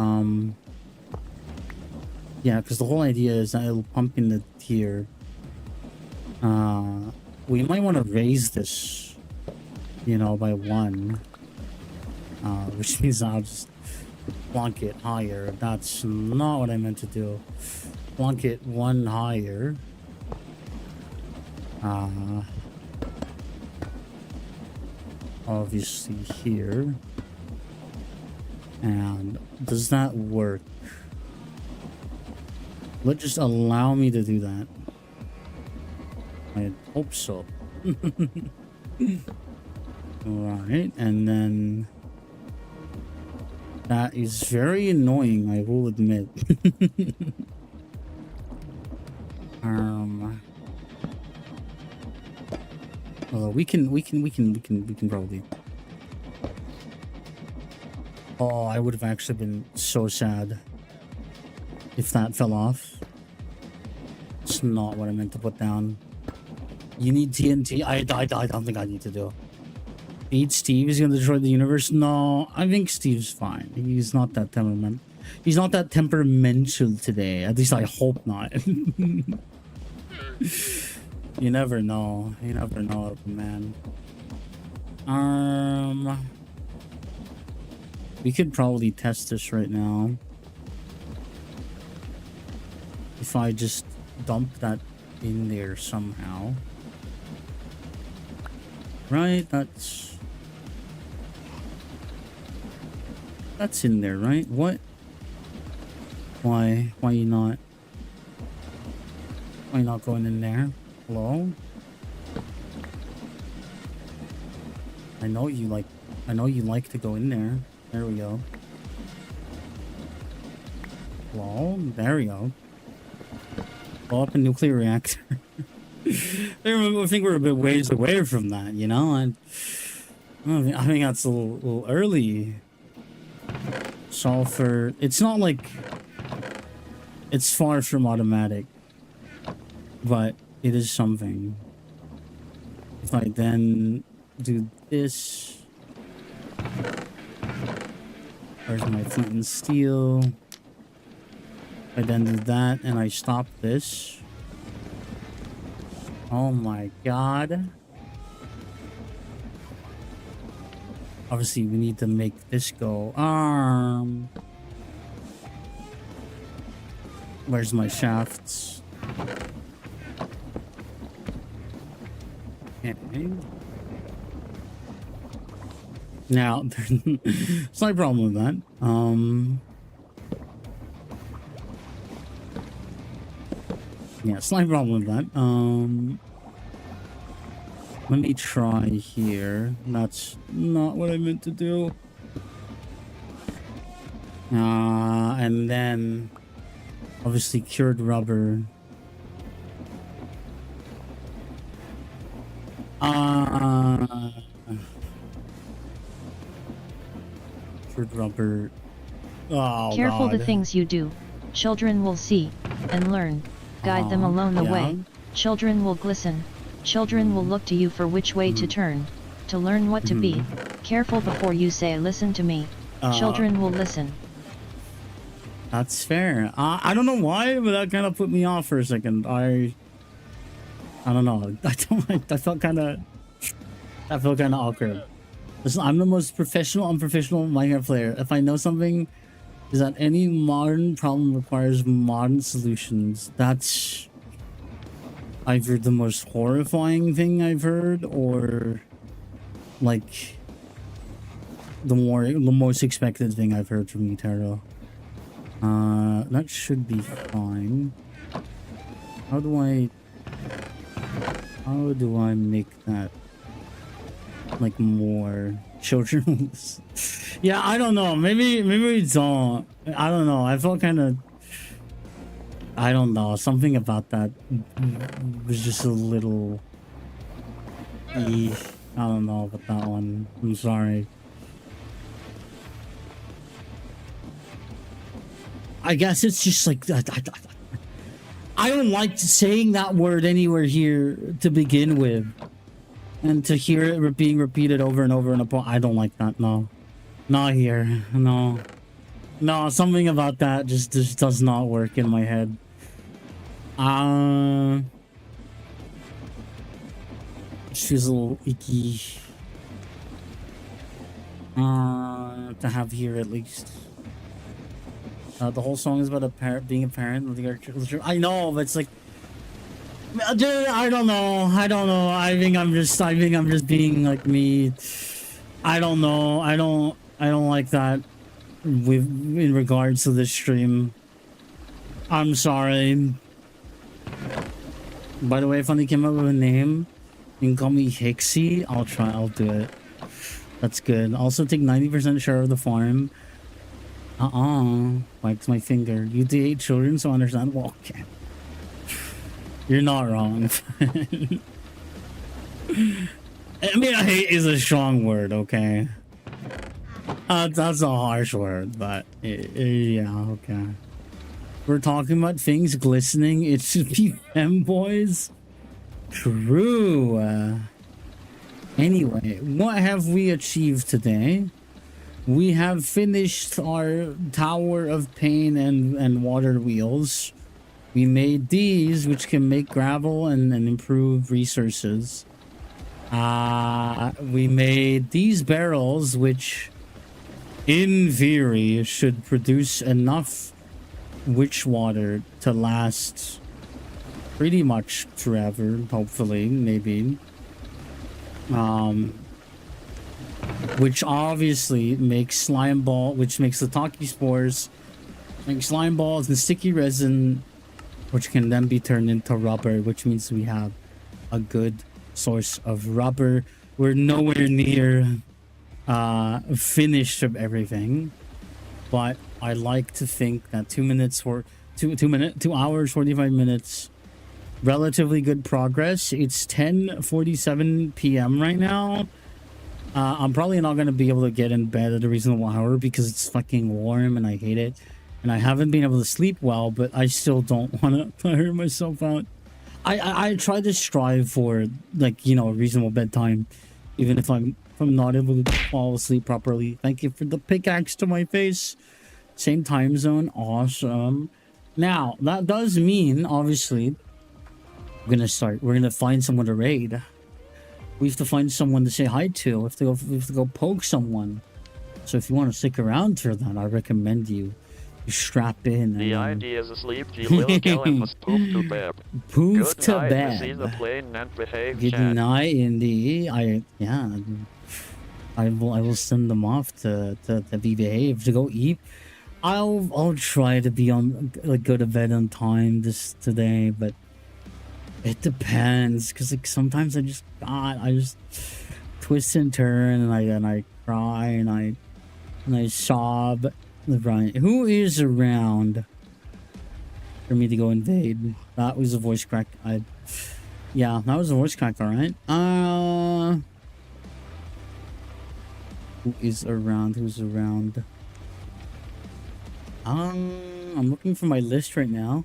Yeah, because the whole idea is that it'll pump into here. We might want to raise this, you know, by one. Which means I'll just plonk it higher. That's not what I meant to do. Plonk it one higher. Obviously here. And does that work? Will it just allow me to do that? I hope so. Alright, and then that is very annoying, I will admit. Although we can probably. Oh, I would have actually been so sad if that fell off. It's not what I meant to put down. You need TNT. I don't think I need to do. Beat Steve is gonna destroy the universe. No, I think Steve's fine. He's not that temperament. He's not that temperamental today. At least I hope not. You never know. You never know, man. We could probably test this right now. If I just dump that in there somehow. Right, that's in there, right? What? Why you not? Why you not going in there? Hello? I know you like to go in there. There we go. Well, there we go. Blow up a nuclear reactor. I think we're a bit ways away from that, you know? I think that's a little early. Sulfur. It's not like... It's far from automatic. But it is something. If I then do this... Where's my flint and steel? If I then do that and I stop this... Oh my god. Obviously, we need to make this go. Where's my shafts? Okay. Now, slight problem with that. Yeah, slight problem with that. Let me try here. That's not what I meant to do. And then obviously cured rubber. Cured rubber. Oh, Careful God. the things you do. Children will see and learn. Guide them along the way. Children will glisten. Children will look to you for which way to turn, to learn what to be. Careful before you say listen to me. Children will listen. That's fair. I don't know why, but that kind of put me off for a second. I don't know. I felt kind of awkward. Listen, I'm the most unprofessional Minecraft player. If I know something is that any modern problem requires modern solutions, that's either the most horrifying thing I've heard, or like the most expected thing I've heard from you, Taro. That should be fine. How do I make that like more children? Yeah, I don't know. Maybe we don't. I don't know. I felt kind of. I don't know. Something about that was just a little. I don't know about that one. I'm sorry. I guess it's just like I don't like saying that word anywhere here to begin with, and to hear it being repeated over and over and over. I don't like that. No, not here. No, something about that just does not work in my head. She's a little icky to have here, at least. The whole song is about a parent being a parent. I know, but it's like, I don't know. I think I'm just being like me. I don't know. I don't like that in regards to this stream. I'm sorry. By the way, if I came up with a name, you can call me Hixie. I'll do it. That's good. Also take 90% share of the farm. Wipes my finger. You do hate children, so understandable. Okay. You're not wrong. I mean, hate is a strong word, okay? That's a harsh word, but yeah, okay. We're talking about things glistening. It should be femboys. True. Anyway, what have we achieved today? We have finished our Tower of Pain and water wheels. We made these, which can make gravel and improve resources. We made these barrels, which in theory should produce enough witch water to last pretty much forever, hopefully, maybe. Which obviously makes slime ball, which makes the Taki spores, makes slime balls and sticky resin, which can then be turned into rubber, which means we have a good source of rubber. We're nowhere near finished of everything, but I like to think that 2 hours 45 minutes, relatively good progress. It's 10:47 p.m. right now. I'm probably not going to be able to get in bed at a reasonable hour because it's fucking warm and I hate it. And I haven't been able to sleep well, but I still don't want to tire myself out. I try to strive for, like, you know, a reasonable bedtime, even if I'm not able to fall asleep properly. Thank you for the pickaxe to my face. Same time zone. Awesome. Now, that does mean, obviously, we're going to find someone to raid. We have to find someone to say hi to. We have to go poke someone. So if you want to stick around for that, I recommend you strap in. The idea is asleep. The little Kellen must poop to bed. Poof to Good night, bed. receive the plane and behave, Good chat. night, Indy. I will send them off to be behaved, to go eat. I'll try to be go to bed on time today, but it depends, because like sometimes I just twist and turn and I cry and I sob. Right, who is around for me to go invade? That was a voice crack. Yeah, that was a voice crack. All right. Who is around? Who's around? I'm looking for my list right now.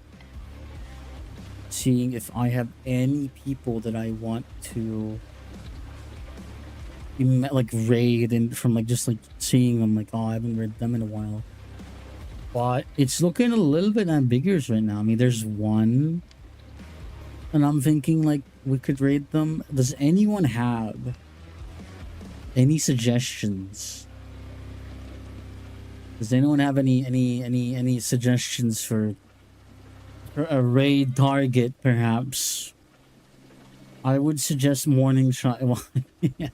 seeing if I have any people that I want to like raid, and from like just like seeing them, like, oh, I haven't read them in a while. But it's looking a little bit ambiguous right now. I mean, there's one, and I'm thinking like we could raid them. Does anyone have any suggestions? Does anyone have any suggestions for a raid target, perhaps? I would suggest morning shot. Yeah.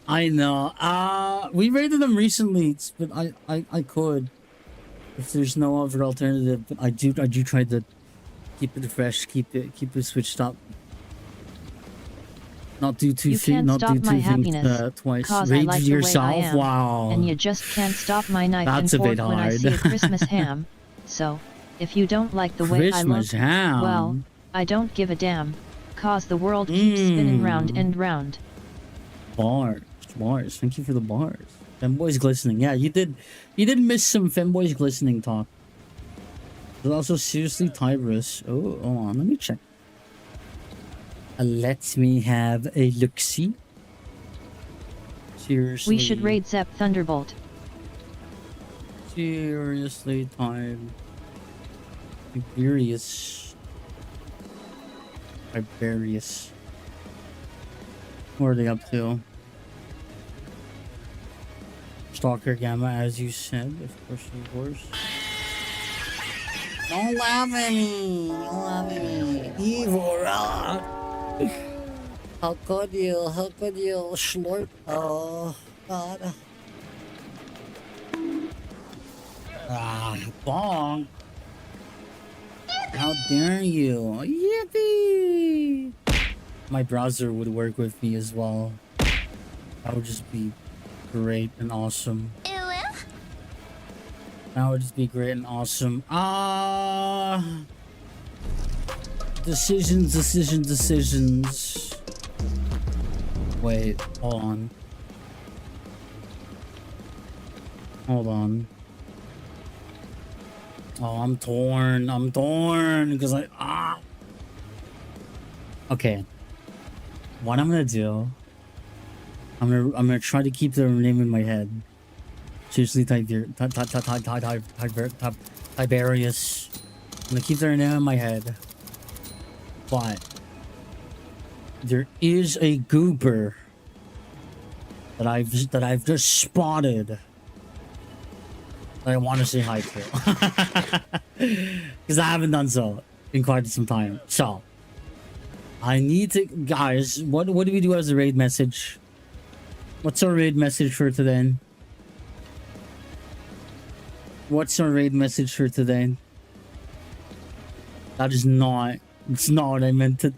I know. We raided them recently, but I could, if there's no other alternative. But I do try to keep it fresh, keep it switched up. Not do two things. Not do two things twice. Raid like yourself. Wow. And you just can't stop my knife That's and a bit fork when I hard. see a Christmas ham. So, if you don't like the way I look, Christmas ham. well, I don't give a damn. Cause the world keeps spinning round and round. Bars. Thank you for the bars. Femboys glistening. Yeah, you did miss some femboys glistening talk. There's also seriously Tybris. Oh, hold on, let me check. Let me have a look-see. Seriously. We should raid Zep Thunderbolt. Seriously, time. Tiberius. Tiberius. What are they up to? Stalker Gamma, as you said, of course. Don't laugh at me! Don't laugh at me! Evil, How could you slurp? Oh, God. Bong. How dare you? Yippee! My browser would work with me as well. That would just be great and awesome. That would just be great and awesome. Decisions. Wait, hold on. Oh, I'm torn because Okay. What I'm gonna do, I'm gonna try to keep their name in my head. Seriously, Tiberius. I'm gonna keep their name in my head. But there is a goober that I've just spotted that I want to say hi to, because I haven't done so in quite some time. So I need to, guys. What do we do as a raid message? What's our raid message for today? That is not. It's not what I meant to.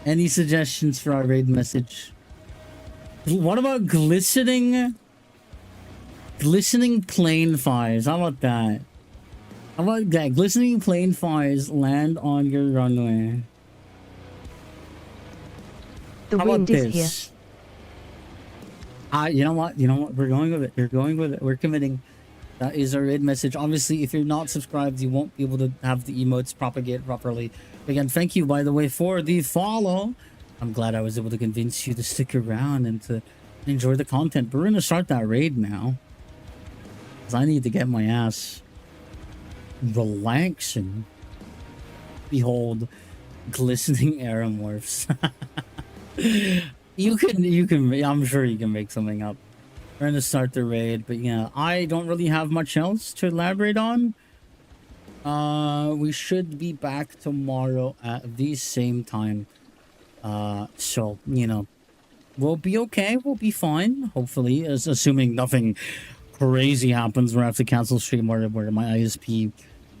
Any suggestions for our raid message? What about glistening plane fires? How about that? How about that? Glistening plane fires land on your runway. The How wind about is here. this? You know what? We're going with it. We're committing. That is our raid message. Obviously, if you're not subscribed, you won't be able to have the emotes propagate properly. Again, thank you, by the way, for the follow. I'm glad I was able to convince you to stick around and to enjoy the content. But we're going to start that raid now, because I need to get my ass relaxing. Behold, glistening aeromorphs. You can, I'm sure you can make something up. We're gonna start the raid, but yeah, I don't really have much else to elaborate on. We should be back tomorrow at the same time. So, you know, we'll be okay. We'll be fine, hopefully, assuming nothing crazy happens where I have to cancel stream or where my ISP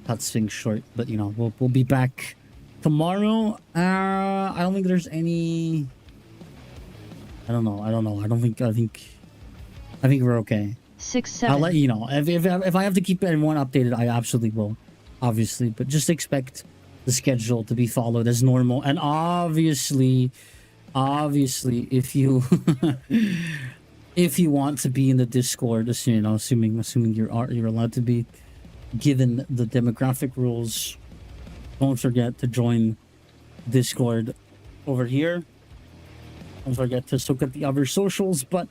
cuts things short. But, you know, we'll be back tomorrow. I don't think there's any... I don't know. I think we're okay. 6-7. I'll let you know. If I have to keep everyone updated, I absolutely will. Obviously. But just expect the schedule to be followed as normal. And obviously, if you if you want to be in the Discord, you know, assuming you're allowed to be, given the demographic rules, don't forget to join Discord over here. Don't forget to look at the other socials, but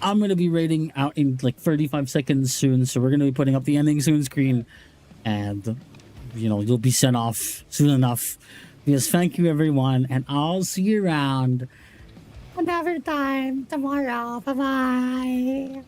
I'm going to be rating out in like 35 seconds soon, so we're going to be putting up the ending soon screen, and you know, you'll be sent off soon enough. Yes, thank you everyone, and I'll see you around another time tomorrow. Bye bye.